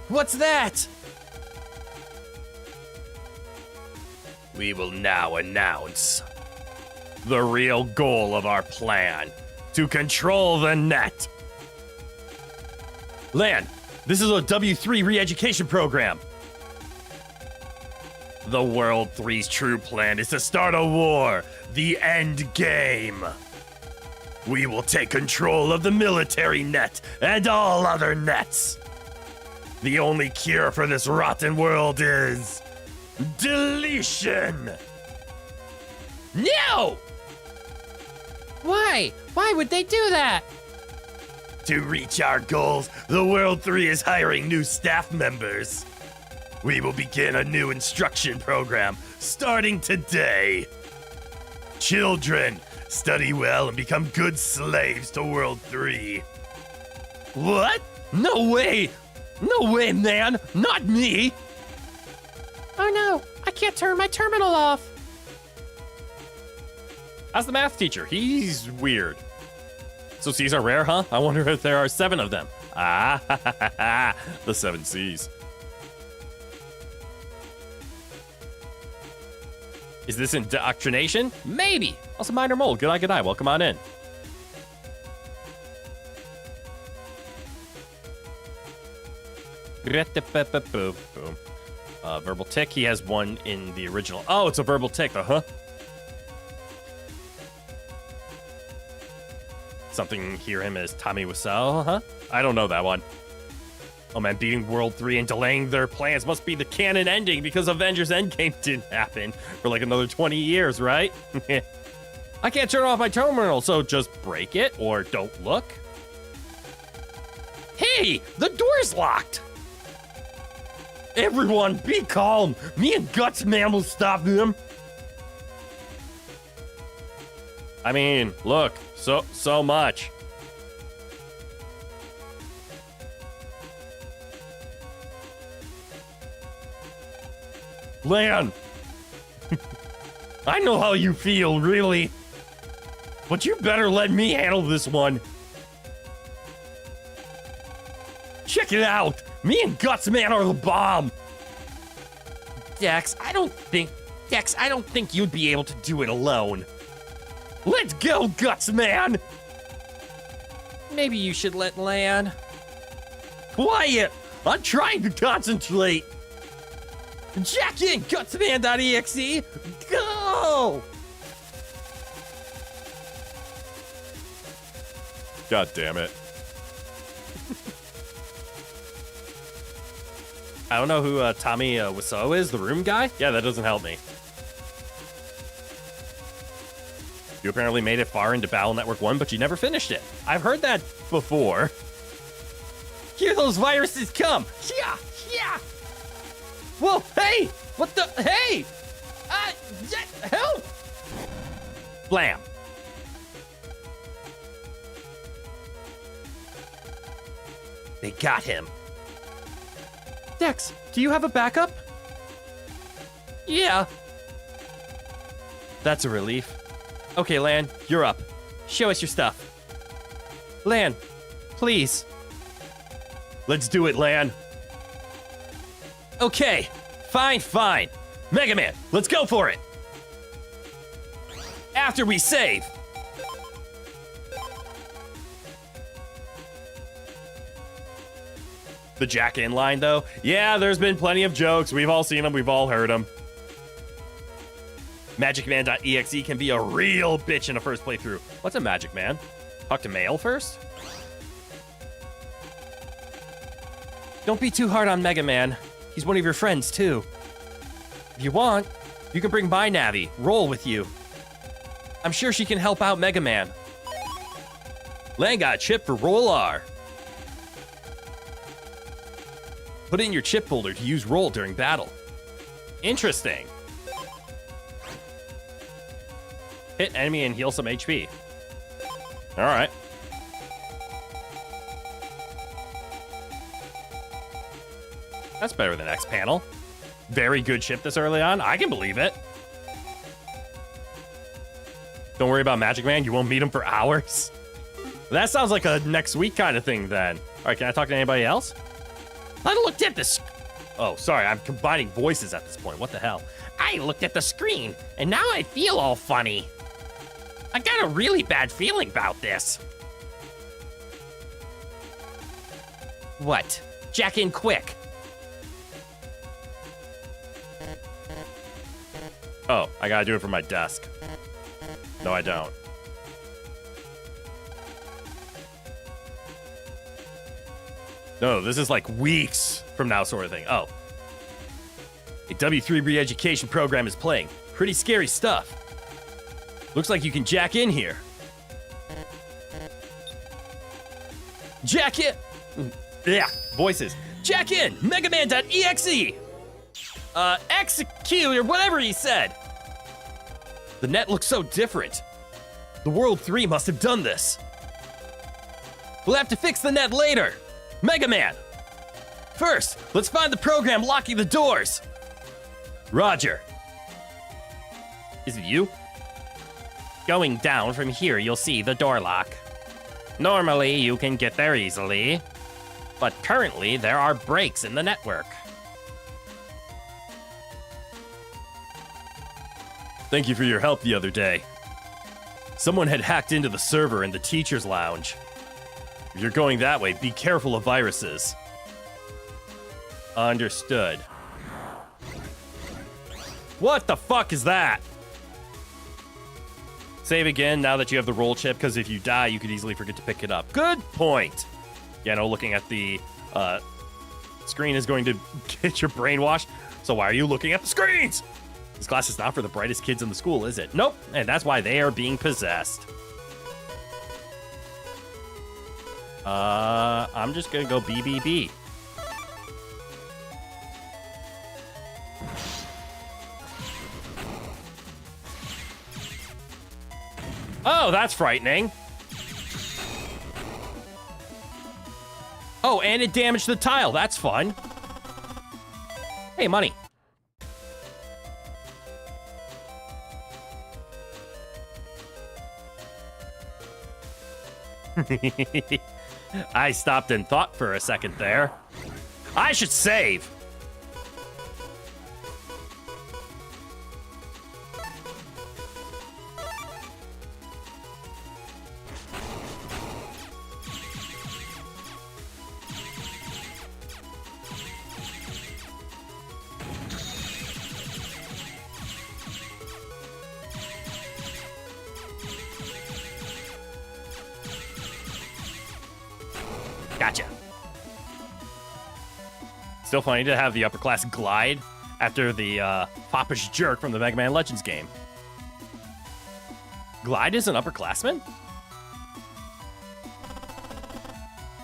What's that? We will now announce the real goal of our plan, to control the net. Lan, this is a W3 re-education program. The World 3's true plan is to start a war, the end game. We will take control of the military net and all other nets. The only cure for this rotten world is deletion. No! Why? Why would they do that? To reach our goals, the World 3 is hiring new staff members. We will begin a new instruction program starting today. Children, study well and become good slaves to World 3. What? No way! No way, man! Not me! Oh no, I can't turn my terminal off. How's the math teacher? He's weird. So C's are rare, huh? I wonder if there are 7 of them. Ah, the 7 C's. Is this indoctrination? Maybe. Also, Minor Mole. Good eye, good eye. Welcome on in. Boom. Verbal tick. He has one in the original. Oh, it's a verbal tick. Uh-huh. Something hear him as Tommy Wiseau, huh? I don't know that one. Oh man, beating World 3 and delaying their plans must be the canon ending because Avengers Endgame didn't happen for like another 20 years, right? I can't turn off my terminal, so just break it or don't look. Hey, the door's locked. Everyone, be calm. Me and Guts Man will stop them. I mean, look, so much. Lan, I know how you feel, really. But you better let me handle this one. Check it out. Me and Guts Man are the bomb. Dex, I don't think you'd be able to do it alone. Let's go, Guts Man. Maybe you should let Lan. Quiet. I'm trying to concentrate. Jack in, gutsman.exe. Go. God damn it. I don't know who Tommy Wiseau is, the room guy? Yeah, that doesn't help me. You apparently made it far into Battle Network 1, but you never finished it. I've heard that before. Here those viruses come! Yeah! Yeah! Whoa, hey! What the? Hey! Help! Blam. They got him. Dex, do you have a backup? Yeah. That's a relief. Okay, Lan, you're up. Show us your stuff. Lan, please. Let's do it, Lan. Okay, fine. Mega Man, let's go for it. After we save. The Jack in line, though? Yeah, there's been plenty of jokes. We've all seen them. We've all heard them. MagicMan.exe can be a real bitch in a first playthrough. What's a Magic Man? Talk to Mail first? Don't be too hard on Mega Man. He's one of your friends, too. If you want, you can bring my Navi, Roll, with you. I'm sure she can help out Mega Man. Lan got a chip for Roll R. Put it in your chip folder to use Roll during battle. Interesting. Hit enemy and heal some HP. All right. That's better than X panel. Very good chip this early on. I can believe it. Don't worry about Magic Man. You won't meet him for hours. That sounds like a next week kind of thing then. All right, can I talk to anybody else? I looked at the Oh, sorry. I'm combining voices at this point. What the hell? I looked at the screen, and now I feel all funny. I got a really bad feeling about this. What? Jack in quick. Oh, I gotta do it from my desk. No, I don't. No, this is like weeks from now sort of thing. Oh. A W3 re-education program is playing. Pretty scary stuff. Looks like you can jack in here. Jack in! Yeah, voices. Jack in! Megaman.exe! Execute, or whatever he said. The net looks so different. The World 3 must have done this. We'll have to fix the net later. Mega Man! First, let's find the program locking the doors. Roger. Is it you? Going down from here, you'll see the door lock. Normally, you can get there easily, but currently there are breaks in the network. Thank you for your help the other day. Someone had hacked into the server in the teacher's lounge. If you're going that way, be careful of viruses. Understood. What the fuck is that? Save again now that you have the roll chip, because if you die, you could easily forget to pick it up. Good point. Yeah, no, looking at the screen is going to get your brainwashed. So why are you looking at the screens? This class is not for the brightest kids in the school, is it? Nope. And that's why they are being possessed. I'm just gonna go BBB. Oh, that's frightening. Oh, and it damaged the tile. That's fun. Hey, money. I stopped and thought for a second there. I should save. Gotcha. Still funny to have the upper class glide after the foppish jerk from the Mega Man Legends game. Glide is an upperclassman?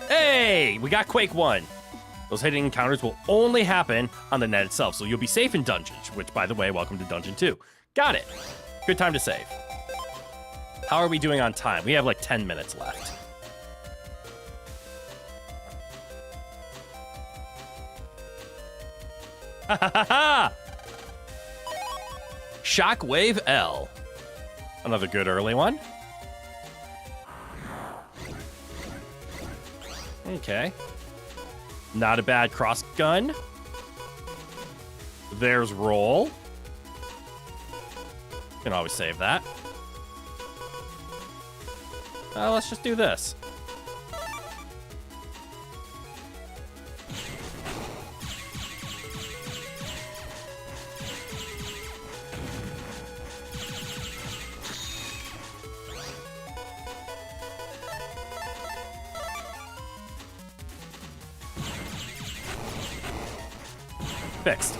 Hey, we got Quake 1. Those hidden encounters will only happen on the net itself, so you'll be safe in dungeons, which, by the way, welcome to Dungeon 2. Got it. Good time to save. How are we doing on time? We have like 10 minutes left. Ha ha ha ha! Shockwave L. Another good early one. Okay. Not a bad cross gun. There's roll. Can always save that. Let's just do this. Fixed.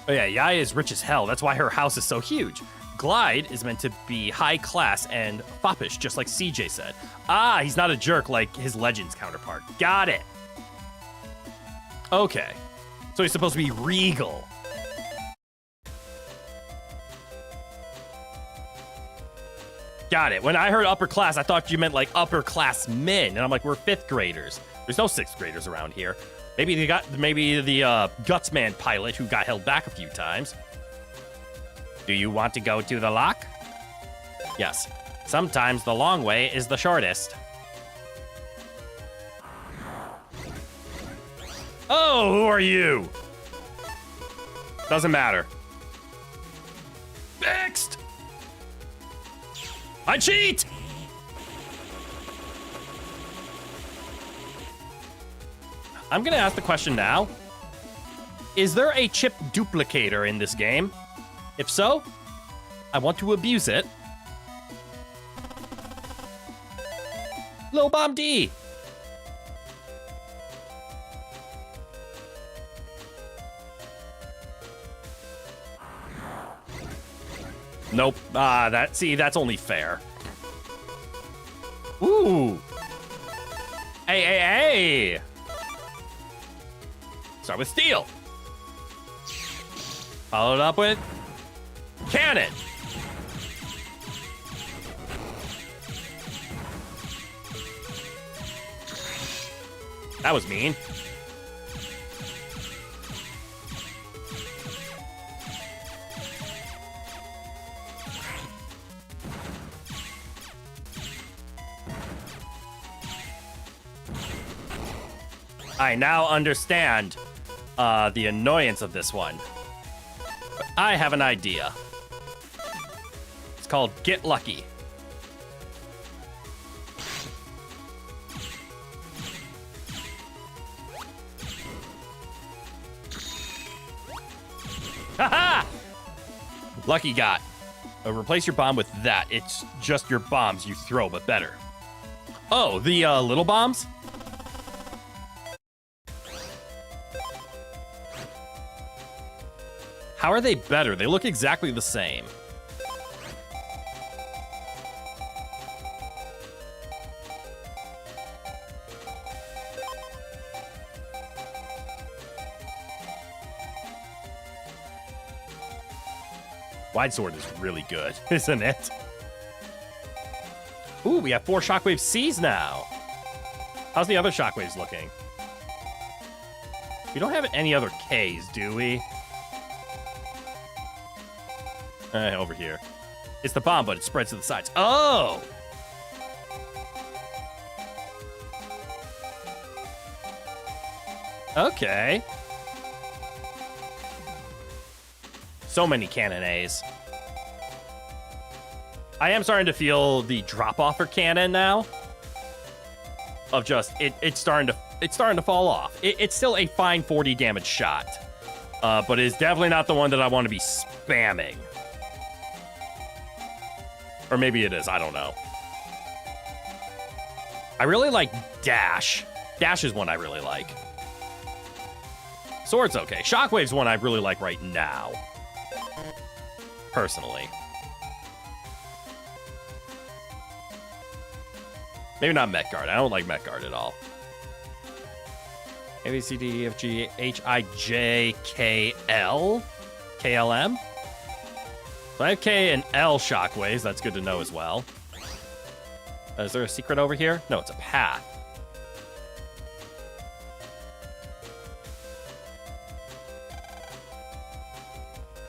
Oh yeah, Yaya is rich as hell. That's why her house is so huge. Glide is meant to be high class and foppish, just like CJ said. Ah, he's not a jerk like his Legends counterpart. Got it. Okay. So he's supposed to be regal. Got it. When I heard upper class, I thought you meant like upper class men. And I'm like, we're 5th graders. There's no 6th graders around here. Maybe the Gutsman pilot who got held back a few times. Do you want to go to the lock? Yes. Sometimes the long way is the shortest. Oh, who are you? Doesn't matter. Fixed! I cheat! I'm gonna ask the question now. Is there a chip duplicator in this game? If so, I want to abuse it. Low Bomb D! Nope. That's only fair. Ooh! Hey! Start with steel. Followed up with cannon. That was mean. I now understand the annoyance of this one. But I have an idea. It's called Get Lucky. Haha! Lucky got. Replace your bomb with that. It's just your bombs you throw, but better. Oh, the little bombs? How are they better? They look exactly the same. Wide sword is really good, isn't it? Ooh, we have 4 Shockwave C's now. How's the other Shockwaves looking? We don't have any other K's, do we? Over here. It's the bomb, but it spreads to the sides. Oh! Okay. So many cannon A's. I am starting to feel the drop-off for cannon now. Of just, it's starting to fall off. It's still a fine 40 damage shot. But it's definitely not the one that I want to be spamming. Or maybe it is, I don't know. I really like Dash. Dash is one I really like. Sword's okay. Shockwave's one I really like right now. Personally. Maybe not Met Guard. I don't like Met Guard at all. A, B, C, D, E, F, G, H, I, J, K, L? KLM? So I have K and L Shockwaves. That's good to know as well. Is there a secret over here? No, it's a path.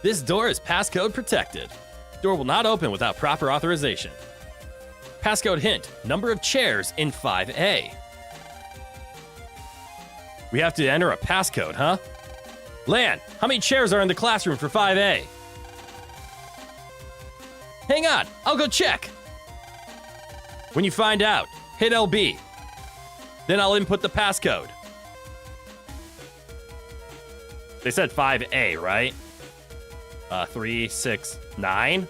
This door is passcode protected. Door will not open without proper authorization. Passcode hint, number of chairs in 5A. We have to enter a passcode, huh? Lan, how many chairs are in the classroom for 5A? Hang on, I'll go check. When you find out, hit LB. Then I'll input the passcode. They said 5A, right? 3, 6, 9.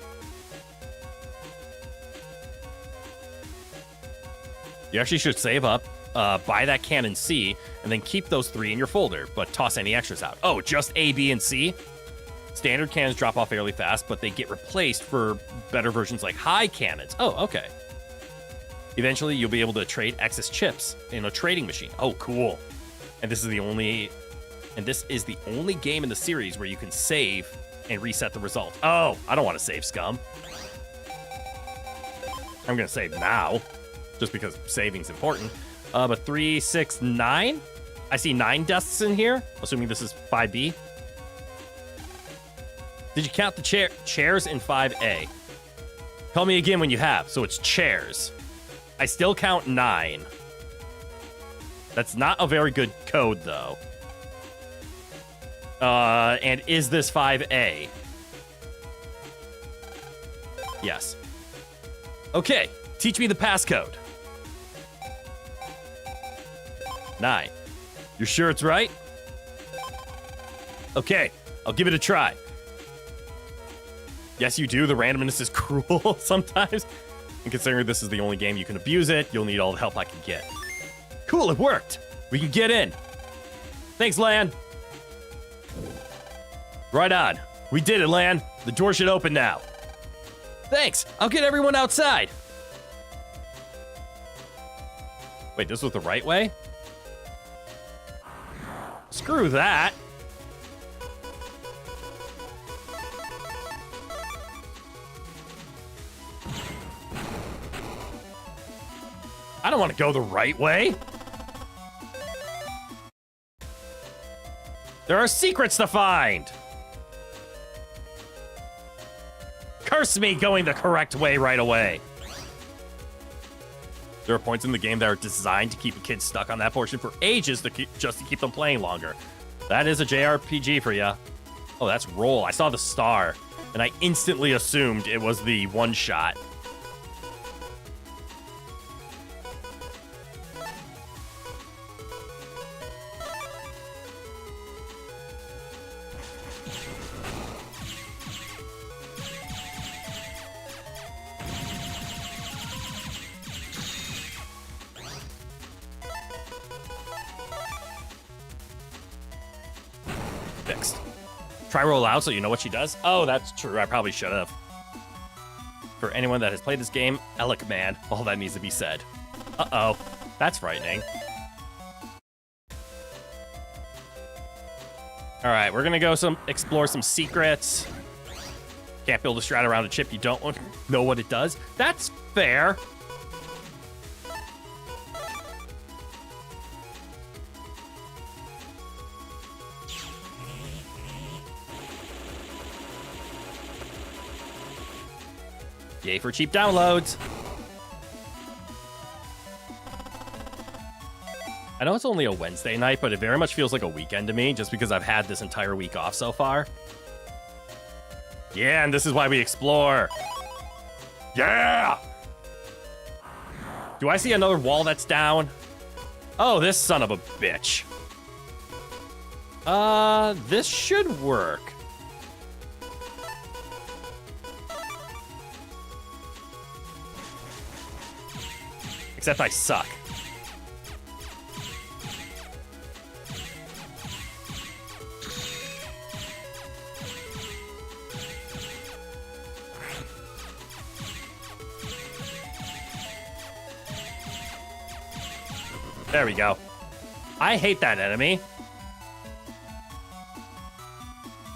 You actually should save up, buy that cannon C, and then keep those 3 in your folder, but toss any extras out. Oh, just A, B, and C? Standard cannons drop off fairly fast, but they get replaced for better versions like high cannons. Oh, okay. Eventually, you'll be able to trade excess chips in a trading machine. Oh, cool. And this is the only game in the series where you can save and reset the result. Oh, I don't want to save, scum. I'm going to save now, just because saving's important. But 3, 6, 9? I see 9 deaths in here, assuming this is 5B. Did you count the chairs in 5A? Tell me again when you have, so it's chairs. I still count 9. That's not a very good code, though. And is this 5A? Yes. Okay, teach me the passcode. 9. You're sure it's right? Okay, I'll give it a try. Yes, you do. The randomness is cruel sometimes. And considering this is the only game you can abuse it, you'll need all the help I can get. Cool, it worked. We can get in. Thanks, Lan. Right on. We did it, Lan. The door should open now. Thanks. I'll get everyone outside. Wait, this was the right way? Screw that. I don't want to go the right way. There are secrets to find. Curse me going the correct way right away. There are points in the game that are designed to keep a kid stuck on that portion for ages just to keep them playing longer. That is a JRPG for ya. Oh, that's roll. I saw the star, and I instantly assumed it was the one shot. Try roll out so you know what she does? Oh, that's true. I probably should have. For anyone that has played this game, Alec man, all that needs to be said. Uh-oh. That's frightening. All right, we're gonna go explore some secrets. Can't build a strat around a chip you don't know what it does. That's fair. Yay for cheap downloads. I know it's only a Wednesday night, but it very much feels like a weekend to me just because I've had this entire week off so far. Yeah, and this is why we explore. Yeah! Do I see another wall that's down? Oh, this son of a bitch. This should work. Except I suck. There we go. I hate that enemy.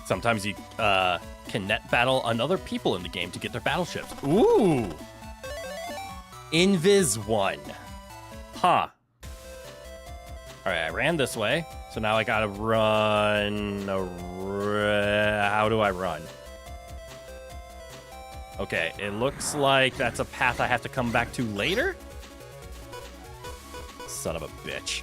Sometimes you can net battle on other people in the game to get their battleships. Ooh. Invis 1. Huh. Alright, I ran this way. So now I gotta run... How do I run? Okay, it looks like that's a path I have to come back to later? Son of a bitch.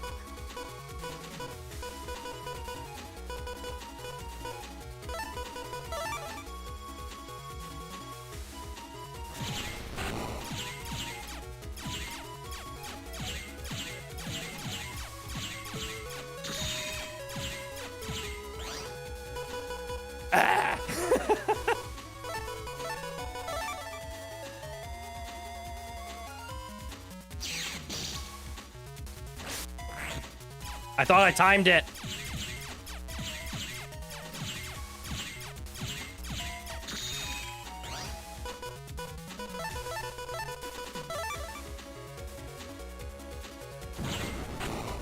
Ah! I thought I timed it.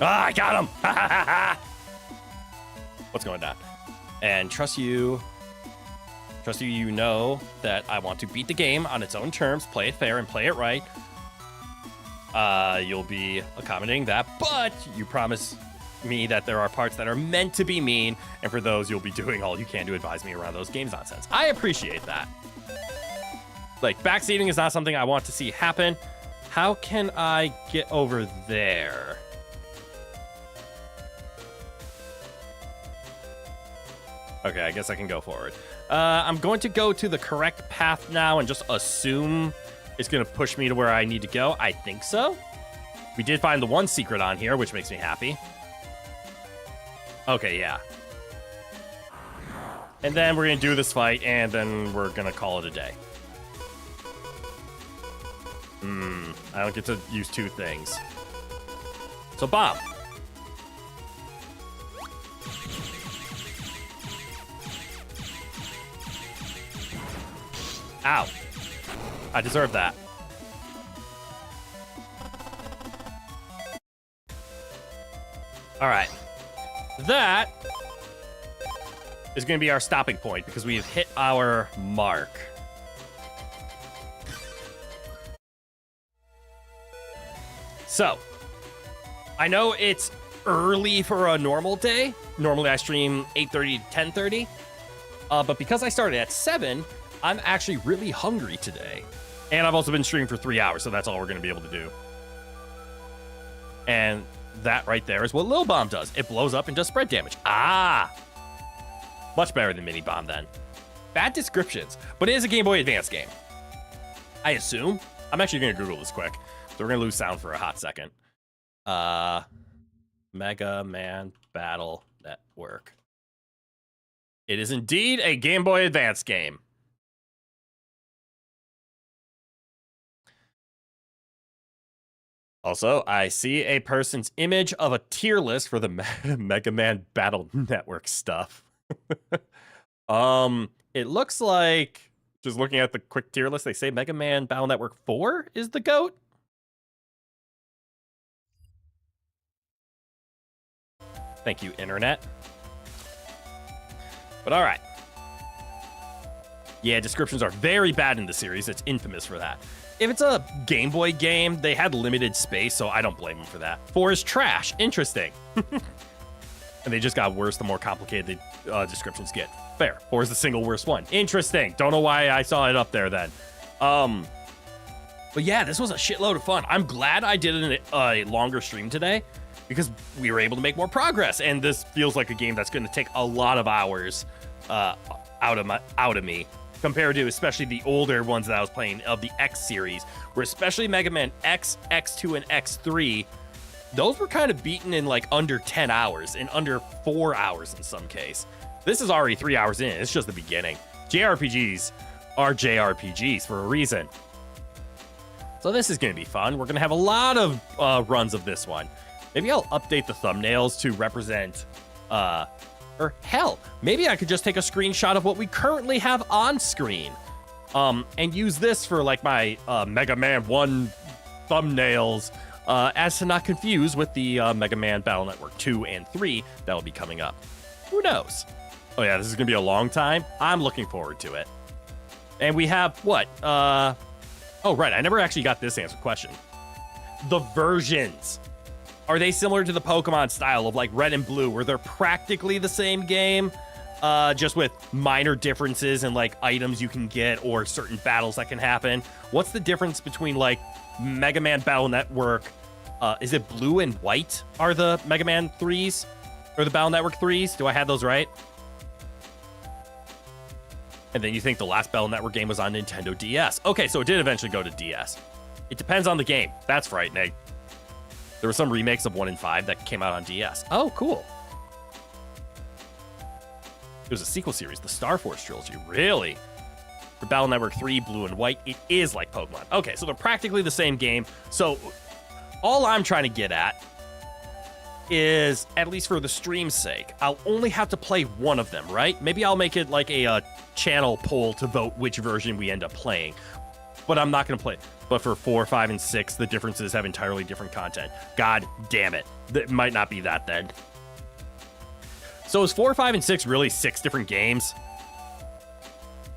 Ah, I got him. What's going down? And trust you, you know that I want to beat the game on its own terms, play it fair and play it right. You'll be accommodating that, but you promise me that there are parts that are meant to be mean, and for those you'll be doing all you can to advise me around those games nonsense. I appreciate that. Like, backseating is not something I want to see happen. How can I get over there? Okay, I guess I can go forward. I'm going to go to the correct path now and just assume it's going to push me to where I need to go. I think so. We did find the one secret on here, which makes me happy. Okay, yeah. And then we're going to do this fight, and then we're going to call it a day. I don't get to use two things. So, bomb. Ow. I deserve that. All right. That is going to be our stopping point because we have hit our mark. So, I know it's early for a normal day. Normally I stream 8:30 to 10:30. But because I started at 7, I'm actually really hungry today. And I've also been streaming for 3 hours, so that's all we're going to be able to do. And that right there is what Lil Bomb does. It blows up and does spread damage. Ah! Much better than Mini Bomb, then. Bad descriptions, but it is a Game Boy Advance game. I assume. I'm actually going to Google this quick. So we're going to lose sound for a hot second. Mega Man Battle Network. It is indeed a Game Boy Advance game. Also, I see a person's image of a tier list for the Mega Man Battle Network stuff. It looks like, just looking at the quick tier list, they say Mega Man Battle Network 4 is the GOAT. Thank you, internet. But all right. Yeah, descriptions are very bad in the series. It's infamous for that. If it's a Game Boy game, they had limited space, so I don't blame them for that. 4 is trash. Interesting. And they just got worse the more complicated the descriptions get. Fair. 4 is the single worst one. Interesting. Don't know why I saw it up there then. But yeah, this was a shitload of fun. I'm glad I did a longer stream today because we were able to make more progress. And this feels like a game that's going to take a lot of hours out of me compared to especially the older ones that I was playing of the X series, where especially Mega Man X, X2, and X3, those were kind of beaten in like under 10 hours, in under 4 hours in some case. This is already 3 hours in. It's just the beginning. JRPGs are JRPGs for a reason. So this is going to be fun. We're going to have a lot of runs of this one. Maybe I'll update the thumbnails to represent, or hell, maybe I could just take a screenshot of what we currently have on screen, and use this for like my Mega Man 1 thumbnails, as to not confuse with the Mega Man Battle Network 2 and 3 that will be coming up. Who knows? Oh yeah, this is going to be a long time. I'm looking forward to it. And we have what? Oh, right. I never actually got this answered question. The versions. Are they similar to the Pokemon style of like Red and Blue, where they're practically the same game, just with minor differences in like items you can get or certain battles that can happen? What's the difference between like Mega Man Battle Network? Is it Blue and White are the Mega Man 3s? Or the Battle Network 3s? Do I have those right? And then you think the last Battle Network game was on Nintendo DS. Okay, so it did eventually go to DS. It depends on the game. That's frightening. There were some remakes of 1 and 5 that came out on DS. Oh, cool. It was a sequel series, the Star Force trilogy. Really? For Battle Network 3, Blue and White, it is like Pokemon. Okay, so they're practically the same game. So all I'm trying to get at is, at least for the stream's sake, I'll only have to play one of them, right? Maybe I'll make it like a channel poll to vote which version we end up playing. But I'm not going to play. But for 4, 5, and 6, the differences have entirely different content. God damn it. It might not be that then. So is 4, 5, and 6 really 6 different games?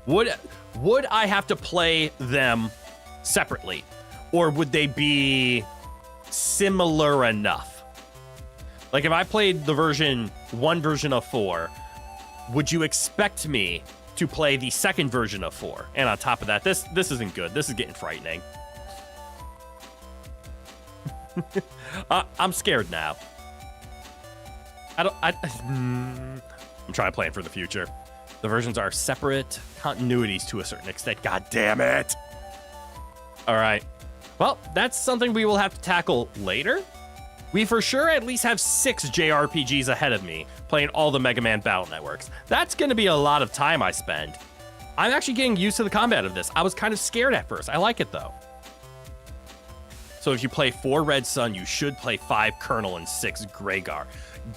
Would I have to play them separately? Or would they be similar enough? Like if I played the one version of 4, would you expect me to play the second version of 4? And on top of that, this isn't good. This is getting frightening. I'm scared now. I'm trying to plan for the future. The versions are separate continuities to a certain extent. God damn it. All right. Well, that's something we will have to tackle later. We for sure at least have 6 JRPGs ahead of me, playing all the Mega Man Battle Networks. That's going to be a lot of time I spend. I'm actually getting used to the combat of this. I was kind of scared at first. I like it, though. So if you play 4 Red Sun, you should play 5 Colonel and 6 Greygar.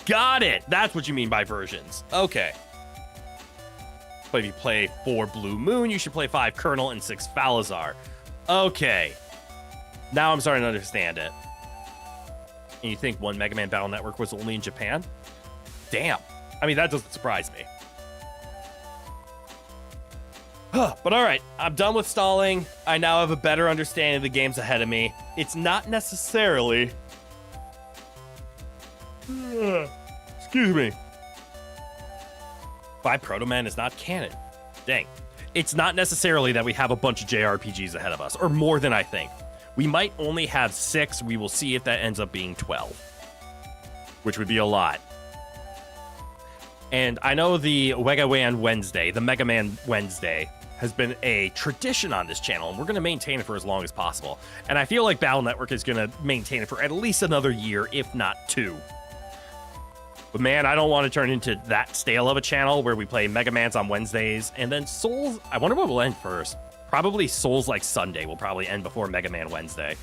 Got it! That's what you mean by versions. Okay. But if you play 4 Blue Moon, you should play 5 Colonel and 6 Falazar. Okay. Now I'm starting to understand it. And you think 1 Mega Man Battle Network was only in Japan? Damn. I mean, that doesn't surprise me. But all right, I'm done with stalling. I now have a better understanding of the games ahead of me. It's not necessarily... Excuse me. 5 Proto Man is not canon. Dang. It's not necessarily that we have a bunch of JRPGs ahead of us, or more than I think. We might only have 6. We will see if that ends up being 12, which would be a lot. And I know the Mega Man Wednesday, the Mega Man Wednesday, has been a tradition on this channel, and we're going to maintain it for as long as possible. And I feel like Battle Network is going to maintain it for at least another year, if not 2. But man, I don't want to turn into that stale of a channel where we play Mega Mans on Wednesdays, and then Souls. I wonder what will end first. Probably Souls like Sunday will probably end before Mega Man Wednesday.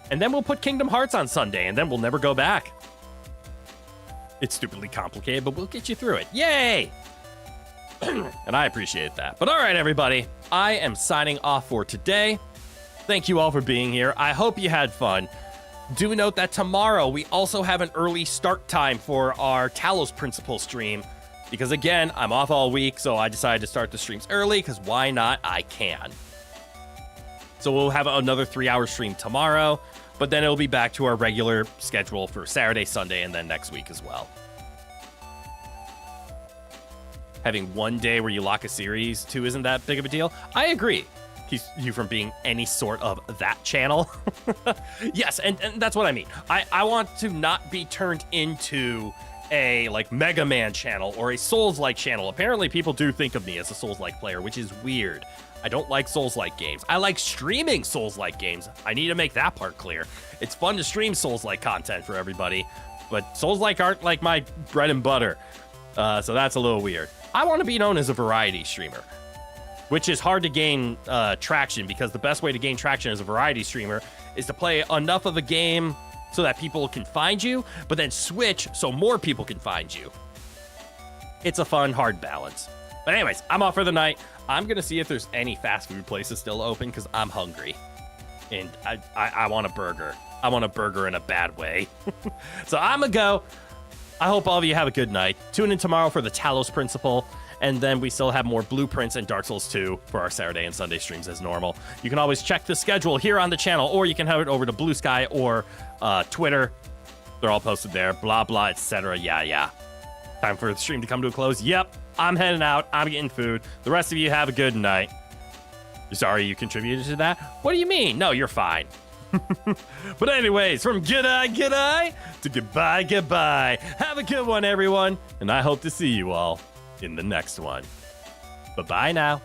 And then we'll put Kingdom Hearts on Sunday, and then we'll never go back. It's stupidly complicated, but we'll get you through it. Yay! And I appreciate that. But all right, everybody, I am signing off for today. Thank you all for being here. I hope you had fun. Do note that tomorrow we also have an early start time for our Talos Principle stream. Because again, I'm off all week, so I decided to start the streams early, because why not? I can. So we'll have another 3-hour stream tomorrow, but then it'll be back to our regular schedule for Saturday, Sunday, and then next week as well. Having one day where you lock a series too isn't that big of a deal. I agree. Keeps you from being any sort of that channel. Yes, and that's what I mean. I want to not be turned into a like Mega Man channel or a Souls-like channel. Apparently people do think of me as a Souls-like player, which is weird. I don't like Souls-like games. I like streaming Souls-like games. I need to make that part clear. It's fun to stream Souls-like content for everybody, but Souls-like aren't like my bread and butter. So that's a little weird. I want to be known as a variety streamer, which is hard to gain traction, because the best way to gain traction as a variety streamer is to play enough of a game so that people can find you, but then switch so more people can find you. It's a fun, hard balance. But anyways, I'm off for the night. I'm going to see if there's any fast food places still open, because I'm hungry. And I want a burger. I want a burger in a bad way. So I'm going to go. I hope all of you have a good night. Tune in tomorrow for the Talos Principle. And then we still have more Blueprints and Dark Souls 2 for our Saturday and Sunday streams as normal. You can always check the schedule here on the channel, or you can head over to Blue Sky or Twitter. They're all posted there, blah, blah, etc. Yeah. Time for the stream to come to a close. Yep, I'm heading out. I'm getting food. The rest of you have a good night. Sorry you contributed to that? What do you mean? No, you're fine. But anyways, from g'day to goodbye. Have a good one, everyone. And I hope to see you all in the next one. Bye-bye now.